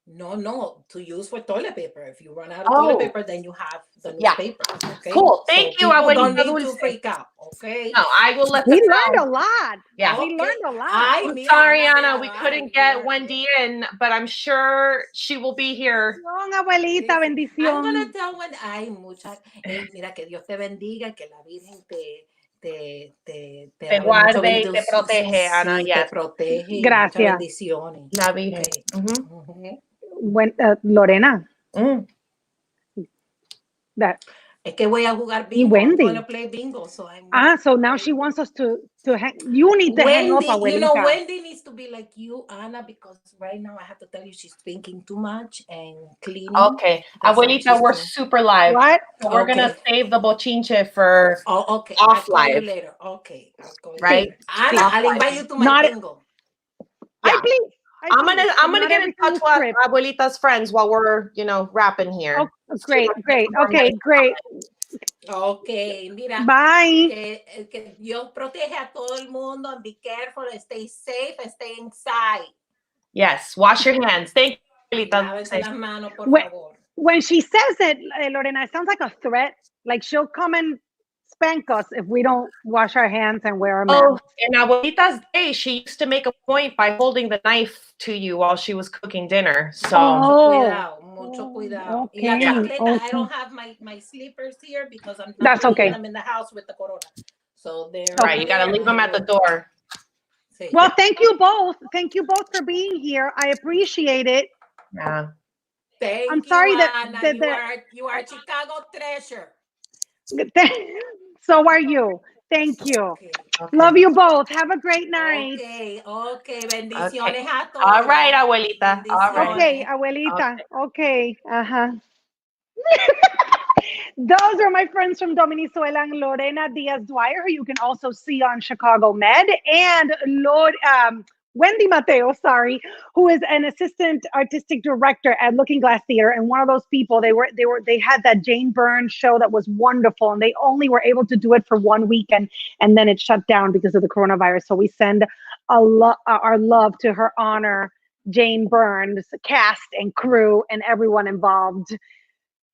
No, to use for toilet paper. If you run out of toilet paper, then you have the newspaper. Okay? Cool. Thank you. I don't need to freak out. Okay. No, I will let we learned a lot. Yeah, we learned a lot. I'm sorry, Anna, we couldn't get Wendy in, but I'm sure she will be here. Abuelita, bendición. I'm gonna tell Wendy. Mira, que Dios te bendiga, que la Virgen te guarde y te protege, Ana. Te protege. Gracias. Muchas bendiciones. La Virgen. Lorena. That. Es que voy a jugar bingo. Wendy. I'm going to play bingo. So now she wants us to hang. You need to hang up, abuelita. Wendy needs to be like you, Anna, because right now I have to tell you she's drinking too much and cleaning. Okay. Abuelita, we're super live. What? So we're going to save the bochinche for off I'll live. Later. Okay. Right? Anna, I'll invite you to my bingo. Yeah. I'm gonna get in touch with abuelita's friends while we're wrapping here. Oh, great. Okay, great. Okay, mira. Bye. Que Dios protege a todo el mundo, and be careful and stay safe and stay inside. Yes, wash your hands. Thank you, abuelita. When she says it, Lorena, it sounds like a threat. Like she'll come and spank us if we don't wash our hands and wear our masks. Oh, in Abuelita's day, she used to make a point by holding the knife to you while she was cooking dinner. So mucho cuidado. Okay. I don't have my sleepers here because I'm That's okay. them in the house with the corona. So they're right. You gotta leave them at the door. Well, thank you both. Thank you both for being here. I appreciate it. Yeah. I'm sorry you are a Chicago treasure. So are you. Thank you. Okay. Love you both. Have a great night. Okay. Bendiciones a todos. All right, abuelita. All right. Okay, abuelita. Okay. Those are my friends from Dominizuela and Lorena Diaz-Dwyer, who you can also see on Chicago Med, and Wendy Matteo, who is an assistant artistic director at Looking Glass Theater, and one of those people. They had that Jane Byrne show that was wonderful, and they only were able to do it for 1 weekend, and then it shut down because of the coronavirus. So we send our love to her honor, Jane Byrne's cast and crew and everyone involved.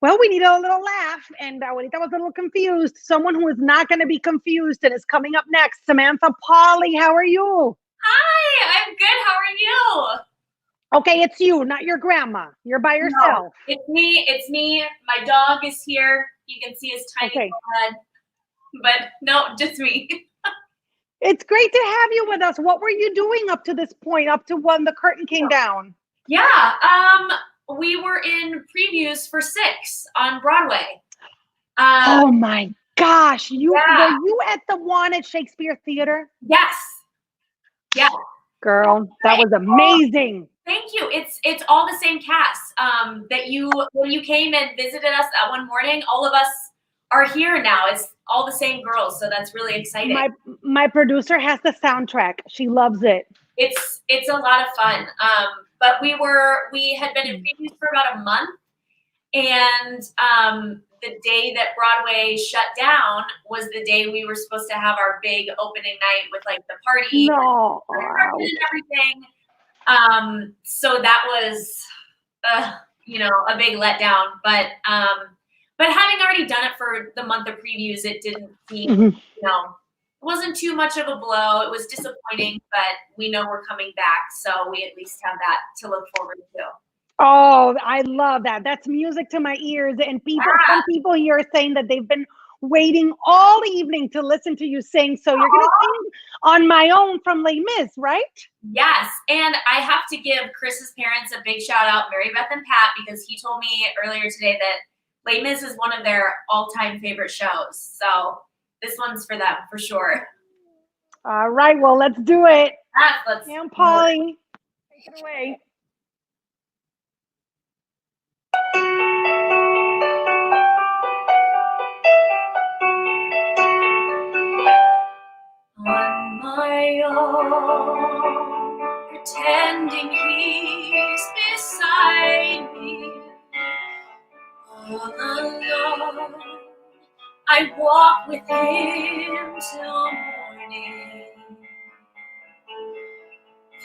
Well, we needed a little laugh, and Abuelita was a little confused. Someone who is not going to be confused and is coming up next, Samantha Pauly. How are you? Hi, I'm good. How are you? Okay, it's you, not your grandma. You're by yourself. No, it's me. My dog is here. You can see his tiny head. But no, just me. It's great to have you with us. What were you doing up to this point, up to when the curtain came down? Yeah, we were in previews for 6 on Broadway. Oh my gosh, were you at the one at Shakespeare Theater? Yes. Yeah. Girl, that was amazing. Thank you. It's all the same cast. When you came and visited us that one morning, all of us are here now. It's all the same girls, so that's really exciting. My producer has the soundtrack. She loves it. It's a lot of fun. But we had been in previews for about a month, and the day that Broadway shut down was the day we were supposed to have our big opening night with like the party and everything. So that was a big letdown, but having already done it for the month of previews, it didn't seem, it wasn't too much of a blow. It was disappointing, but we know we're coming back, so we at least have that to look forward to. Oh, I love that. That's music to my ears. And some people here are saying that they've been waiting all evening to listen to you sing. So you're going to sing On My Own from Les Mis, right? Yes. And I have to give Chris's parents a big shout out, Mary Beth and Pat, because he told me earlier today that Les Mis is one of their all-time favorite shows. So this one's for them, for sure. All right. Well, let's do it. Let's and Pauly, take it away. On my own, pretending he's beside me, all alone, I walk with him till morning.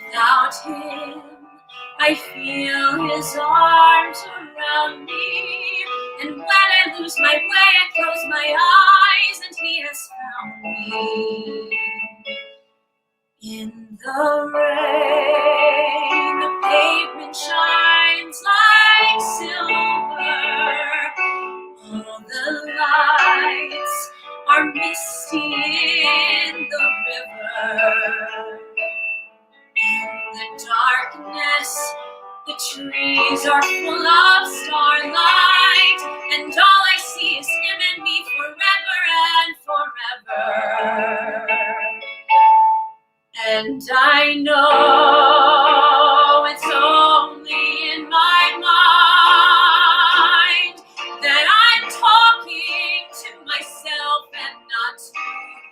Without him, I feel his arms around me, and when I lose my way, I close my eyes, and he has found me. In the rain, the pavement shines like silver. All the lights are misty in the river. In the darkness, the trees are full of starlight, and all I see is him and me forever and forever. And I know it's only in my mind that I'm talking to myself and not to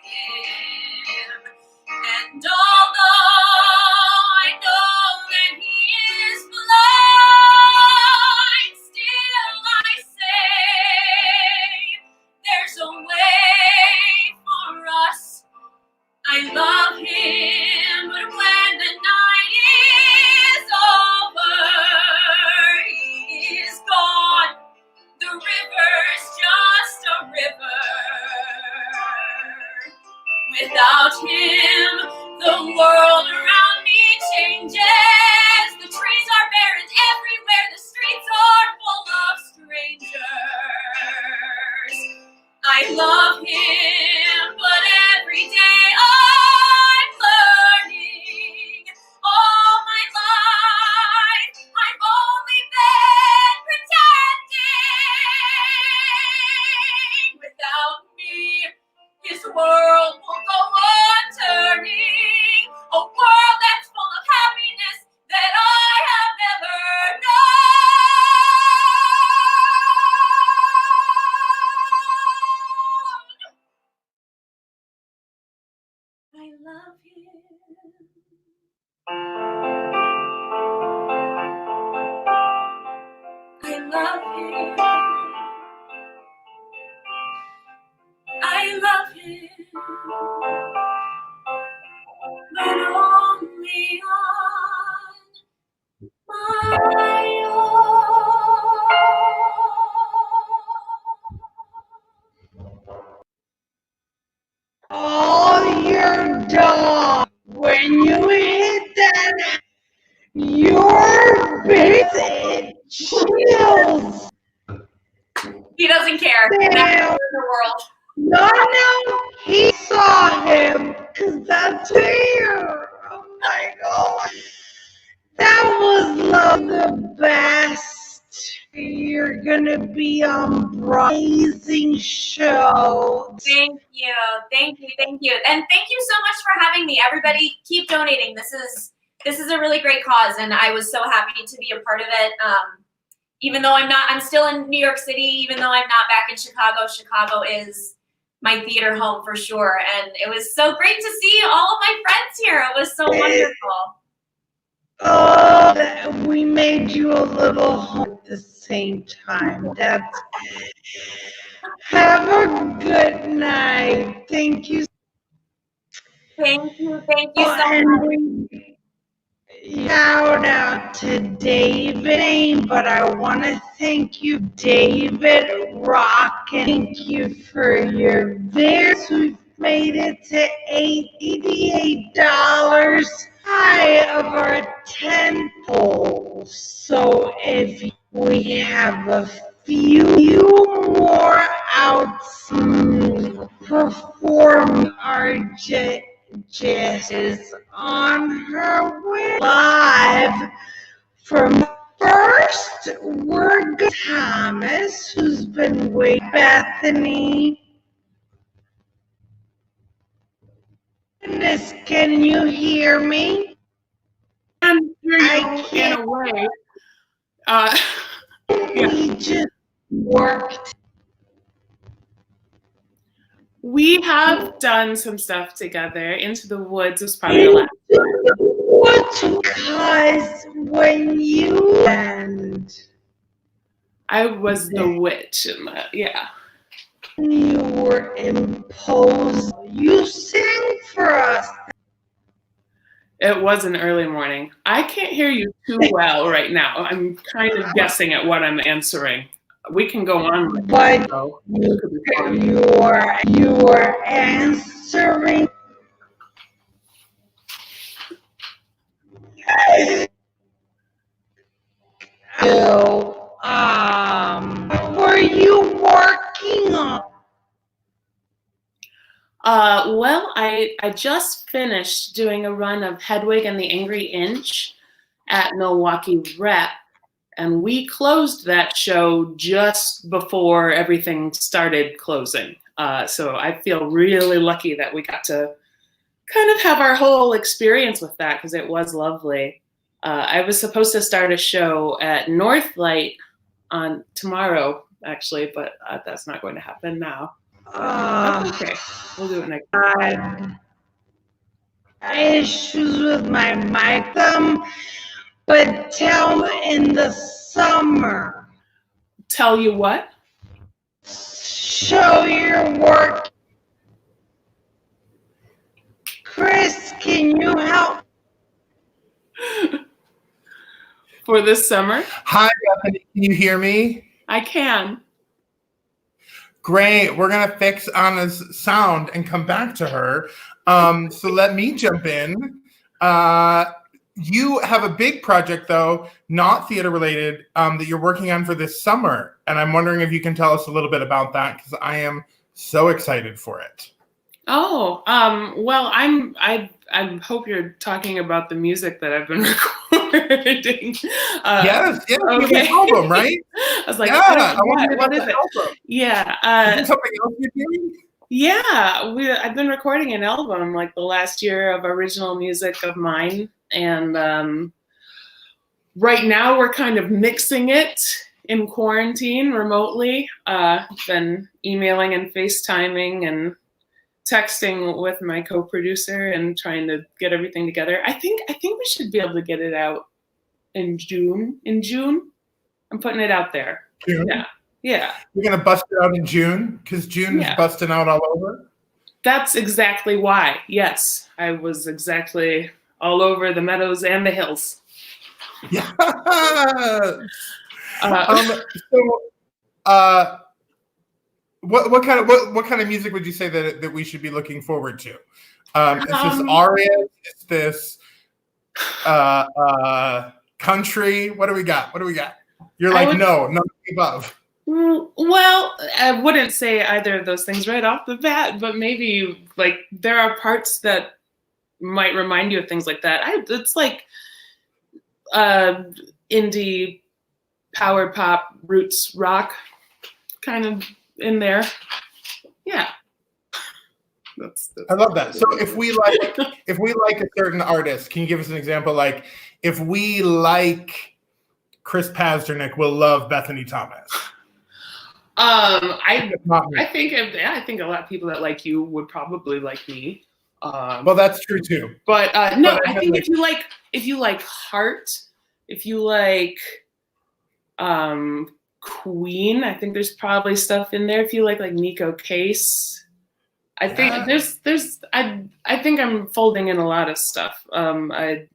him. And although I know that he is blind, still I say there's a way for us. I love him, but when the night is over, he is gone. The river's just a river. Without him, the world around me changes. The trees are barren everywhere. The streets are full of strangers. I love him, but every day I'm learning. All my life, I've only been pretending. Without me, his world will go on turning. A world that's full of happiness that I have never known. I love him. I love him. I love him. But only on my own. Oh, you're dumb. When you hit that, your face chills. He doesn't care. That's the world. No, he saw him, because gonna be on amazing show. Thank you. And thank you so much for having me. Everybody keep donating. This is a really great cause, and I was so happy to be a part of it. Even though I'm still in New York City, even though I'm not back in Chicago. Chicago is my theater home for sure. And it was so great to see all of my friends here. It was so wonderful. Oh, we made you a little home at the same time. Have a good night. Thank you. Thank you so much. Shout out to David, but I want to thank you, David Rock, and thank you for your vids. We've made it to $88 high of our 10 goal. So if we have a few more outs perform our Jess on her way live from first we're good Thomas, who's been waiting. Bethany, goodness, can you hear me? I hear you in a way. We just worked. We have done some stuff together. Into the Woods was probably the last. Because when you and I was the witch in that, yeah. You were imposed. You sang for us. It was an early morning. I can't hear you too well right now. I'm kind of guessing at what I'm answering. We can go on. But you were answering. So, what were you working on? Well, I just finished doing a run of Hedwig and the Angry Inch at Milwaukee Rep, and we closed that show just before everything started closing. So I feel really lucky that we got to kind of have our whole experience with that because it was lovely. I was supposed to start a show at Northlight on tomorrow, actually, but that's not going to happen now. Okay, we'll do it next time. Issues with my mic, but tell me in the summer. Tell you what? Show your work. Chris, can you help? For this summer? Hi, Bethany. Can you hear me? I can. Great. We're going to fix Anna's sound and come back to her. So let me jump in. You have a big project, though, not theater related, that you're working on for this summer. And I'm wondering if you can tell us a little bit about that because I am so excited for it. Oh, well, I hope you're talking about the music that I've been recording. Yes, okay. You have an album, right? I was like, yeah, what is it? Album. Yeah. Is it something else you're doing? Yeah, I've been recording an album like the last year of original music of mine, and right now we're kind of mixing it in quarantine remotely. Been emailing and FaceTiming and texting with my co-producer and trying to get everything together. I think we should be able to get it out in June. I'm putting it out there. June? Yeah. You're gonna bust it out in June because June is busting out all over. That's exactly why. Yes, I was exactly all over the meadows and the hills. Yeah. What kind of music would you say that we should be looking forward to? Is this arias? Is this country? What do we got? You're like, no, none above. Well, I wouldn't say either of those things right off the bat, but maybe like there are parts that might remind you of things like that. It's like indie power pop, roots rock kind of in there. Yeah. That's I love that. So if we like a certain artist, can you give us an example? Like if we like Chris Pasternak, we'll love Bethany Thomas. I think a lot of people that like you would probably like me. Well, that's true too. But no, I think if you like Heart, if you like Queen, I think there's probably stuff in there. If you like Nico Case, I think I think I'm folding in a lot of stuff. I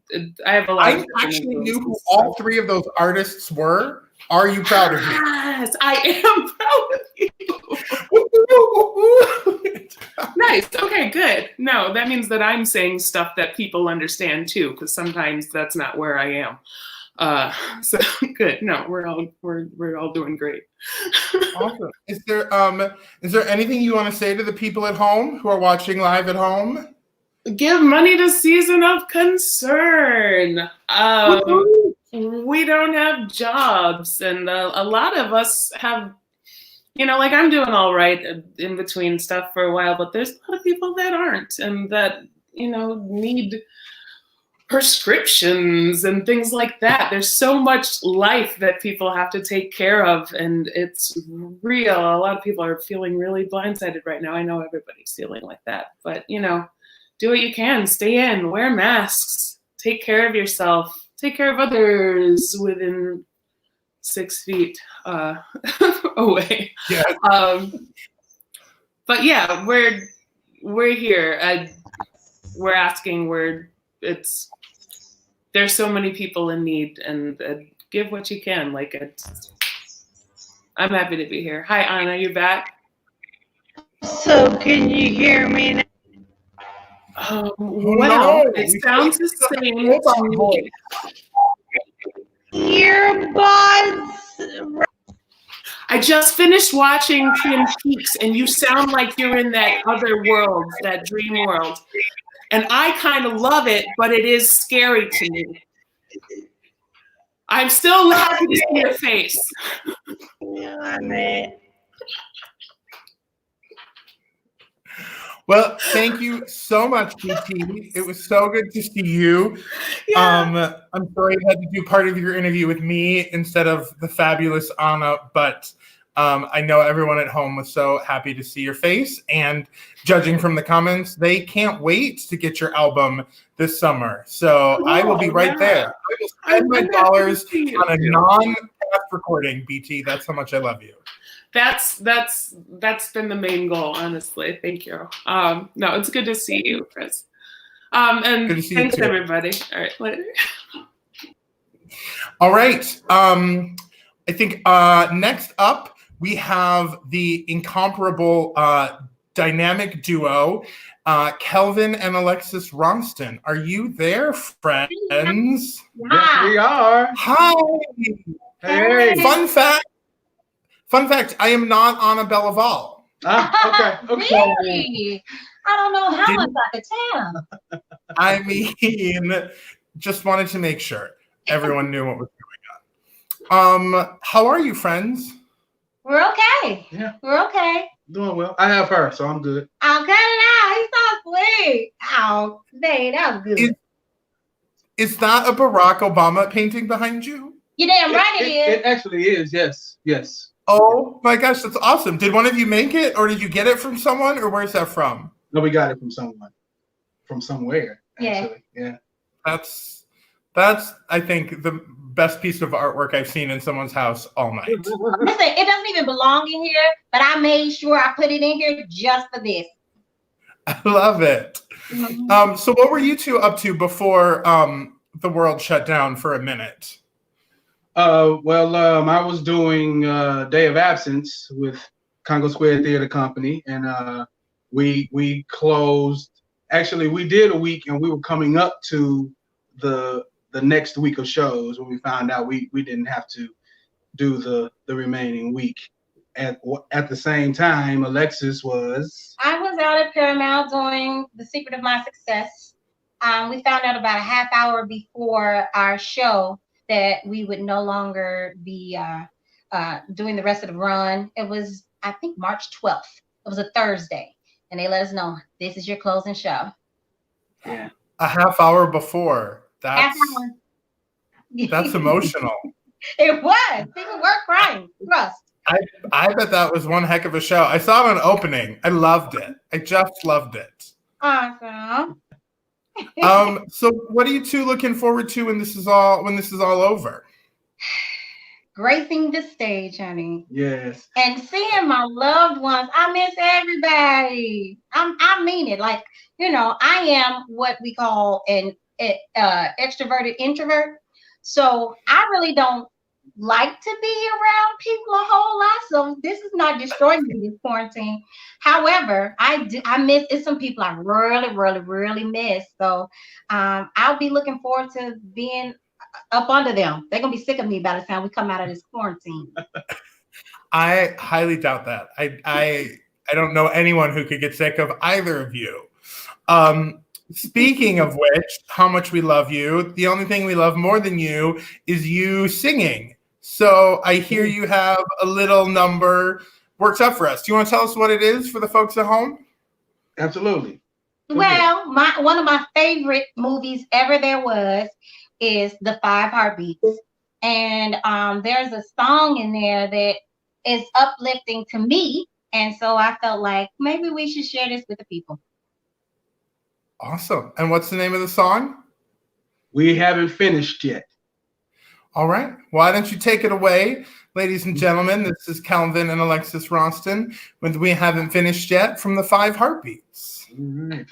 have a lot. I actually knew who all three of those artists were. Are you proud of me? Yes, I am proud of you. Nice. Okay, good. No, that means that I'm saying stuff that people understand too, because sometimes that's not where I am. So good. No, we're all doing great. Awesome. Is there anything you want to say to the people at home who are watching live at home? Give money to Season of Concern. We don't have jobs, and a lot of us have, I'm doing all right in between stuff for a while, but there's a lot of people that aren't, and that, need prescriptions and things like that. There's so much life that people have to take care of, and it's real. A lot of people are feeling really blindsided right now. I know everybody's feeling like that, but, do what you can. Stay in, wear masks, take care of yourself. Take care of others within 6 feet away. Yeah. But yeah, we're here. We're asking. There's so many people in need, and give what you can. I'm happy to be here. Hi, Anna, you back? So can you hear me now? Well, it sounds the same to me. Earbuds. I just finished watching Twin Peaks, and you sound like you're in that other world, that dream world. And I kind of love it, but it is scary to me. I'm still happy to see your face. Well, thank you so much, BT. It was so good to see you. Yeah. I'm sorry you had to do part of your interview with me instead of the fabulous Anna, but I know everyone at home was so happy to see your face. And judging from the comments, they can't wait to get your album this summer. So I will be right there. I will spend my dollars on a non-cast recording, BT. That's how much I love you. That's been the main goal, honestly. Thank you. No, it's good to see you, Chris. And thanks everybody. All right, later. All right. I think next up we have the incomparable dynamic duo, Kelvin and Alexis Rosten. Are you there, friends? Yes, we are. Hi. Hey. Fun fact, I am not on a Belaval. Okay. Really? I don't know how much I could tell. I mean, just wanted to make sure everyone knew what was going on. How are you, friends? We're okay. Yeah. We're okay. Doing well. I have her, so I'm good. I'll cut it out. He's so sweet. Oh, dang, that was good. Is that a Barack Obama painting behind you? You're damn right it is. It actually is, yes. Yes. Oh my gosh, that's awesome. Did one of you make it, or did you get it from someone, or where's that from? No, we got it from someone. From somewhere, actually. Yeah. That's I think the best piece of artwork I've seen in someone's house all night. Listen, it doesn't even belong in here, but I made sure I put it in here just for this. I love it. So what were you two up to before the world shut down for a minute? I was doing Day of Absence with Congo Square Theater Company, and we closed. Actually, we did a week, and we were coming up to the next week of shows when we found out we didn't have to do the remaining week. At the same time, Alexis was. I was out at Paramount doing The Secret of My Success. We found out about a half hour before our show that we would no longer be doing the rest of the run. It was, I think, March 12th. It was a Thursday. And they let us know, this is your closing show. Yeah. A half hour before. Half That's hour. that's emotional. It was. People were crying. Trust. I bet that was one heck of a show. I saw it on opening. I loved it. I just loved it. Awesome. So what are you two looking forward to when this is all over? Gracing the stage, honey. Yes. And seeing my loved ones. I miss everybody. I mean it. Like, you know, I am what we call an extroverted introvert. So I really don't like to be around people a whole lot. So this is not destroying me, this quarantine. However, I miss, it's some people I really miss. So I'll be looking forward to being up under them. They're gonna be sick of me by the time we come out of this quarantine. I highly doubt that. I don't know anyone who could get sick of either of you. Speaking of which, how much we love you. The only thing we love more than you is you singing. So I hear you have a little number worked up for us. Do you want to tell us what it is for the folks at home? Absolutely. Well, one of my favorite movies ever there was is The 5 Heartbeats. And there's a song in there that is uplifting to me. And so I felt like maybe we should share this with the people. Awesome. And what's the name of the song? We Haven't Finished Yet. All right. Why don't you take it away, ladies and gentlemen? This is Kelvin and Alexis Rosten with We Haven't Finished Yet from the 5 Heartbeats. All right.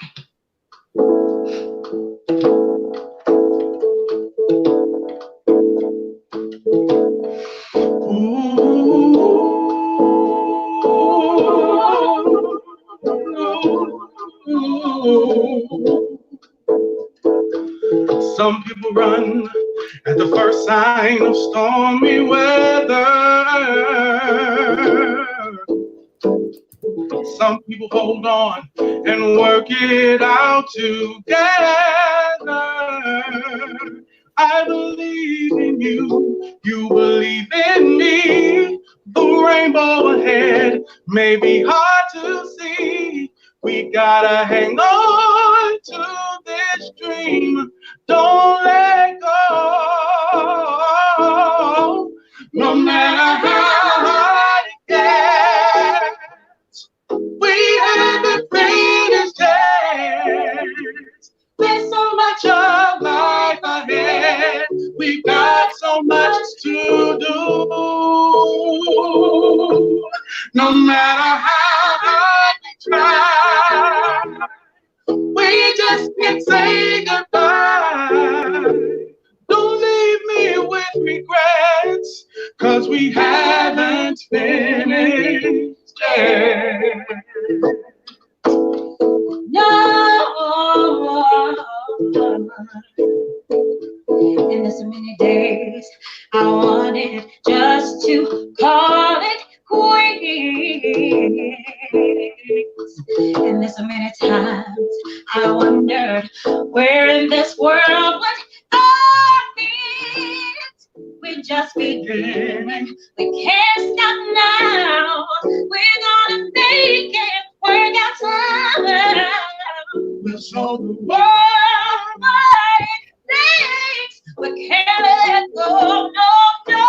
Some people run at the first sign of stormy weather. Some people hold on and work it out together. I believe in you, you believe in me. The rainbow ahead may be hard to see. We gotta hang on to this dream. Don't let go. No matter how hard it gets, we haven't finished yet. There's so much of life ahead. We've got so much to do. No matter how hard we try, we just can't say goodbye. Don't leave me with regrets, 'cause we haven't finished yet. No. In this many days, I wanted just to call it quits. In this many times, I wondered where in this world would I fit. We're just beginning. We can't stop now. We're gonna make it work out somehow. We'll show the world what it takes. We can't let go. No.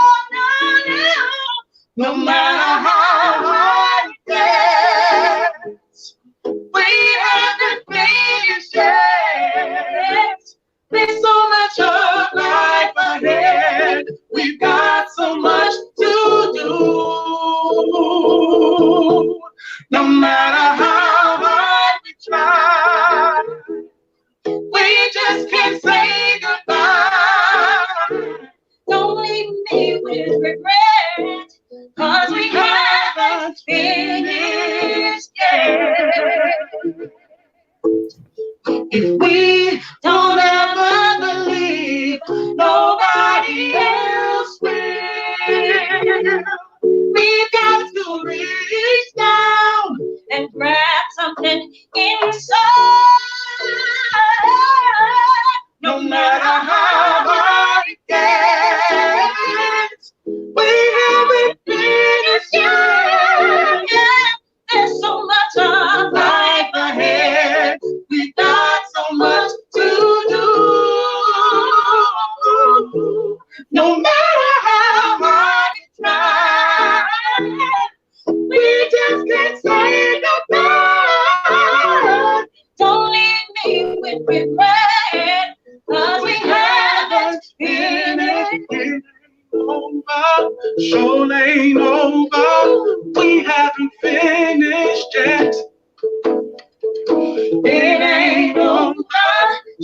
No matter how hard it gets, we haven't finished yet. There's so much of life ahead. We've got so much to do. No matter how hard we try, we just can't say goodbye. Don't leave me with regret, 'cause we haven't finished yet. If we don't ever believe, nobody else will. We've got to reach down and grab something inside. No matter how hard it gets, with regret, 'cause we haven't finished it. Show ain't over. We haven't finished yet. It ain't over.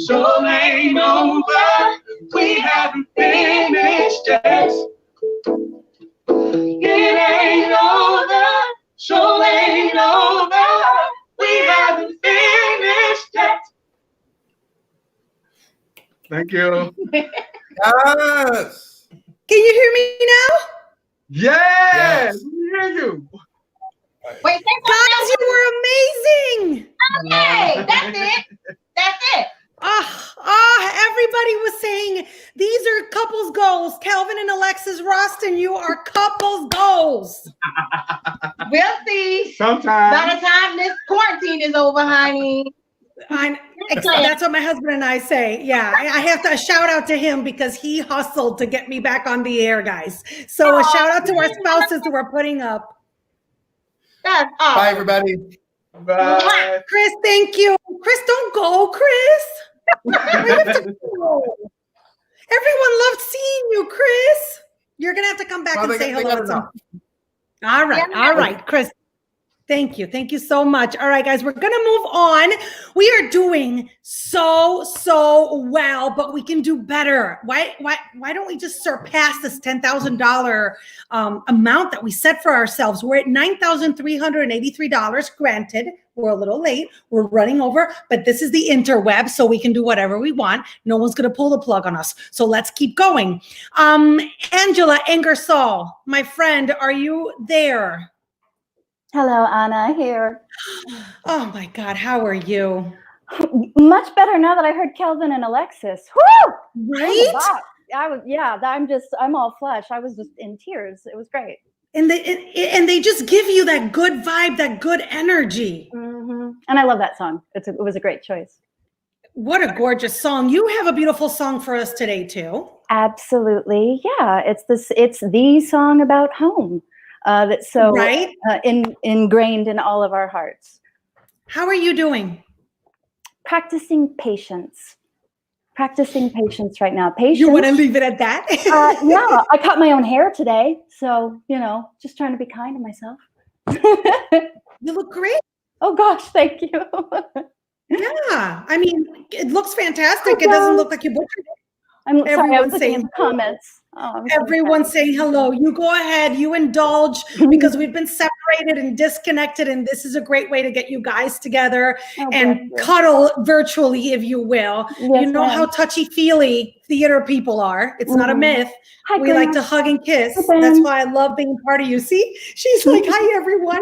Show ain't over. We haven't finished yet. It ain't over. Show ain't over. We haven't finished yet. Thank you. Yes. Can you hear me now? Yes, we hear you. Wait, guys, you were amazing. Okay, that's it. That's it. Everybody was saying these are couples goals. Kelvin and Alexis Rosten, you are couples goals. We'll see. Sometime. By the time this quarantine is over, honey. That's what my husband and I say. Yeah, I have to shout out to him because he hustled to get me back on the air, guys. So a shout out to our spouses who are putting up. That's awesome. Bye, everybody. Bye. Chris, thank you. Chris, don't go, Chris. We have to go. Everyone loved seeing you, Chris. You're gonna have to come back and say hello. All right, Chris. Thank you. Thank you so much. All right, guys, we're going to move on. We are doing so well, but we can do better. Why don't we just surpass this $10,000 amount that we set for ourselves? We're at $9,383. Granted, we're a little late. We're running over, but this is the interweb, so we can do whatever we want. No one's going to pull the plug on us. So let's keep going. Angela Ingersoll, my friend, are you there? Hello, Anna, here. Oh my God, how are you? Much better now that I heard Kelvin and Alexis. Woo! Right? I'm all flesh. I was just in tears. It was great. And they just give you that good vibe, that good energy. Mm-hmm. And I love that song. It was a great choice. What a gorgeous song. You have a beautiful song for us today too. Absolutely. Yeah, it's the song about home. That's so right? Ingrained in all of our hearts. How are you doing? Practicing patience right now. Patience. You want to leave it at that? Yeah, I cut my own hair today. So, just trying to be kind to myself. You look great. Oh gosh, thank you. Yeah, I mean, it looks fantastic. It doesn't look like you butchered it. I'm sorry, I was looking saying at the comments. Oh, everyone's saying hello. You go ahead, you indulge, because we've been separated and disconnected, and this is a great way to get you guys together and cuddle virtually, if you will. Yes, you know how touchy-feely theater people are. It's not a myth. Hi, we like to hug and kiss. That's why I love being part of you. See, she's like, hi, everyone.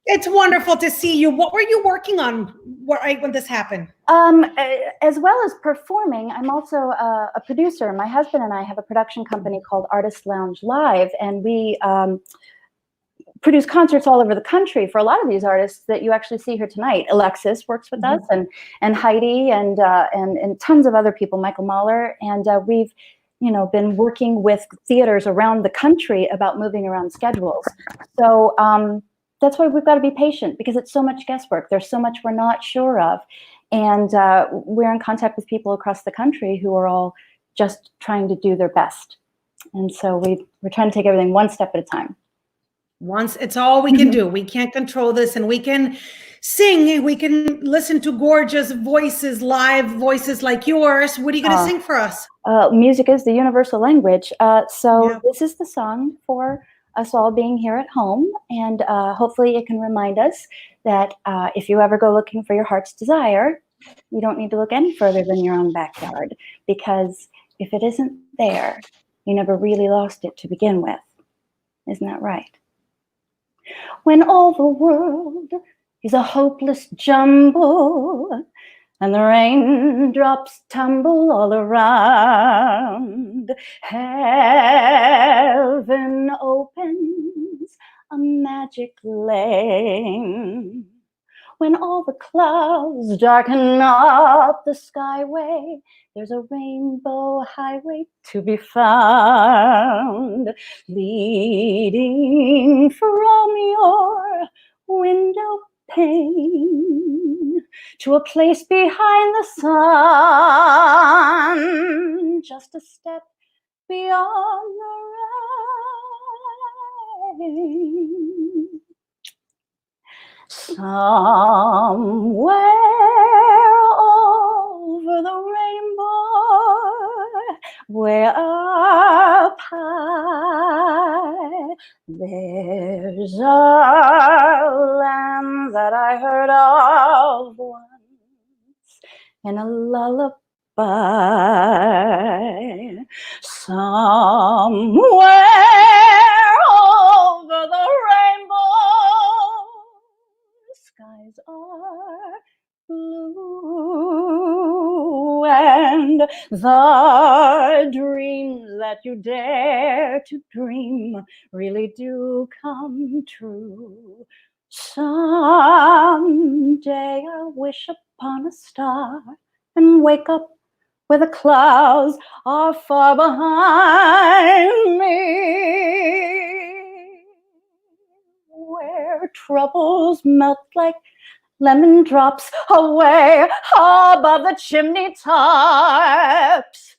It's wonderful to see you. What were you working on when this happened? As well as performing, I'm also a producer. My husband and I have a production company called Artist Lounge Live, and we produce concerts all over the country for a lot of these artists that you actually see here tonight. Alexis works with us, and Heidi, and tons of other people, Michael Mahler, and we've been working with theaters around the country about moving around schedules. So that's why we've got to be patient, because it's so much guesswork. There's so much we're not sure of. And we're in contact with people across the country who are all just trying to do their best. And so we're trying to take everything one step at a time. It's all we can do. We can't control this, and we can sing. We can listen to gorgeous voices, live voices like yours. What are you going to sing for us? Music is the universal language. This is the song for us all being here at home, and hopefully it can remind us that if you ever go looking for your heart's desire, you don't need to look any further than your own backyard, because if it isn't there, you never really lost it to begin with. Isn't that right? When all the world is a hopeless jumble, and the raindrops tumble all around, heaven opens a magic lane. When all the clouds darken up the skyway, there's a rainbow highway to be found, leading from your window pane to a place behind the sun, just a step beyond the rain. Somewhere over the rainbow, way up high, there's a land that I heard of once in a lullaby. Somewhere over the rainbow, skies are blue, and the dreams that you dare to dream really do come true. Someday I'll wish upon a star and wake up where the clouds are far behind me, where troubles melt like lemon drops away above the chimney tops.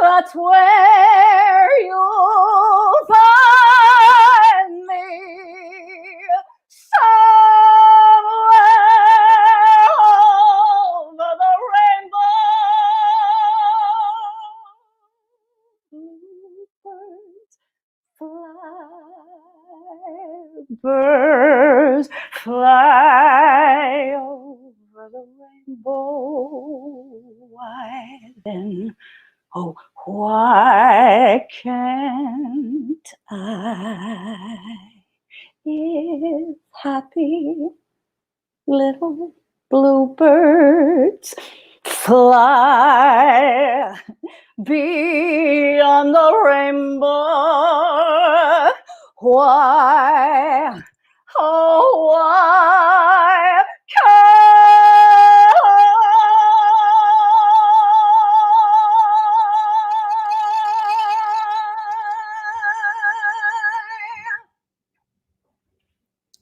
That's where you'll find me, somewhere over the rainbow. Birds fly over the rainbow. Why then, oh, why can't I? If happy little bluebirds fly beyond the rainbow, why, oh, why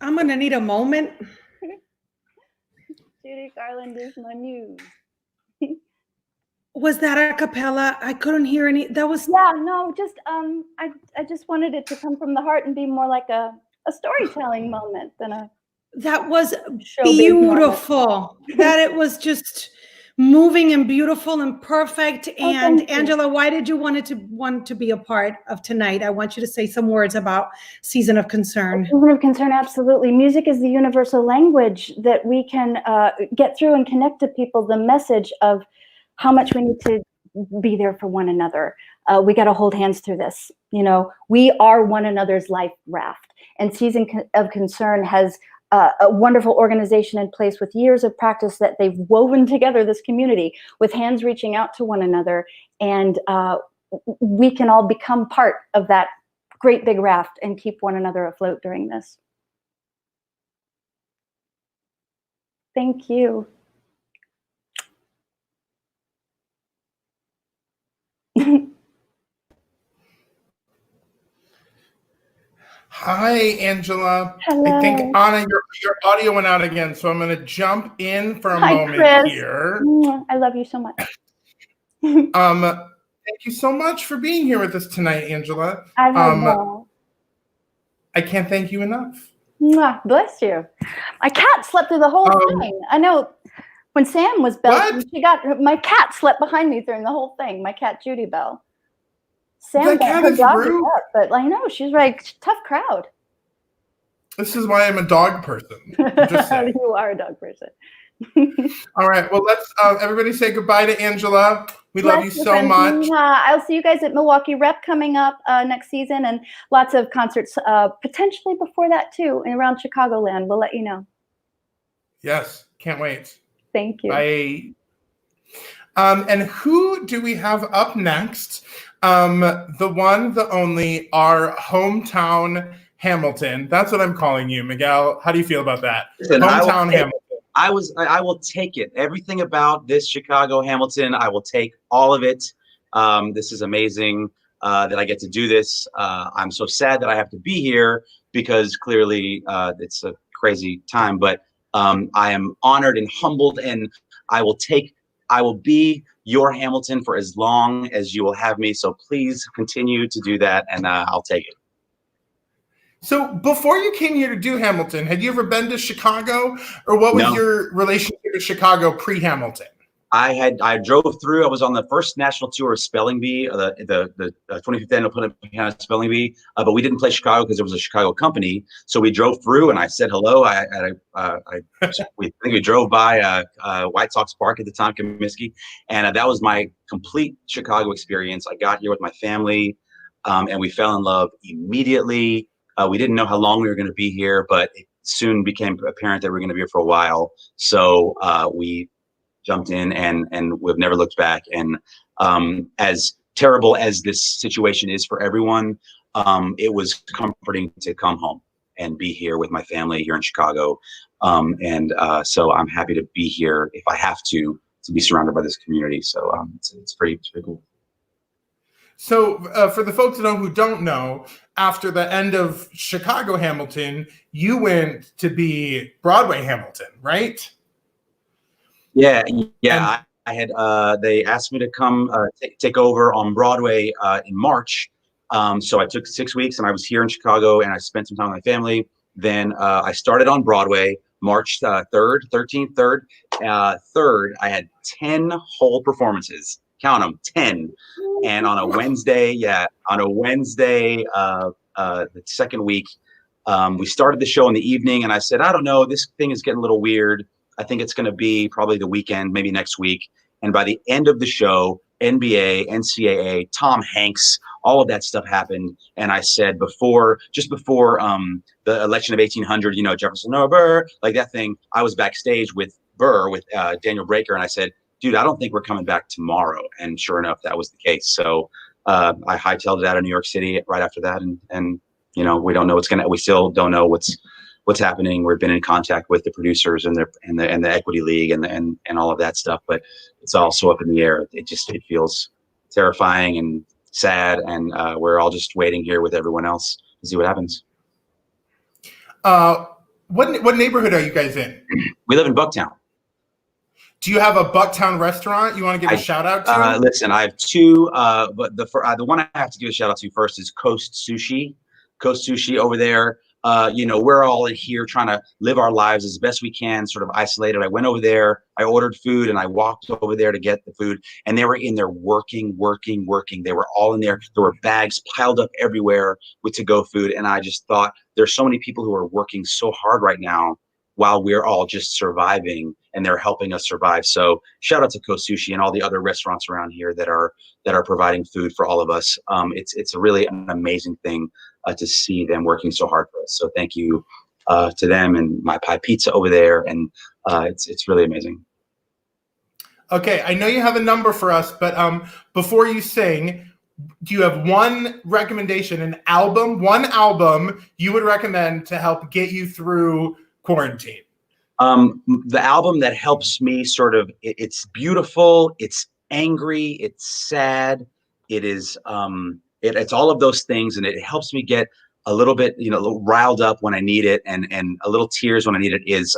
I'm gonna need a moment. Judy Garland is my muse. Was that a cappella? I couldn't hear any. That was no, just I just wanted it to come from the heart and be more like a storytelling moment than a. That was showbiz beautiful. That it was just moving and beautiful and perfect. And Angela, why did you want to be a part of tonight? I want you to say some words about Season of Concern. Season of Concern, absolutely. Music is the universal language that we can get through and connect to people. The message of how much we need to be there for one another. We got to hold hands through this. You know, we are one another's life raft. And Season of Concern has a wonderful organization in place with years of practice that they've woven together this community with hands reaching out to one another. And we can all become part of that great big raft and keep one another afloat during this. Thank you. Hi, Angela. Hello. I think, Anna, your audio went out again, so I'm going to jump in for a Hi, moment Chris. here. I love you so much. Thank you so much for being here with us tonight, Angela. I can't thank you enough. Bless you. My cat slept through the whole thing. I know when Sam was belting, my cat slept behind me during the whole thing. My cat Judy Bell. Sam got her dog up, but I know she's like tough crowd. This is why I'm a dog person. Just saying. You are a dog person. All right. Well, let's everybody say goodbye to Angela. We love you so much. I'll see you guys at Milwaukee Rep coming up next season, and lots of concerts potentially before that too, and around Chicagoland. We'll let you know. Yes, can't wait. Thank you. And who do we have up next? The one, the only, our hometown Hamilton. That's what I'm calling you, Miguel. How do you feel about that? Listen, Hometown Hamilton. I will take it. Everything about this Chicago Hamilton, I will take all of it. This is amazing that I get to do this. I'm so sad that I have to be here because clearly it's a crazy time, but I am honored and humbled, and I will be your Hamilton for as long as you will have me. So please continue to do that, and I'll take it. So before you came here to do Hamilton, had you ever been to Chicago, or what was your relationship with Chicago pre-Hamilton? I drove through. I was on the first national tour of Spelling Bee, the 25th annual Punta Spelling Bee, but we didn't play Chicago because it was a Chicago company. So we drove through, and I said hello. I think we drove by White Sox Park at the time, Comiskey, and that was my complete Chicago experience. I got here with my family, and we fell in love immediately. We didn't know how long we were going to be here, but it soon became apparent that we were going to be here for a while. So we jumped in, and we've never looked back. And as terrible as this situation is for everyone, it was comforting to come home and be here with my family here in Chicago. So I'm happy to be here if I have to be surrounded by this community. So it's pretty cool. So for the folks who don't know, after the end of Chicago Hamilton, you went to be Broadway Hamilton, right? Yeah. I had they asked me to come take over on Broadway in March. So I took 6 weeks, and I was here in Chicago, and I spent some time with my family. Then I started on Broadway March 3rd, 13th, 3rd. I had 10 whole performances. Count them, 10. And on a Wednesday, the second week, we started the show in the evening, and I said, I don't know, this thing is getting a little weird. I think it's going to be probably the weekend, maybe next week. And by the end of the show, NBA, NCAA, Tom Hanks, all of that stuff happened. And I said just before the election of 1800, Jefferson, no, Burr, like that thing, I was backstage with Burr, with Daniel Breaker, and I said, dude, I don't think we're coming back tomorrow. And sure enough, that was the case. So I hightailed it out of New York City right after that. And we don't know we still don't know what's happening. We've been in contact with the producers and the Equity League and all of that stuff, but it's all so up in the air. It feels terrifying and sad, and we're all just waiting here with everyone else to see what happens. What neighborhood are you guys in? We live in Bucktown. Do you have a Bucktown restaurant you want to give a shout out to? Listen, I have two, but the one I have to give a shout out to first is Coast Sushi. Coast Sushi over there. We're all in here trying to live our lives as best we can, sort of isolated. I went over there, I ordered food, and I walked over there to get the food, and they were in there working. They were all in there. There were bags piled up everywhere with to-go food, and I just thought there's so many people who are working so hard right now while we're all just surviving, and they're helping us survive. So shout out to Coast Sushi and all the other restaurants around here that are providing food for all of us. It's really an amazing thing to see them working so hard for us. So thank you to them and My Pie Pizza over there, and it's really amazing. Okay, I know you have a number for us, but before you sing, do you have one recommendation, one album you would recommend to help get you through quarantine? The album that helps me it's beautiful, it's angry, it's sad, it is it's all of those things, and it helps me get a little bit a little riled up when I need it, and a little tears when I need it is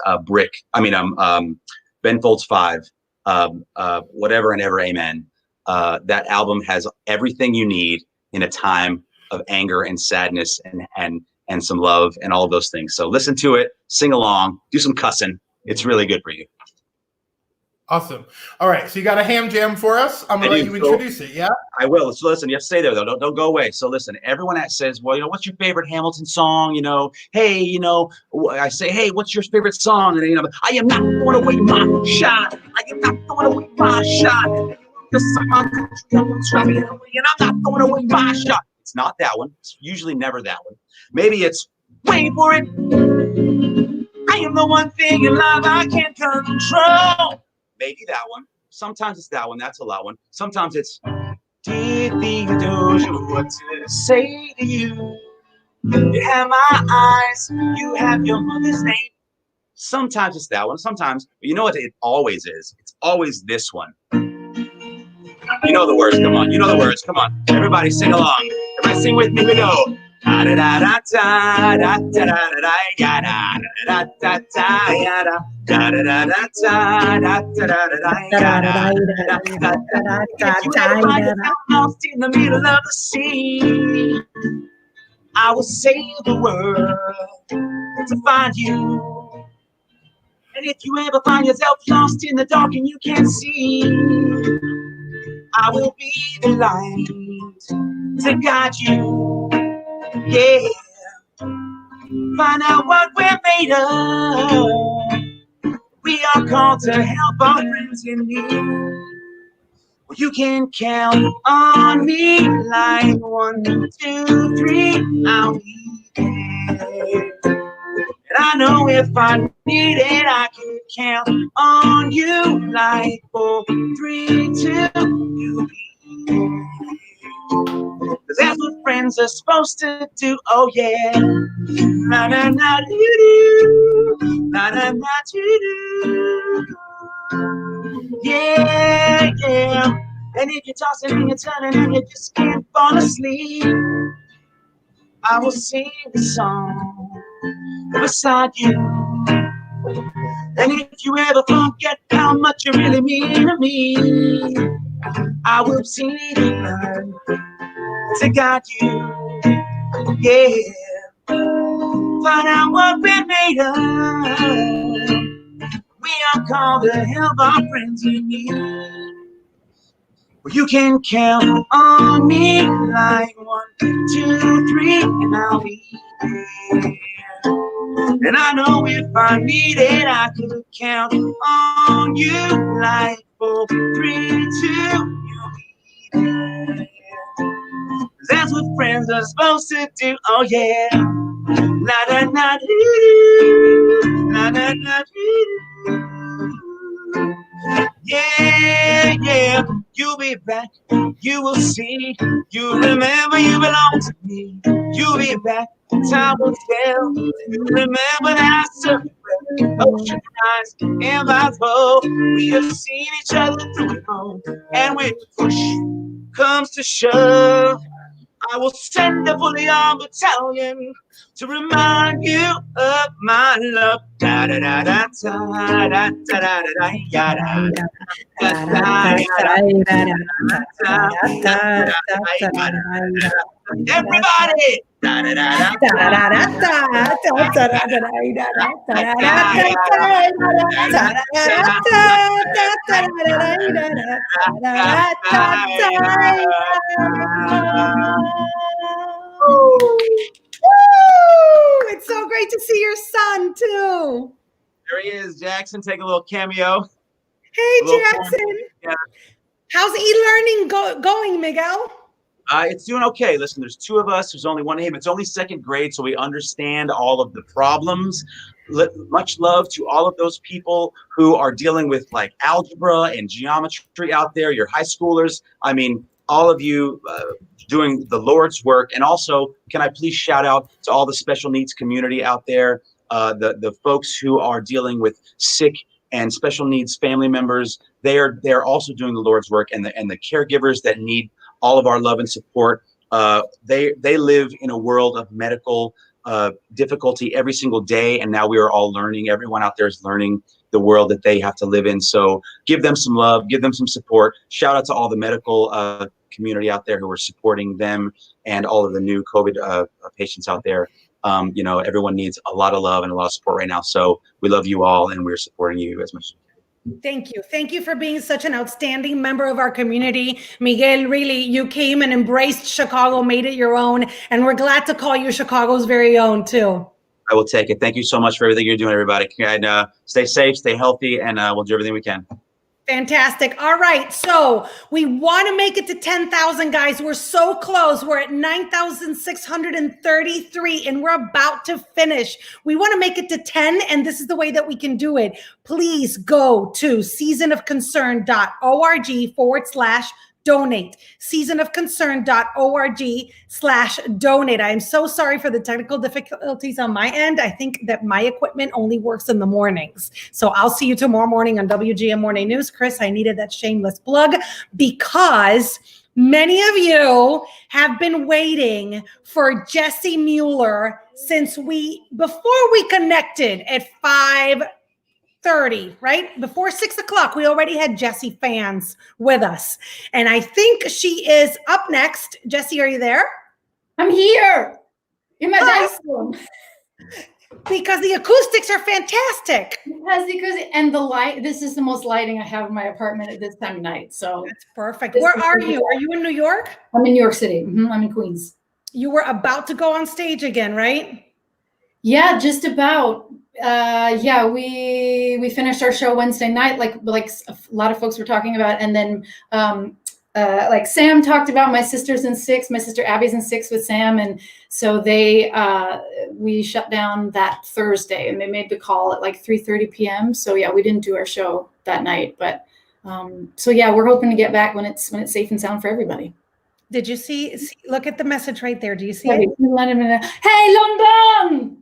Ben Folds 5, Whatever and Ever Amen. That album has everything you need in a time of anger and sadness and some love and all of those things. So listen to it, sing along, do some cussing. It's really good for you. Awesome. All right, so you got a ham jam for us. I'm gonna let you introduce it. Yeah, I will. So listen, you have to stay there though. Don't go away. So listen, everyone that says, well, what's your favorite Hamilton song? Hey, I say, hey, what's your favorite song? And I am not throwing away my shot. I am not throwing away my shot. And I'm not throwing away my shot. It's not that one. It's usually never that one. Maybe it's wait for it. I am the one thing in life I can't control. Maybe that one. Sometimes it's that one. That's a loud one. Sometimes it's dear Theodosia, what to say to you? You have my eyes. You have your mother's name. Sometimes it's that one. Sometimes, but you know what it always is? It's always this one. You know the words. Come on. You know the words. Come on. Everybody sing along. Everybody sing with me. We go. Da da da da da da da da da da da da da da da da if you ever find yourself lost in the middle of the sea, I will sail the world to find you. And if you ever find yourself lost in the dark and you can't see, I will be the light to guide you. Yeah. Find out what we're made of. We are called to help our friends in need. Well, you can count on me like 1, 2, 3. I'll be there. And I know if I need it, I can count on you like 4, 3, 2. You'll be there. 'Cause that's what friends are supposed to do. Oh yeah. Na na na doo doo. Na na na doo doo. Yeah, yeah. And if you're tossing and you're turning and you just can't fall asleep, I will sing a song beside you. And if you ever forget how much you really mean to me, I will sing the to guide you. Yeah. Find out what we're made of. We are called to help our friends in need. Well, you can count on me like 1, 2, 3, and I'll be there. And I know if I need it, I can count on you like 4, 3, 2, you'll be there. That's what friends are supposed to do. Oh yeah. Na na na doo, na na na doo. Yeah, yeah. You'll be back. You will see. You remember you belong to me. You'll be back. Time will tell. You remember that I surfed ocean rise and my boat. We have seen each other through it all. And when push comes to shove, I will send a fully armed battalion to remind you of my love. Da da da da da da da da da da da. Everybody. Da da da da It's so great to see your son too. There he is, Jackson. Take a little cameo. Hey, Jackson. How's e-learning going, Miguel? It's doing okay. Listen, there's 2 of us. There's only one name. It's only 2nd grade, so we understand all of the problems. Much love to all of those people who are dealing with like algebra and geometry out there. Your high schoolers. I mean, all of you doing the Lord's work. And also, can I please shout out to all the special needs community out there, the folks who are dealing with sick and special needs family members. They're also doing the Lord's work, and the caregivers that need all of our love and support. They live in a world of medical difficulty every single day, and now we are all learning. Everyone out there is learning the world that they have to live in. So give them some love, give them some support. Shout out to all the medical community out there who are supporting them and all of the new COVID patients out there. You know, everyone needs a lot of love and a lot of support right now. So we love you all, and we're supporting you as much as we can. Thank you. Thank you for being such an outstanding member of our community. Miguel, really, you came and embraced Chicago, made it your own, and we're glad to call you Chicago's very own, too. I will take it. Thank you so much for everything you're doing, everybody. And stay safe, stay healthy, and we'll do everything we can. Fantastic. All right. So we want to make it to 10,000, guys. We're so close. We're at 9,633 and we're about to finish. We want to make it to 10, and this is the way that we can do it. Please go to seasonofconcern.org/donate. seasonofconcern.org/donate. I am so sorry for the technical difficulties on my end. I think that my equipment only works in the mornings. So I'll see you tomorrow morning on WGM Morning News. Chris, I needed that shameless plug because Many of you have been waiting for Jessie Mueller before we connected at 5:30, right? Before 6 o'clock, we already had Jessie fans with us. And I think she is up next. Jessie, are you there? I'm here in my dice room. Because the acoustics are fantastic. And the light, this is the most lighting I have in my apartment at this time of night. So that's perfect. Where are you? Are you in New York? I'm in New York City. I'm in Queens. You were about to go on stage again, right? Yeah, just about. We finished our show Wednesday night, like a lot of folks were talking about, and then like Sam talked about, my sister's in 6, my sister Abby's in 6 with Sam, and so we shut down that Thursday, and they made the call at like 3:30 p.m. So yeah, we didn't do our show that night, but so yeah, we're hoping to get back when it's safe and sound for everybody. Did you see look at the message right there? Do you see it? Hey, London!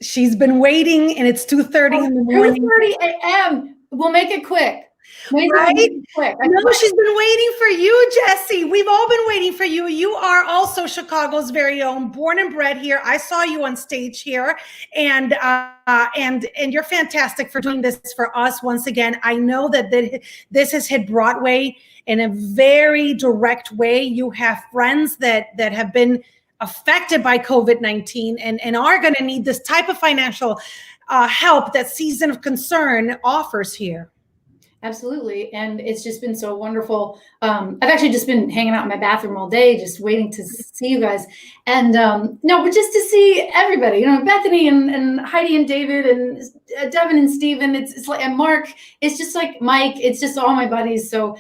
She's been waiting, and it's 2:30 in the morning. 2:30 a.m. We'll make it quick. Right? No, she's been waiting for you, Jessie. We've all been waiting for you. You are also Chicago's very own, born and bred here. I saw you on stage here, and you're fantastic for doing this for us once again. I know that this has hit Broadway in a very direct way. You have friends that have been affected by COVID-19 and are going to need this type of financial help that Season of Concern offers here. Absolutely. And it's just been so wonderful. I've actually just been hanging out in my bathroom all day, just waiting to see you guys. And but just to see everybody, Bethany and Heidi and David and Devin and Steven, it's like, and Mark, it's just like Mike, it's just all my buddies. So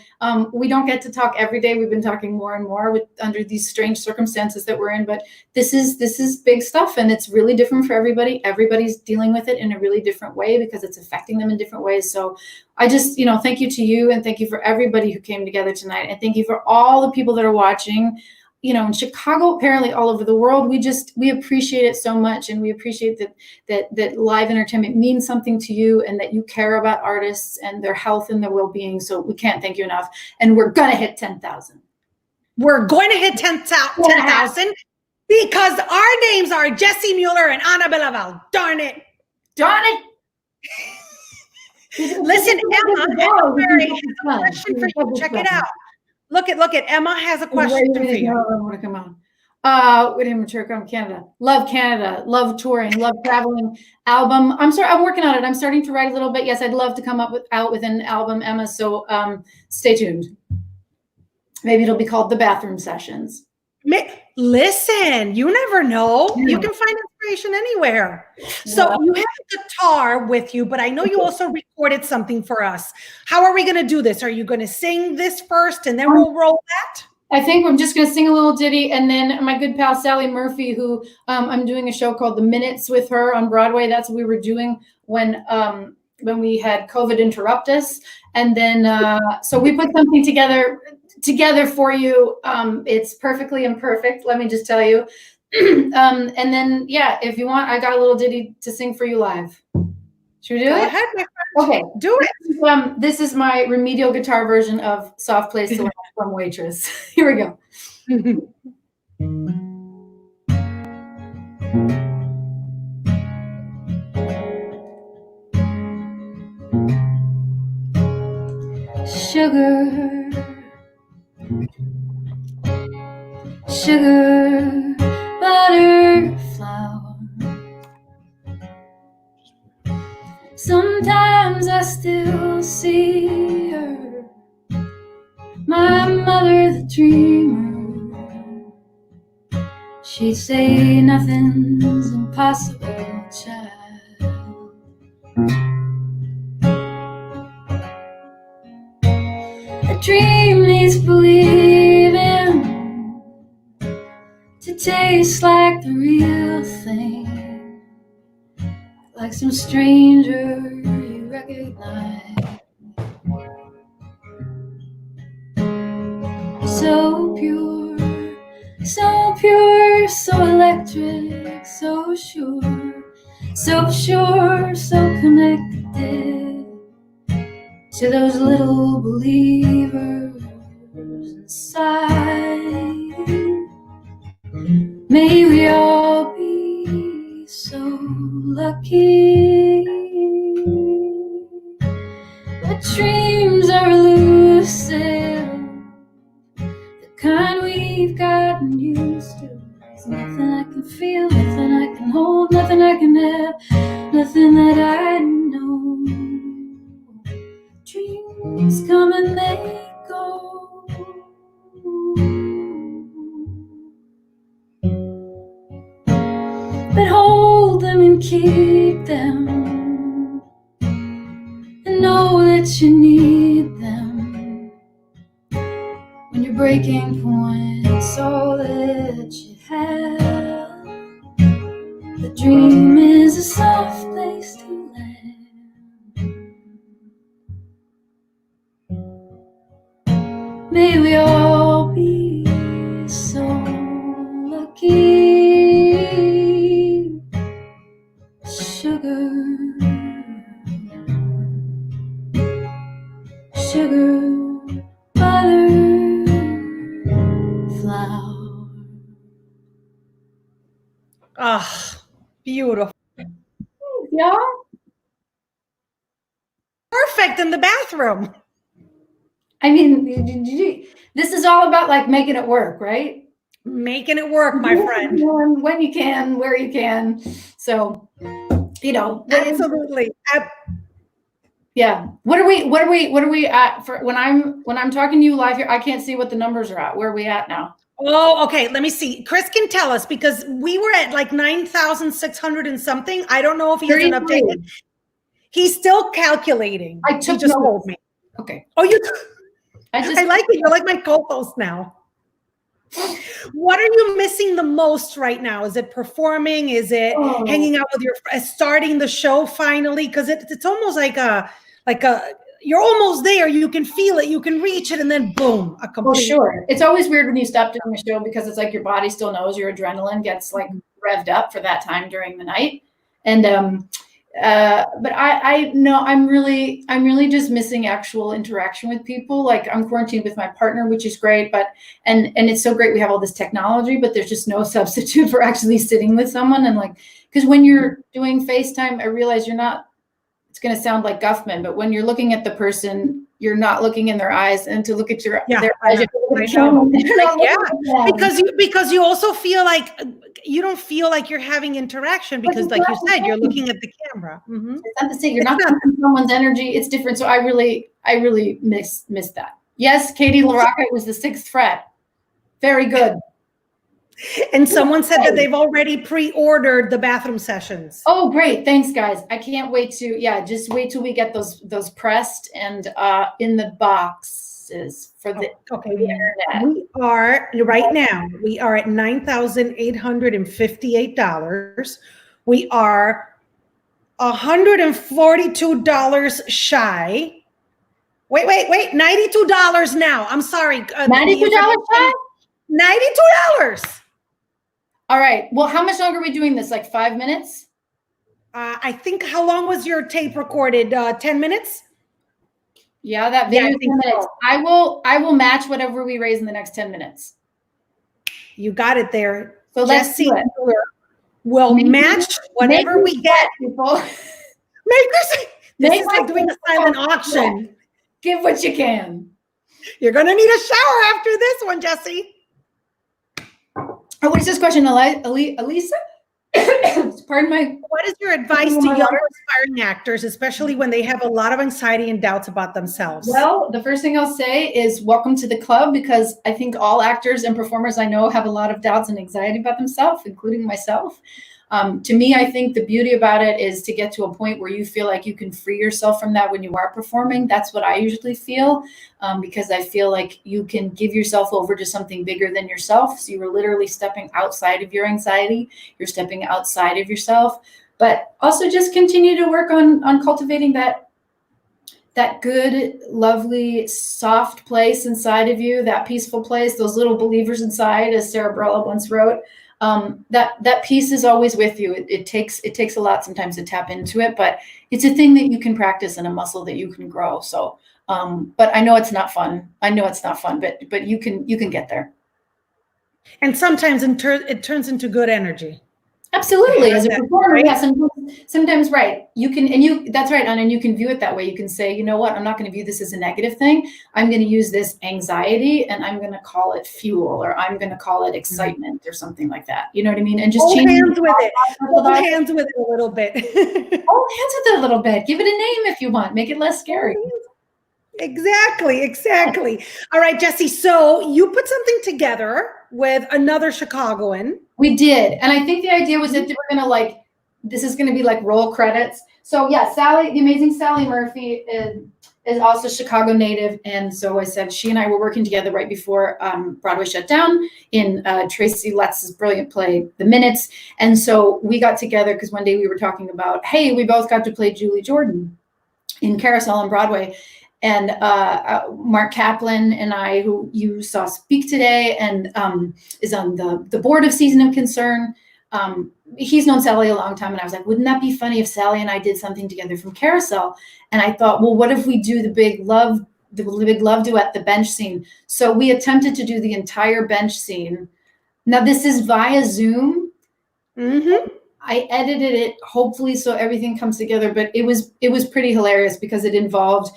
we don't get to talk every day. We've been talking more and more under these strange circumstances that we're in, but this is big stuff, and it's really different for everybody. Everybody's dealing with it in a really different way because it's affecting them in different ways. So I just, thank you to you, and thank you for everybody who came together tonight. And thank you for all the people that are watching, in Chicago, apparently all over the world. We appreciate it so much. And we appreciate that live entertainment means something to you, and that you care about artists and their health and their well-being. So we can't thank you enough. And we're going to hit 10,000. We're going to hit 10,000 because our names are Jessie Mueller and Anna Belaval. Darn it. Darn it. Listen, Emma has a question for you. Check it out. Look at Emma has a question for you. I want to come on. With him in Canada. Love Love touring. Love traveling. Album. I'm working on it. I'm starting to write a little bit. Yes, I'd love to come out with an album, Emma. So stay tuned. Maybe it'll be called The Bathroom Sessions. Listen, you never know. You can find inspiration anywhere. So you have a guitar with you, but I know you also recorded something for us. How are we going to do this? Are you going to sing this first and then we'll roll that? I think I'm just going to sing a little ditty, and then my good pal Sally Murphy, who I'm doing a show called The Minutes with her on Broadway. That's what we were doing when we had COVID interrupt us. And then so we put something together for you. It's perfectly imperfect, let me just tell you. And then if you want, I got a little ditty to sing for you live. Should we do it? Go ahead, my friend. Okay, do it. This is my remedial guitar version of Soft Place to Land from Waitress. Here we go. Sugar, butter, flour. Sometimes I still see her, my mother, the dreamer. She'd say nothing's impossible, child. A dream needs believing to taste like the real thing. Like some stranger you recognize. So pure, so electric, so sure, so connected to those little believers inside. May we all be so lucky. But dreams are elusive, the kind we've gotten used to. There's nothing I can feel, nothing I can hold, nothing I can have, nothing that I know. Dreams come and they go. But hold them and keep them, and know that you need them. When your breaking point's all that you have, the dream is a soft place to land. May we all be so lucky. Sugar, sugar, butter, flour. Ah, beautiful. Yeah. Perfect in the bathroom. I mean, this is all about like making it work, right? Making it work, my friend. When you can, where you can. So, you know, absolutely. Yeah. What are we at for when I'm talking to you live here? I can't see what the numbers are at. Where are we at now? Oh, okay. Let me see. Chris can tell us because we were at like 9,600 and something. I don't know if he has an update. He's still calculating. I took he just notes. told me. Okay. Oh, you. I like it. You're like my co-host now. What are you missing the most right now? Is it performing? Is it hanging out with your starting the show finally? Because it's almost like a you're almost there. You can feel it. You can reach it, and then boom, a complete. Oh, sure. It's always weird when you stop doing the show because it's like your body still knows your adrenaline gets like revved up for that time during the night, and but I know I'm really just missing actual interaction with people. Like I'm quarantined with my partner, which is great, but and it's so great we have all this technology, but there's just no substitute for actually sitting with someone. And like, because when you're doing FaceTime, I realize you're not, it's going to sound like Guffman, but when you're looking at the person, you're not looking in their eyes, and to look at their eyes, because you also feel like you don't feel like you're having interaction because, like you said, you're looking at the camera. Mm-hmm. It's not the same. You're not feeling someone's energy. It's different. So I really miss that. Yes, Katie LaRocca was the 6th fret. Very good. And someone said that they've already pre-ordered the bathroom sessions. Oh, great. Thanks, guys. I can't wait to, just wait till we get those pressed and in the boxes for the internet. We are, right now, we are at $9,858. We are $142 shy. Wait, $92 now. I'm sorry. $92 shy? $92. All right. Well, how much longer are we doing this? Like 5 minutes? I think, how long was your tape recorded? 10 minutes? Yeah, that video 10 minutes. So. I will match whatever we raise in the next 10 minutes. You got it there. So Jessie let's do it. We'll match whatever we get. People. This is like doing a silent auction. Give what you can. You're going to need a shower after this one, Jessie. Oh, what is this question, Elisa? Pardon my. What is your advice to young aspiring actors, especially when they have a lot of anxiety and doubts about themselves? Well, the first thing I'll say is welcome to the club, because I think all actors and performers I know have a lot of doubts and anxiety about themselves, including myself. To me, I think the beauty about it is to get to a point where you feel like you can free yourself from that when you are performing. That's what I usually feel, because I feel like you can give yourself over to something bigger than yourself. So you were literally stepping outside of your anxiety. You're stepping outside of yourself, but also just continue to work on cultivating that good, lovely, soft place inside of you, that peaceful place, those little believers inside, as Sarah Bareilles once wrote. That piece is always with you. It takes a lot sometimes to tap into it, but it's a thing that you can practice and a muscle that you can grow. So But I know it's not fun. But you can get there. And sometimes it turns into good energy. Absolutely. As a performer, right? Yeah, sometimes right. You can, that's right, Anna, and you can view it that way. You can say, you know what, I'm not going to view this as a negative thing. I'm going to use this anxiety and I'm going to call it fuel, or I'm going to call it excitement or something like that. You know what I mean? And just hold change hands with it. Hold hands with it a little bit. Hold hands with it a little bit. Give it a name if you want. Make it less scary. Exactly. All right, Jessie. So you put something together with another Chicagoan. We did. And I think the idea was that they were going to this is going to be like roll credits. So yeah, Sally, the amazing Sally Murphy is also Chicago native. And so I said, she and I were working together right before Broadway shut down in Tracy Letts' brilliant play, The Minutes. And so we got together because one day we were talking about, hey, we both got to play Julie Jordan in Carousel on Broadway. And Mark Kaplan and I, who you saw speak today, and is on the board of Season of Concern. He's known Sally a long time, and I was like, wouldn't that be funny if Sally and I did something together from Carousel? And I thought, well, what if we do the big love duet, the bench scene? So we attempted to do the entire bench scene. Now this is via Zoom. Mm-hmm. I edited it, hopefully, so everything comes together. But it was pretty hilarious because it involved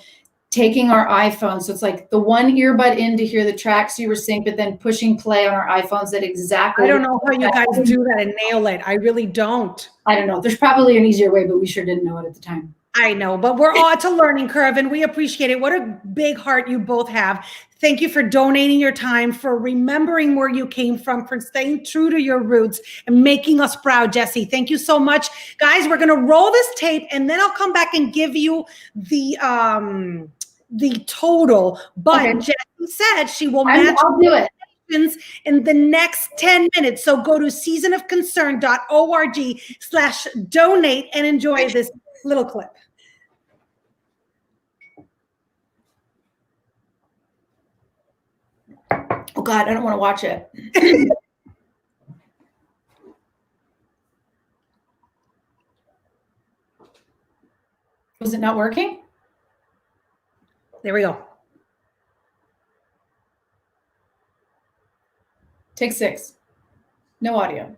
taking our iPhones. So it's like the one earbud in to hear the tracks you were saying, but then pushing play on our iPhones at exactly. I don't know how you guys do that and nail it. I really don't. I don't know. There's probably an easier way, but we sure didn't know it at the time. I know, but we're all at a learning curve and we appreciate it. What a big heart you both have. Thank you for donating your time, for remembering where you came from, for staying true to your roots and making us proud, Jessie. Thank you so much. Guys, we're going to roll this tape and then I'll come back and give you the total. But okay. Jessie said she will match. I'll do it in the next 10 minutes. So go to seasonofconcern.org/donate and enjoy this little clip. Oh God, I don't want to watch it. Was it not working? There we go. Take 6. No audio.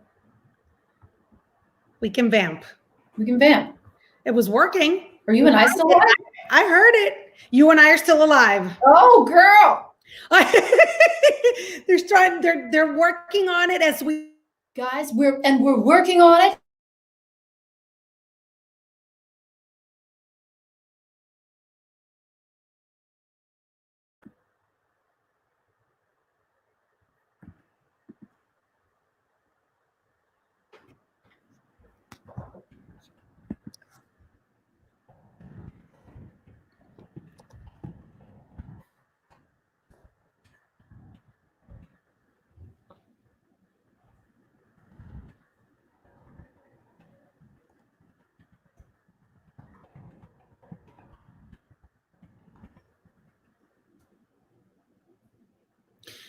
We can vamp. It was working. Are you and I still alive? I heard it. You and I are still alive. Oh, girl. They're working on it as we guys, we're working on it.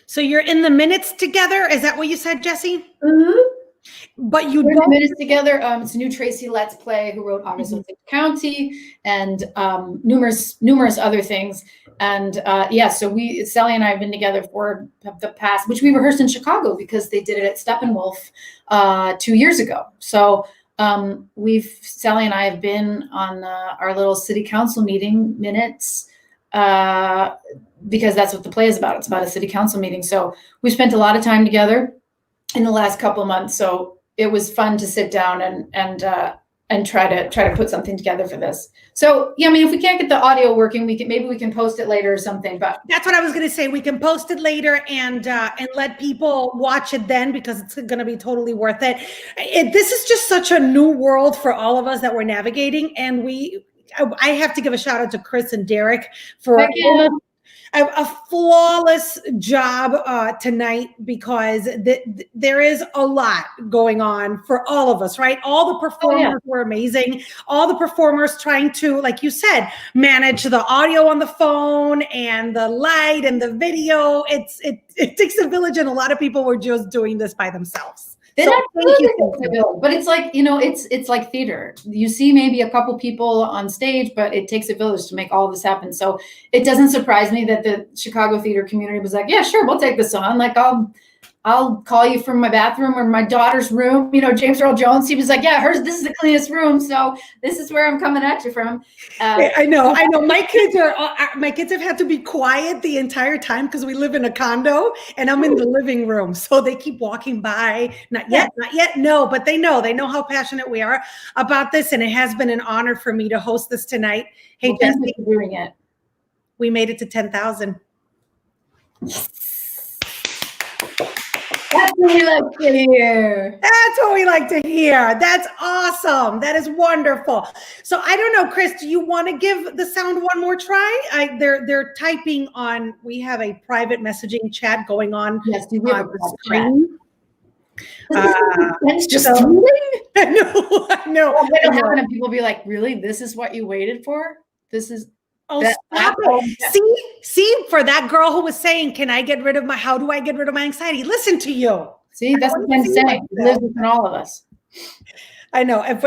So you're in the minutes together? Is that what you said, Jessie? Mm-hmm. But we're in the minutes together. It's a new Tracy Letts play who wrote August of County and numerous other things. And so Sally and I have been together for the past, which we rehearsed in Chicago because they did it at Steppenwolf 2 years ago. So Sally and I have been on our little city council meeting minutes because that's what the play is about. It's about a city council meeting. So we spent a lot of time together in the last couple of months. So it was fun to sit down and try to put something together for this. So yeah, I mean, if we can't get the audio working, maybe we can post it later or something. But that's what I was going to say. We can post it later and let people watch it then because it's going to be totally worth it. This is just such a new world for all of us that we're navigating, and I have to give a shout out to Chris and Derek for a flawless job tonight because there is a lot going on for all of us, right? All the performers were amazing. All the performers trying to, like you said, manage the audio on the phone and the light and the video. It takes a village, and a lot of people were just doing this by themselves. Then but it's like, you know, it's like theater. You see maybe a couple people on stage, but it takes a village to make all of this happen. So it doesn't surprise me that the Chicago theater community was like, yeah, sure, we'll take this on. Like, I'll call you from my bathroom or my daughter's room. You know, James Earl Jones, he was like, yeah, this is the cleanest room. So this is where I'm coming at you from. I know. My kids have had to be quiet the entire time because we live in a condo and I'm in the living room. So they keep walking by. Not yet. No, but they know how passionate we are about this. And it has been an honor for me to host this tonight. Hey, well, Jessie, for doing it. We made it to 10,000. That's what we like to hear. That's what we like to hear. That's awesome. That is wonderful. So I don't know, Chris, do you want to give the sound one more try? They're typing on. We have a private messaging chat going on. Yes, we have on the screen. That's just so, I know. Well, it'll happen and people be like, really? This is what you waited for? This is Oh, stop it. See, for that girl who was saying, how do I get rid of my anxiety? Listen to you. See, that's what I'm saying. It lives within all of us. I know. Are we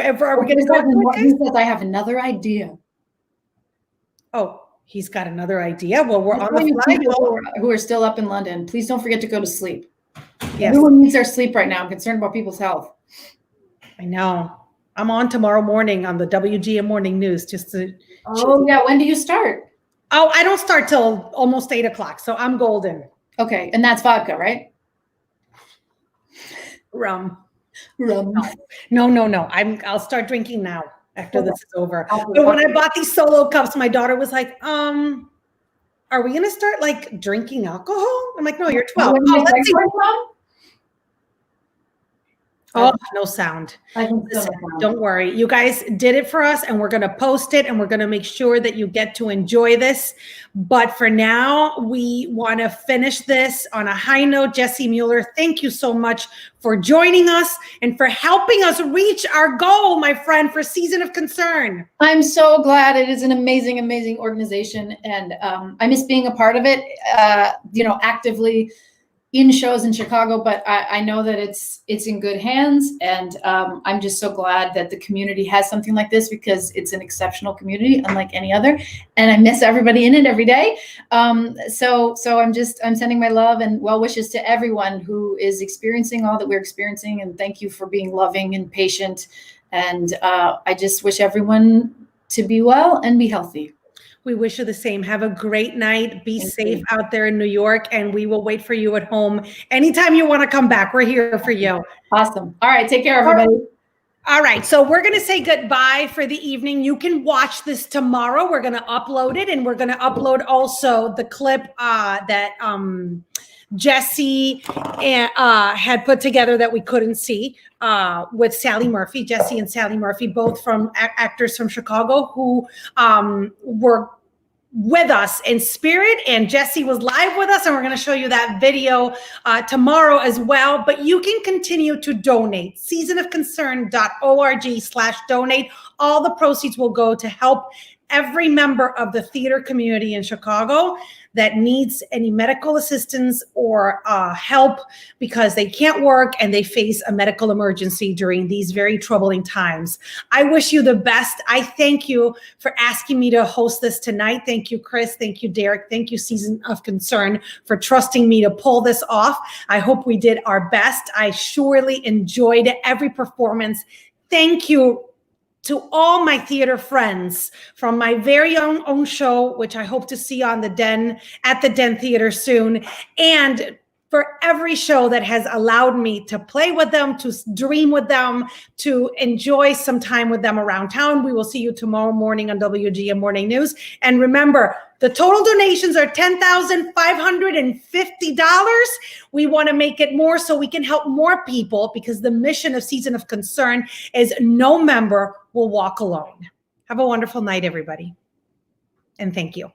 going to go? He says, I have another idea. Oh, he's got another idea? Well, we're on the fly. Who are still up in London. Please don't forget to go to sleep. Yes. Everyone needs their sleep right now. I'm concerned about people's health. I know. I'm on tomorrow morning on the WGM Morning News just to. Oh, yeah. When do you start? Oh, I don't start till almost 8 o'clock. So I'm golden. Okay. And that's vodka, right? Rum. No. I'll start drinking now after this is over. But when I bought these solo cups, my daughter was like, are we going to start like drinking alcohol? I'm like, no, you're 12. Oh, let's see. Oh, no sound. Listen, don't worry. You guys did it for us and we're going to post it and we're going to make sure that you get to enjoy this. But for now, we want to finish this on a high note. Jessie Mueller, thank you so much for joining us and for helping us reach our goal, my friend, for Season of Concern. I'm so glad. It is an amazing, amazing organization. And I miss being a part of it, actively in shows in Chicago, but I know that it's in good hands, and I'm just so glad that the community has something like this because it's an exceptional community, unlike any other, and I miss everybody in it every day. So I'm sending my love and well wishes to everyone who is experiencing all that we're experiencing, and thank you for being loving and patient. And I just wish everyone to be well and be healthy. We wish you the same. Have a great night. Be safe out there in New York, and we will wait for you at home. Anytime you want to come back, we're here for you. Awesome. All right. Take care, everybody. All right. So we're going to say goodbye for the evening. You can watch this tomorrow. We're going to upload it, and we're going to upload also the clip that Jessie had put together that we couldn't see with Sally Murphy. Jessie and Sally Murphy, both from actors from Chicago who were with us in spirit, and Jessie was live with us, and we're going to show you that video tomorrow as well. But you can continue to donate. seasonofconcern.org/donate. All the proceeds will go to help every member of the theater community in Chicago that needs any medical assistance or help because they can't work and they face a medical emergency during these very troubling times. I wish you the best. I thank you for asking me to host this tonight. Thank you, Chris. Thank you, Derek. Thank you, Season of Concern, for trusting me to pull this off. I hope we did our best. I surely enjoyed every performance. Thank you to all my theater friends from my very own show, which I hope to see on at the Den Theater soon, and for every show that has allowed me to play with them, to dream with them, to enjoy some time with them around town. We will see you tomorrow morning on WGM Morning News. And remember, the total donations are $10,550. We want to make it more so we can help more people, because the mission of Season of Concern is no member will walk alone. Have a wonderful night, everybody. And thank you.